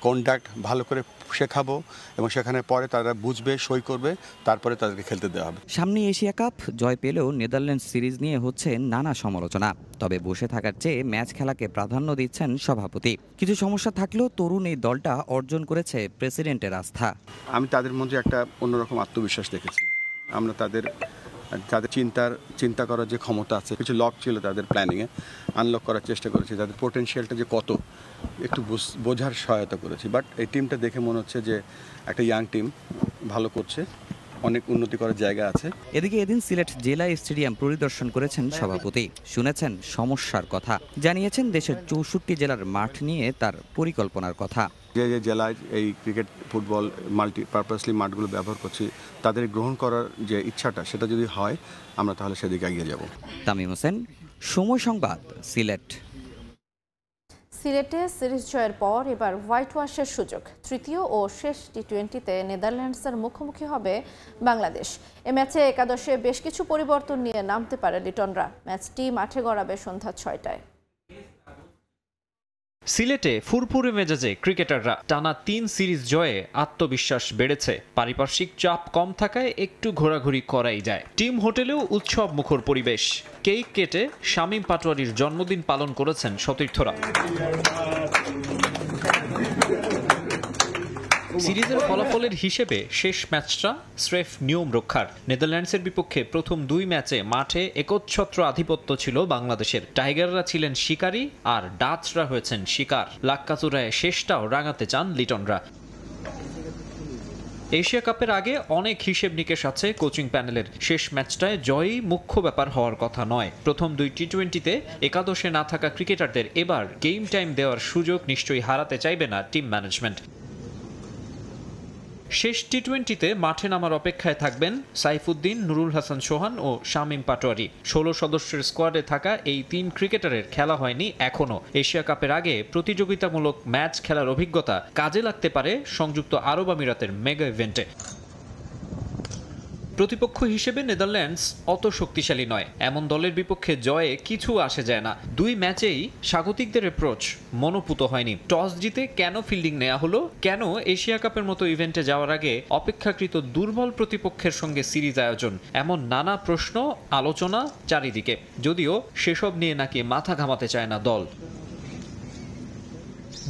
[SPEAKER 7] কন্ডাক্ট ভালো করে শেখাবো এবং সেখানে পরে তারা বুঝবে, সই করবে, তারপরে তাদেরকে খেলতে দেওয়া হবে।
[SPEAKER 8] সামনে এশিয়া কাপ জয় পেলেও নেদারল্যান্ডস সিরিজ নিয়ে হচ্ছে নানা সমালোচনা। তবে বসে থাকার চেয়ে ম্যাচ খেলাকে প্রাধান্য দিচ্ছেন সভাপতি। কিছু সমস্যা থাকলেও তরুণ এই দলটা অর্জন করেছে প্রেসিডেন্টের আস্থা।
[SPEAKER 7] আমি তাদের মধ্যে একটা অন্যরকম আত্মবিশ্বাস দেখেছি। আমরা তাদের চিন্তা করার যে ক্ষমতা আছে, কিছু লক ছিল তাদের প্ল্যানিংয়ে, আনলক করার চেষ্টা করেছি। তাদের পোটেনশিয়ালটা যে কত একটু বোঝার সহায়তা করেছি। বাট এই টিমটা দেখে মনে হচ্ছে যে একটা ইয়াং টিম, ভালো করছে, অনেক উন্নতি করার জায়গা আছে।
[SPEAKER 8] এদিকে এদিন সিলেট জেলা স্টেডিয়াম পরিদর্শন করেছেন সভাপতি। শুনেছেন সমস্যার কথা, জানিয়েছেন দেশের 64 জেলার মাঠ নিয়ে তার পরিকল্পনার কথা।
[SPEAKER 7] যে যে জেলায় এই ক্রিকেট ফুটবল মাল্টিপারপাসলি মাঠগুলো ব্যবহার করছি, তাদের গ্রহণ করার যে ইচ্ছাটা সেটা যদি হয় আমরা তাহলে সেদিকে এগিয়ে যাব।
[SPEAKER 8] তামিম হোসেন, সময় সংবাদ, সিলেট।
[SPEAKER 32] সিলেটে সিরিজ জয়ের পর এবার হোয়াইট ওয়াশের সুযোগ। তৃতীয় ও শেষ টি20তে নেদারল্যান্ডসের মুখোমুখি হবে বাংলাদেশ। এ ম্যাচে একাদশে বেশ কিছু পরিবর্তন নিয়ে নামতে পারে লিটনরা। ম্যাচটি মাঠে গড়াবে সন্ধ্যা 6টায়।
[SPEAKER 1] সিলেটে ফুরফুরে মেজাজে ক্রিকেটাররা টানা 3 সিরিজ জয়ে আত্মবিশ্বাস বেড়েছে। পারিপার্শ্বিক চাপ কম থাকায় একটু ঘোরাঘুরি করাই যায়। টিম হোটেলেও উৎসব মুখর পরিবেশ। কেক কেটে শামীম পাটোয়ারির জন্মদিন পালন করেছেন সতীর্থরা। সিরিজের ফলাফলের হিসেবে শেষ ম্যাচটা স্রেফ নিয়ম রক্ষার। নেদারল্যান্ডসের বিপক্ষে প্রথম 2 ম্যাচে মাঠে একচ্ছত্র আধিপত্য ছিল বাংলাদেশের। টাইগাররা ছিলেন শিকারী আর ডাচরা হয়েছেন শিকার। লাক্কাচুরায় শেষটাও রাঙাতে চান লিটনরা। এশিয়া কাপের আগে অনেক হিসেব নিকেশ আছে কোচিং প্যানেলের। শেষ ম্যাচটায় জয়ই মুখ্য ব্যাপার হওয়ার কথা নয়। প্রথম 2 টি20তে একাদশে না থাকা ক্রিকেটারদের এবার গেম টাইম দেওয়ার সুযোগ নিশ্চয়ই হারাতে চাইবে না টিম ম্যানেজমেন্ট। শেষ টি20তে মাঠে নামার অপেক্ষায় থাকবেন সাইফুদ্দিন, নুরুল হাসান সোহান ও শামীম পাটোয়ারি। 16 সদস্যের স্কোয়াডে থাকা এই 3 ক্রিকেটারের খেলা হয়নি এখনও। এশিয়া কাপের আগে প্রতিযোগিতামূলক ম্যাচ খেলার অভিজ্ঞতা কাজে লাগতে পারে সংযুক্ত আরব আমিরাতের মেগা ইভেন্টে। প্রতিপক্ষ হিসেবে নেদারল্যান্ডস অত শক্তিশালী নয়। এমন দলের বিপক্ষে জয়ে কিছু আসে যায় না। 2 ম্যাচেই স্বাগতিকদের অ্যাপ্রোচ মনোপুত হয়নি। টস জিতে কেন ফিল্ডিং নেওয়া হলো, কেন এশিয়া কাপের মতো ইভেন্টে যাওয়ার আগে অপেক্ষাকৃত দুর্বল প্রতিপক্ষের সঙ্গে সিরিজ আয়োজন, এমন নানা প্রশ্ন আলোচনা চারিদিকে। যদিও সেসব নিয়ে নাকি মাথা ঘামাতে চায় না দল।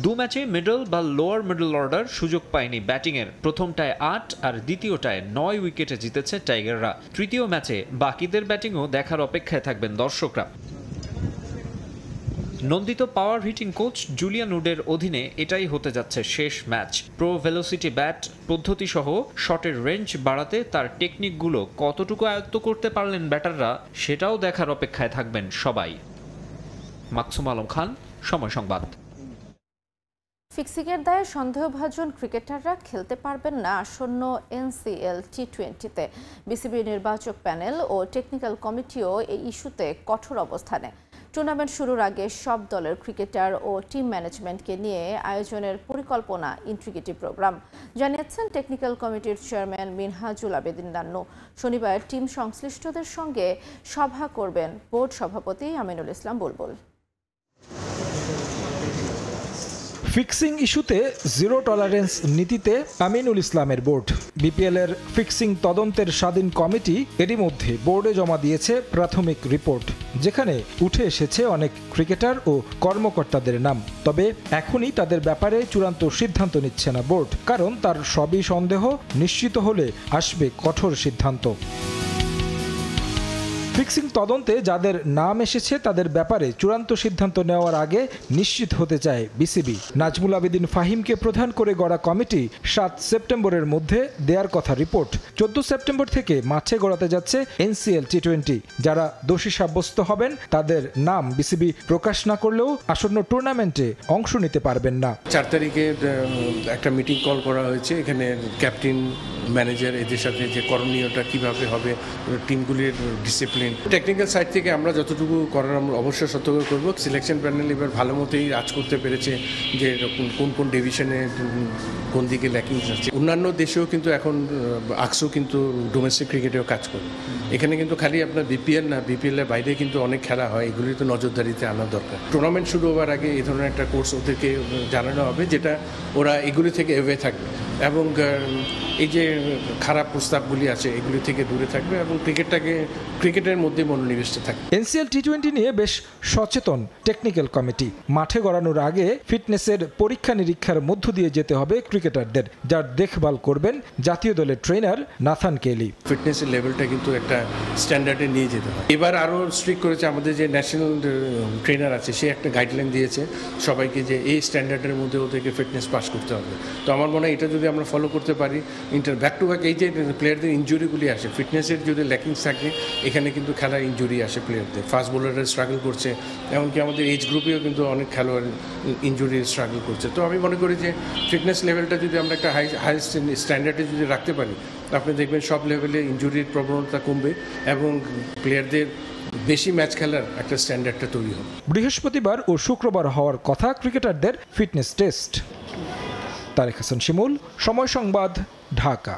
[SPEAKER 1] 2 ম্যাচে মিডল বা লোয়ার মিডল অর্ডার সুযোগ পায়নি ব্যাটিংয়ের। প্রথমটায় 8 আর দ্বিতীয়টায় 9 উইকেটে জিতেছে টাইগাররা। তৃতীয় ম্যাচে বাকিদের ব্যাটিংও দেখার অপেক্ষায় থাকবেন দর্শকরা। নন্দিত পাওয়ার হিটিং কোচ জুলিয়ান উডের অধীনে এটাই হতে যাচ্ছে শেষ ম্যাচ। প্রো ভেলোসিটি ব্যাট পদ্ধতি সহ শটের রেঞ্জ বাড়াতে তার টেকনিকগুলো কতটুকু আয়ত্ত করতে পারলেন ব্যাটাররা, সেটাও দেখার অপেক্ষায় থাকবেন সবাই। মাকসুম আলম খান, সময় সংবাদ।
[SPEAKER 32] ফিক্সিংয়ের দায়ে সন্দেহভাজন ক্রিকেটাররা খেলতে পারবেন না আসন্ন এনসিএল টি20তে। বিসিবি নির্বাচক প্যানেল ও টেকনিক্যাল কমিটিও এই ইস্যুতে কঠোর অবস্থানে। টুর্নামেন্ট শুরুর আগে সব দলের ক্রিকেটার ও টিম ম্যানেজমেন্টকে নিয়ে আয়োজনের পরিকল্পনা ইন্টিগ্রেটিভ প্রোগ্রাম, জানিয়েছেন টেকনিক্যাল কমিটির চেয়ারম্যান মিনহাজুল আবেদিন নান্নু। শনিবার টিম সংশ্লিষ্টদের সঙ্গে সভা করবেন বোর্ড সভাপতি আমিনুল ইসলাম বুলবুল।
[SPEAKER 12] ফিক্সিং ইস্যুতে জিরো টলারেন্স নীতিতে আমিনুল ইসলামের বোর্ড। বিপিএল-এর ফিক্সিং তদন্তের স্বাধীন কমিটি এরই মধ্যে বোর্ডে জমা দিয়েছে প্রাথমিক রিপোর্ট, যেখানে উঠে এসেছে অনেক ক্রিকেটার ও কর্মকর্তাদের নাম। তবে এখনই তাদের ব্যাপারে চূড়ান্ত সিদ্ধান্ত নিচ্ছে না বোর্ড, কারণ তার সবই সন্দেহ নিশ্চিত হলে আসবে কঠোর সিদ্ধান্ত। ফিক্সিং তদন্তে যাদের নাম এসেছে তাদের ব্যাপারে চূড়ান্ত সিদ্ধান্ত নেওয়ার আগে নিশ্চিত হতে চায় বিসিবি। নাজমুল আবেদিন ফাহিমকে প্রধান করে গড়া কমিটি 7 সেপ্টেম্বরের মধ্যে দেওয়ার কথা রিপোর্ট। 14 সেপ্টেম্বর থেকে মাঠে গড়াতে যাচ্ছে এনসিএল টি20। যারা দোষী সাব্যস্ত হবেন তাদের নাম বিসিবি প্রকাশ না করলেও আসন্ন টুর্নামেন্টে অংশ নিতে পারবেন না।
[SPEAKER 13] 4 তারিখে একটা মিটিং কল করা হয়েছে। এখানে ক্যাপ্টেন
[SPEAKER 3] ম্যানেজার এদের সাথে যে করণীয়টা কিভাবে হবে, টিমগুলির ডিসিপ্লিন, টেকনিক্যাল সাইড থেকে আমরা যতটুকু করার আমরা অবশ্যই সতর্ক করব। সিলেকশন প্যানেল এবার ভালো মতোই কাজ করতে পেরেছে যে কোন কোন ডিভিশনে কোন দিকে ল্যাকিংস আছে। অন্যান্য দেশেও কিন্তু এখন আকসো কিন্তু ডোমেস্টিক ক্রিকেটেও কাজ করে। এখানে কিন্তু খালি আপনার বিপিএল না, বিপিএল এর বাইরে কিন্তু অনেক খেলা হয়, এগুলি তো নজরদারিতে আনা দরকার। টুর্নামেন্ট শুরু হওয়ার আগে এই ধরনের একটা কোর্স ওদেরকে জানানো হবে, যেটা ওরা এগুলি থেকে এওয়ে থাকবে এবং এই যে খারাপ প্রস্তাবগুলি আছে এগুলি থেকে দূরে থাকবে এবং ক্রিকেটের মধ্যে মনোনিবেশটা থাকবে।
[SPEAKER 12] এনসিএল টি20 নিয়ে বেশ সচেতন টেকনিক্যাল কমিটি। মাঠে গড়ানোর আগে ফিটনেসের পরীক্ষা নিরীক্ষার মধ্য দিয়ে যেতে হবে ক্রিকেটারদের, যার দেখভাল করবেন জাতীয় দলের ট্রেনার নাথান কেলি।
[SPEAKER 3] ফিটনেসের লেভেলটা কিন্তু একটা স্ট্যান্ডার্ডে নিয়ে যেতে হয়। এবার আরও স্ট্রিক্ট করেছে আমাদের যে ন্যাশনাল ট্রেনার আছে, সে একটা গাইডলাইন দিয়েছে সবাইকে যে এই স্ট্যান্ডার্ডের মধ্যে ওদেরকে ফিটনেস পাস করতে হবে। তো আমার মনে হয় এটা যদি আমরা ফলো করতে পারি, ব্যাক টু ব্যাক এই যে প্লেয়ারদের ইনজুরিগুলি আসে, ফিটনেসের যদি ল্যাকিংস থাকে এখানে কিন্তু খেলার ইনজুরি আসে প্লেয়ারদের। ফাস্ট বোলাররা স্ট্রাগল করছে, এমনকি আমাদের এজ গ্রুপেও কিন্তু অনেক খেলোয়াড় ইনজুরি স্ট্রাগল করছে। তো আমি মনে করি যে ফিটনেস লেভেলটা যদি আমরা একটা হাই স্ট্যান্ডার্ডে যদি রাখতে পারি, আপনি দেখবেন সব লেভেলে ইনজুরির প্রবণতা কমবে এবং প্লেয়ারদের বেশি ম্যাচ খেলার একটা স্ট্যান্ডার্ডটা তৈরি হবে।
[SPEAKER 12] বৃহস্পতিবার ও শুক্রবার হওয়ার কথা ক্রিকেটারদের ফিটনেস টেস্ট। তারেক হাসান শিমুল, সময় সংবাদ, ঢাকা।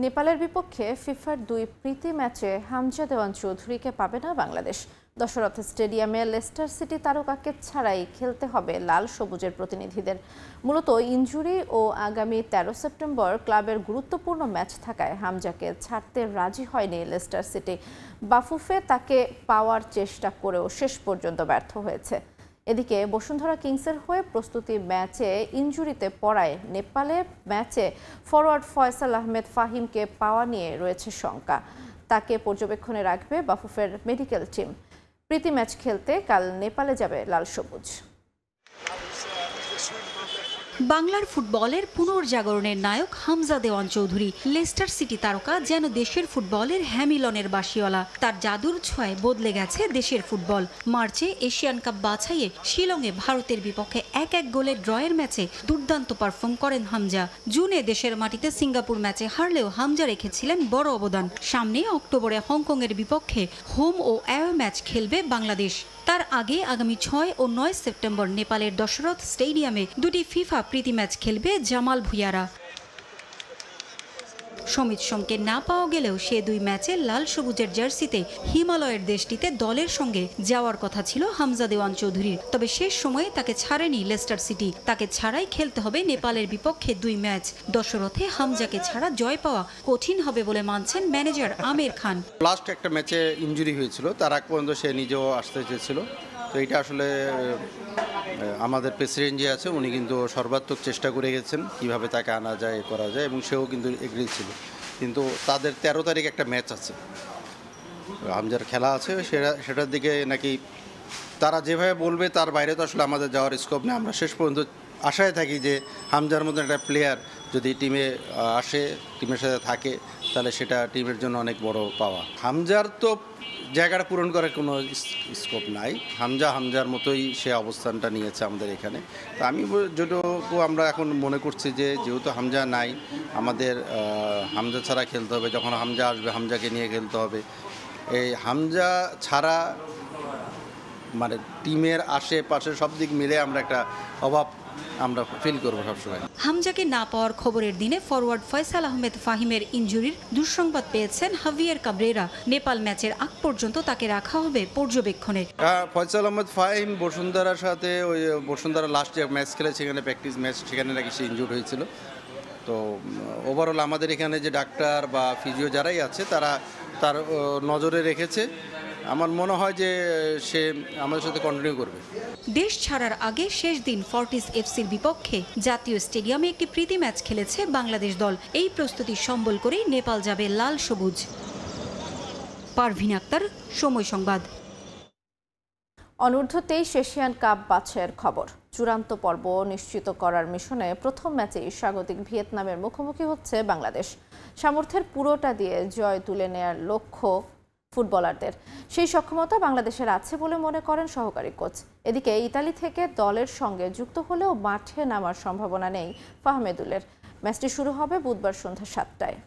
[SPEAKER 32] নেপালের বিপক্ষে ফিফার 2 প্রীতি ম্যাচে হামজা দেওয়ান চৌধুরীকে পাবে না বাংলাদেশ। দশরথ স্টেডিয়ামে লেস্টার সিটি তারকাকে ছাড়াই খেলতে হবে লাল সবুজের প্রতিনিধিদের। মূলত ইনজুরি ও আগামী 13 সেপ্টেম্বর ক্লাবের গুরুত্বপূর্ণ ম্যাচ থাকায় হামজাকে ছাড়তে রাজি হয়নি লেস্টার সিটি। বাফুফে তাকে পাওয়ার চেষ্টা করেও শেষ পর্যন্ত ব্যর্থ হয়েছে। এদিকে বসুন্ধরা কিংসের হয়ে প্রস্তুতি ম্যাচে ইনজুরিতে পড়ায় নেপালে ম্যাচে ফরওয়ার্ড ফয়সাল আহমেদ ফাহিমকে পাওয়া নিয়ে রয়েছে শঙ্কা। তাকে পর্যবেক্ষণে রাখবে বাফুফের মেডিকেল টিম। প্রীতি ম্যাচ খেলতে কাল নেপালে যাবে লাল সবুজ।
[SPEAKER 5] বাংলার ফুটবলের পুনর্জাগরণের নায়ক হামজা দেওয়ান চৌধুরী। লেস্টার সিটি তারকা যেন দেশের ফুটবলের হ্যামিলনের বাসিওয়ালা। তার জাদুর ছোঁয়ায় বদলে গেছে দেশের ফুটবল। মার্চে এশিয়ান কাপ বাছাইয়ে শিলংয়ে ভারতের বিপক্ষে 1-1 গোলের ড্রয়ের ম্যাচে দুর্দান্ত পারফর্ম করেন হামজা। জুনে দেশের মাটিতে সিঙ্গাপুর ম্যাচে হারলেও হামজা রেখেছিলেন বড় অবদান। সামনে অক্টোবরে হংকংয়ের বিপক্ষে হোম ও অ্যাওয়ে ম্যাচ খেলবে বাংলাদেশ। তার আগে আগামী 6 ও 9 সেপ্টেম্বর নেপালের দশরথ স্টেডিয়ামে 2টি ফিফা প্রীতি ম্যাচ খেলবে জামাল ভুঁইয়ারা। সমিত সোমকে না পাওয়া গেলেও সে 2 ম্যাচে লাল সবুজের জার্সিতে হিমালয়ের দেশটিতে দলের সঙ্গে যাওয়ার কথা ছিল হামজা দেওয়ান চৌধুরীর। তবে শেষ সময়ে তাকে ছাড়েনি লেস্টার সিটি। তাকে ছাড়াই খেলতে হবে নেপালের বিপক্ষে 2 ম্যাচ। দশরথে হামজাকে ছাড়া জয় পাওয়া কঠিন হবে বলে মানছেন ম্যানেজার আমির খান।
[SPEAKER 13] লাস্ট একটা ম্যাচে ইনজুরি হয়েছিল, তার আগ পর্যন্ত সে নিজেও আসতে চেয়েছিল। তো এটা আসলে আমাদের প্রেসিডেন্ট যে আছে উনি কিন্তু সর্বাত্মক চেষ্টা করে গেছেন কিভাবে তাকে আনা যায় করা যায়, এবং সেও কিন্তু এগ্রি ছিল। কিন্তু তাদের 13 তারিখ একটা ম্যাচ আছে, হামজার খেলা আছে, সেটার দিকে নাকি তারা যেভাবে বলবে তার বাইরে তো আসলে আমাদের যাওয়ার স্কোপ নেই। আমরা শেষ পর্যন্ত আশায় থাকি যে হামজার মতো একটা প্লেয়ার যদি টিমে আসে, টিমের সাথে থাকে, তাহলে সেটা টিমের জন্য অনেক বড় পাওয়া। হামজার তো জায়গাটা পূরণ করার কোনো স্কোপ নাই। হামজার মতোই সে অবস্থানটা নিয়েছে আমাদের এখানে। তা আমি যেটুকু আমরা এখন মনে করছি যে যেহেতু হামজা নাই, আমাদের হামজা ছাড়া খেলতে হবে। যখন হামজা আসবে হামজাকে নিয়ে খেলতে হবে। এই হামজা ছাড়া মানে টিমের আশেপাশে সব দিক মিলে আমরা একটা অভাব আমরা ফিল করব সবসময়।
[SPEAKER 5] হামজাকে না পাওয়ার খবরের দিনে ফরওয়ার্ড ফয়সাল আহমেদ ফাহিমের ইনজুরির দুঃসংবাদ পেয়েছেন হাভিয়ের কাবরেরা। নেপাল ম্যাচের আগ পর্যন্ত তাকে রাখা হবে পর্যবেক্ষণে।
[SPEAKER 13] ফয়সাল আহমেদ ফাহিম বসুন্ধরার সাথে ওই বসুন্ধরা লাস্ট যে ম্যাচ খেলে সেখানে প্র্যাকটিস ম্যাচ, সেখানে নাকি সে ইনজুর হয়েছিল। তো ওভারঅল আমাদের এখানে যে ডাক্তার বা ফিজিও যারাই আছে তারা তার নজরে রেখেছে। আমার মনে হয় যে সে আমাদের সাথে কন্টিনিউ করবে।
[SPEAKER 5] দেশ ছাড়ার আগে শেষ দিন ফর্টিস এফসির বিপক্ষে জাতীয় স্টেডিয়ামে একটি প্রীতি ম্যাচ খেলেছে বাংলাদেশ দল। এই প্রস্তুতি সম্বল করেই নেপাল যাবে লাল সবুজ। পারভিন আক্তার, সময় সংবাদ।
[SPEAKER 32] অনূর্ধ্ব 23 এশিয়ান কাপ বাছাইয়ের খবর। চূড়ান্ত পর্ব নিশ্চিত করার মিশনে প্রথম ম্যাচেই স্বাগতিক ভিয়েতনামের মুখোমুখি হচ্ছে বাংলাদেশ। সামর্থ্যের পুরোটা দিয়ে জয় তুলে নেয়ার লক্ষ্য ফুটবলারদের। সেই সক্ষমতা বাংলাদেশের আছে বলে মনে করেন সহকারী কোচ। এদিকে ইতালি থেকে দলের সঙ্গে যুক্ত হলেও মাঠে নামার সম্ভাবনা নেই ফাহমেদুলের। ম্যাচটি শুরু হবে বুধবার সন্ধ্যা 7টায়।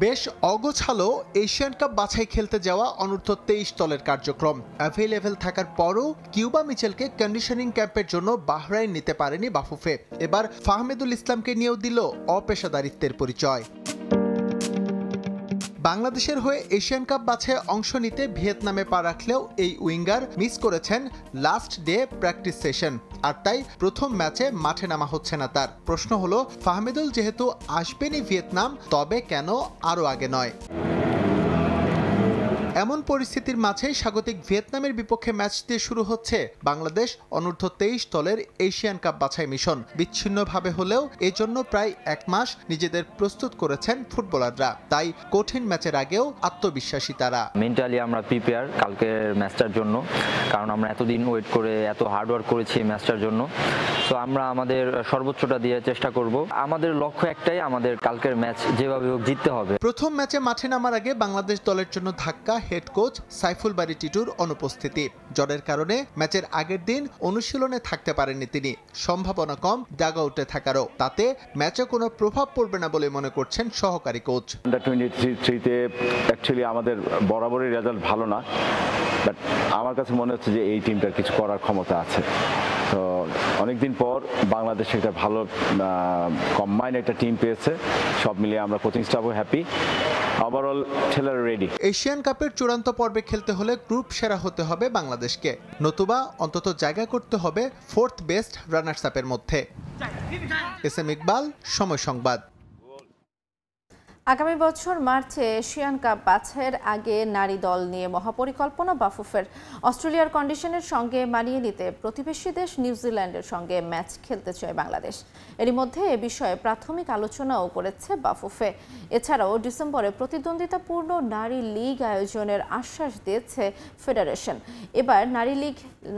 [SPEAKER 2] বেশ অগোছালো এশিয়ান কাপ বাছাই খেলতে যাওয়া অনূর্ধ্ব 23 দলের কার্যক্রম অ্যাভেলেবেল থাকার পরও কিউবা মিচেলকে কন্ডিশনিং ক্যাম্পের জন্য বাহরাইন নিতে পারেনি বাফুফে। এবার ফাহমেদুল ইসলামকে নিয়েও দিল অপেশাদারিত্বের পরিচয়। বাংলাদেশের হয়ে এশিয়ান কাপ বাছাইয়ে অংশ নিতে ভিয়েতনামে পা রাখলেও এই উইঙ্গার মিস করেছেন লাস্ট ডে প্র্যাকটিস সেশন, আর তাই প্রথম ম্যাচে মাঠে নামা হচ্ছে না তার। প্রশ্ন হলো, ফাহমেদুল যেহেতু আসবেনই ভিয়েতনাম, তবে কেন আরও আগে নয়? এমন পরিস্থিতির মাঝে স্বাগতিক ভিয়েতনামের বিপক্ষে ম্যাচ দিয়ে শুরু হচ্ছে বাংলাদেশ অনূর্ধ্ব 23 দলের এশিয়ান কাপ বাছাই মিশন। বিচ্ছিন্নভাবে হলেও এজন্য প্রায় 1 মাস নিজেদের প্রস্তুত করেছেন ফুটবলাররা, তাই কঠিন ম্যাচের আগেও আত্মবিশ্বাসী তারা।
[SPEAKER 10] মেন্টালি আমরা প্রিপেয়ার কালকের ম্যাচটার জন্য, কারণ আমরা এতদিন ওয়েট করে এত হার্ডওয়ার্ক করেছি এই ম্যাচটার জন্য। তো আমরা আমাদের সর্বোচ্চটা দিয়ে চেষ্টা করব। আমাদের লক্ষ্য একটাই, আমাদের কালকের ম্যাচ যেভাবে হোক জিততে হবে।
[SPEAKER 2] প্রথম ম্যাচে মাঠে নামার আগে বাংলাদেশ দলের জন্য ধাক্কা হেড কোচ সাইফুল বারী টিটুর অনুপস্থিতি। জ্বরের কারণে ম্যাচের আগের দিন অনুশীলনে থাকতে পারেননি তিনি। সম্ভাবনা কম ডাগ আউটে থাকারও, তাতে ম্যাচে কোনো প্রভাব পড়বে না বলে মনে করছেন সহকারী কোচ।
[SPEAKER 14] আন্ডার-23-তে অ্যাকচুয়ালি আমাদের বরাবরই রেজাল্ট ভালো না, বাট আমার কাছে মনে হচ্ছে যে এই টিমটার কিছু করার ক্ষমতা আছে। তো অনেকদিন পর বাংলাদেশ একটা ভালো কম্বাইন্ড একটা টিম পেয়েছে, সব মিলিয়ে আমরা কোচিং স্টাফও হ্যাপি। ওভারঅল ছেলেরা রেডি।
[SPEAKER 2] এশিয়ান কাপের চূড়ান্ত পর্বে খেলতে হলে গ্রুপ সেরা হতে হবে বাংলাদেশকে, নতুবা অন্তত জায়গা করতে হবে 4th বেস্ট রানার্স আপের মধ্যে। এস এম ইকবাল, সময় সংবাদ।
[SPEAKER 32] আগামী বছর মার্চে এশিয়ান কাপ বাছাইয়ের আগে নারী দল নিয়ে মহাপরিকল্পনা বাফুফের। অস্ট্রেলিয়ার কন্ডিশনের সঙ্গে মানিয়ে নিতে প্রতিবেশী দেশ নিউজিল্যান্ডের সঙ্গে ম্যাচ খেলতে চায় বাংলাদেশ। এরই মধ্যে এ বিষয়ে প্রাথমিক আলোচনাও করেছে বাফুফে। এছাড়াও ডিসেম্বরে প্রতিদ্বন্দ্বিতাপূর্ণ নারী লীগ আয়োজনের আশ্বাস দিয়েছে ফেডারেশন। এবার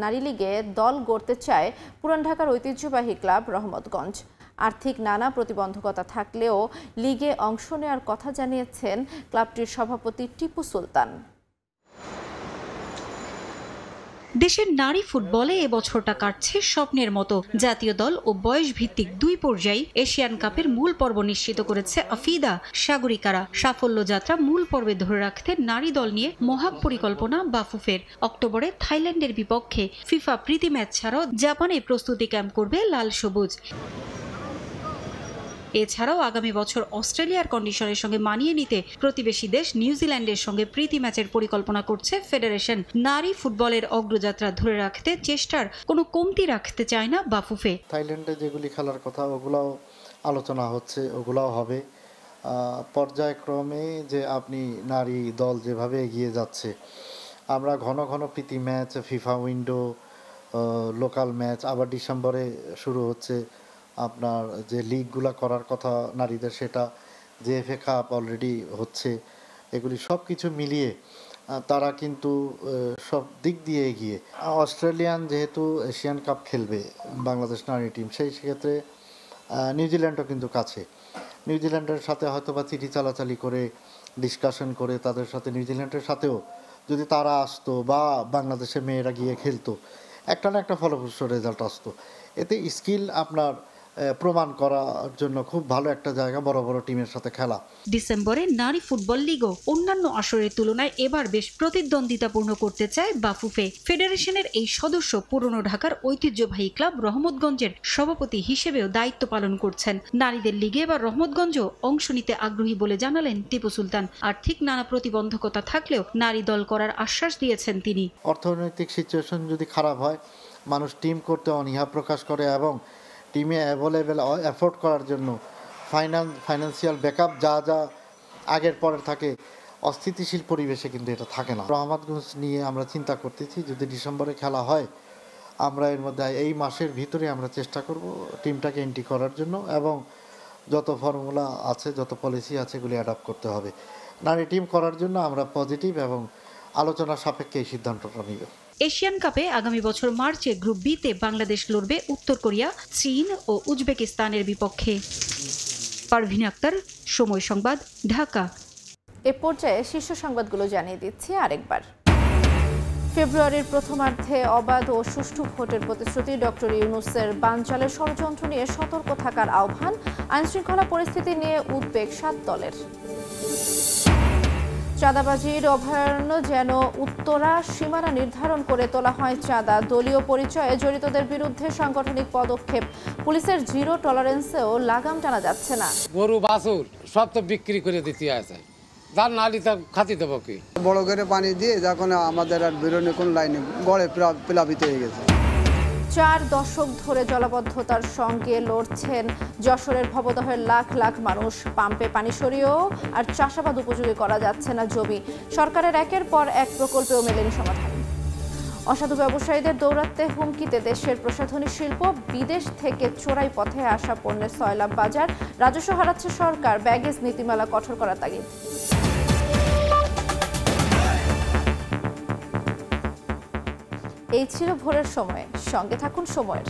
[SPEAKER 32] নারী লিগে দল গড়তে চায় পুরান ঢাকার ঐতিহ্যবাহী ক্লাব রহমতগঞ্জ। আর্থিক নানা প্রতিবন্ধকতা থাকলেও লিগে অংশ নেওয়ার কথা জানিয়েছেন ক্লাবটির সভাপতি টিপু সুলতান।
[SPEAKER 5] দেশের নারী ফুটবলে এবছরটা কাটছে স্বপ্নের মতো। জাতীয় দল ও বয়স ভিত্তিক 2 পর্যায়ে এশিয়ান কাপের মূল পর্ব নিশ্চিত করেছে আফিদা সাগরিকারা। সাফল্য যাত্রা মূল পর্বে ধরে রাখতে নারী দল নিয়ে মহা পরিকল্পনা বাফুফের। অক্টোবরে থাইল্যান্ডের বিপক্ষে ফিফা প্রীতি ম্যাচ ছাড়াও জাপানে প্রস্তুতি ক্যাম্প করবে লাল সবুজ। এছাড়াও আগামী বছর অস্ট্রেলিয়ার কন্ডিশনের সঙ্গে মানিয়ে নিতে প্রতিবেশী দেশ নিউজিল্যান্ডের সঙ্গে প্রীতি ম্যাচের পরিকল্পনা করছে ফেডারেশন। নারী ফুটবলের অগ্রযাত্রা ধরে রাখতে চেষ্টার কোনো কমতি রাখতে চায় না বাফুফে।
[SPEAKER 15] থাইল্যান্ডে যেগুলি খেলার কথা ওগুলাও আলোচনা হচ্ছে, ওগুলাও হবে। পর্যায়ক্রমে যে আপনি নারী দল যেভাবে এগিয়ে যাচ্ছে, আমরা ঘন ঘন প্রীতি match, FIFA window, local match, আবার ডিসেম্বরে শুরু হচ্ছে আপনার যে লিগগুলা করার কথা নারীদের, সেটা যে এফএ কাপ অলরেডি হচ্ছে। এগুলি সব কিছু মিলিয়ে তারা কিন্তু সব দিক দিয়ে এগিয়ে। অস্ট্রেলিয়ান যেহেতু এশিয়ান কাপ খেলবে বাংলাদেশ নারী টিম, সেই ক্ষেত্রে নিউজিল্যান্ডও কিন্তু কাছে। নিউজিল্যান্ডের সাথে হয়তো বা চিঠি চালাচালি করে ডিসকাশন করে তাদের সাথে, নিউজিল্যান্ডের সাথেও যদি তারা আসতো বা বাংলাদেশের মেয়েরা গিয়ে খেলতো, একটা না একটা ফলপ্রসূ রেজাল্ট আসতো। এতে স্কিল আপনার প্রমাণ করার জন্য খুব ভালো একটা জায়গা বড় বড় টিমের সাথে খেলা।
[SPEAKER 5] ডিসেম্বরে নারী ফুটবল লিগও অন্যান্য আসরের তুলনায় এবার বেশ প্রতিদ্বন্দ্বিতাপূর্ণ করতে চায় বাফুফে। ফেডারেশনের এই সদস্য পুরনো ঢাকার ঐতিহ্যবাহী ক্লাব রহমতগঞ্জের সভাপতি হিসেবেও দায়িত্ব পালন করছেন। নারীদের লিগে এবার রহমতগঞ্জও অংশ নিতে আগ্রহী বলে জানালেন টিপু সুলতান। আর্থিক নানা প্রতিবন্ধকতা থাকলেও নারী দল করার আশ্বাস দিয়েছেন তিনি।
[SPEAKER 15] অর্থনৈতিক সিচুয়েশন যদি খারাপ হয়, মানুষ টিম করতে অনীহা প্রকাশ করে এবং টিমে অ্যাভেলেবেল অ্যাফোর্ড করার জন্য ফাইন্যান্সিয়াল ব্যাকআপ যা যা আগের পরের থাকে, অস্থিতিশীল পরিবেশে কিন্তু এটা থাকে না। রহমতগঞ্জ নিয়ে আমরা চিন্তা করতেছি, যদি ডিসেম্বরে খেলা হয়, আমরা এর মধ্যে এই মাসের ভিতরে আমরা চেষ্টা করব টিমটাকে এন্ট্রি করার জন্য, এবং যত ফর্মুলা আছে, যত পলিসি আছে, এগুলি অ্যাডাপ্ট করতে হবে। নারী টিম করার জন্য আমরা পজিটিভ এবং আলোচনা সাপেক্ষে এই সিদ্ধান্তটা নিব।
[SPEAKER 5] এশিয়ান কাপে আগামী বছর মার্চে গ্রুপ বিতে বাংলাদেশ লড়বে উত্তর কোরিয়া, চীন ও উজবেকিস্তানের বিপক্ষে। পারভিন আক্তার, সময় সংবাদ, ঢাকা।
[SPEAKER 32] এ পর্যায়ে শীর্ষ সংবাদগুলো জানিয়ে দিচ্ছি আরেকবার। ফেব্রুয়ারির প্রথমার্ধে অবাধ ও সুষ্ঠু ভোটের প্রতিশ্রুতি ডক্টর ইউনূসের বানচালের ষড়যন্ত্র নিয়ে সতর্ক থাকার আহ্বান আইনশৃঙ্খলা পরিস্থিতি নিয়ে উদ্বেগ 7 দলের চাঁদাবাজির অভয়ারণ্য যেন উত্তরা সীমানা নির্ধারণ করে তোলা হয় চাঁদা দলীয় পরিচয়ে জড়িতদের বিরুদ্ধে সাংগঠনিক পদক্ষেপ পুলিশের জিরো টলারেন্সেও লাগাম টানা যাচ্ছে না
[SPEAKER 16] গরু বাছুর সব তো বিক্রি করে দিতে আছে যার নালি তার খাতি দেবো কি
[SPEAKER 17] বড় করে পানি দিয়ে যখন আমাদের আর বেরোনে কোন লাইনে গড়ে প্লাবিত হয়ে গেছে
[SPEAKER 32] 4 দশক ধরে জলাবদ্ধতার সঙ্গে লড়ছেন যশোরের ভবদহের লাখ লাখ মানুষ পাম্পে পানি সরিয়েও আর চাষাবাদ উপযোগী করা যাচ্ছে না জমি সরকারের একের পর এক প্রকল্পেও মেলেনি সমাধান অসাধু ব্যবসায়ীদের দৌরাত্ম্যে হুমকিতে দেশের প্রসাধনী শিল্প বিদেশ থেকে চোরাই পথে আসা পণ্যের সয়লাভ বাজার রাজস্ব হারাচ্ছে সরকার ব্যাগেজ নীতিমালা কঠোর করার তাগিদ এই ছিল ভোরের সময় সঙ্গে থাকুন সময়ের।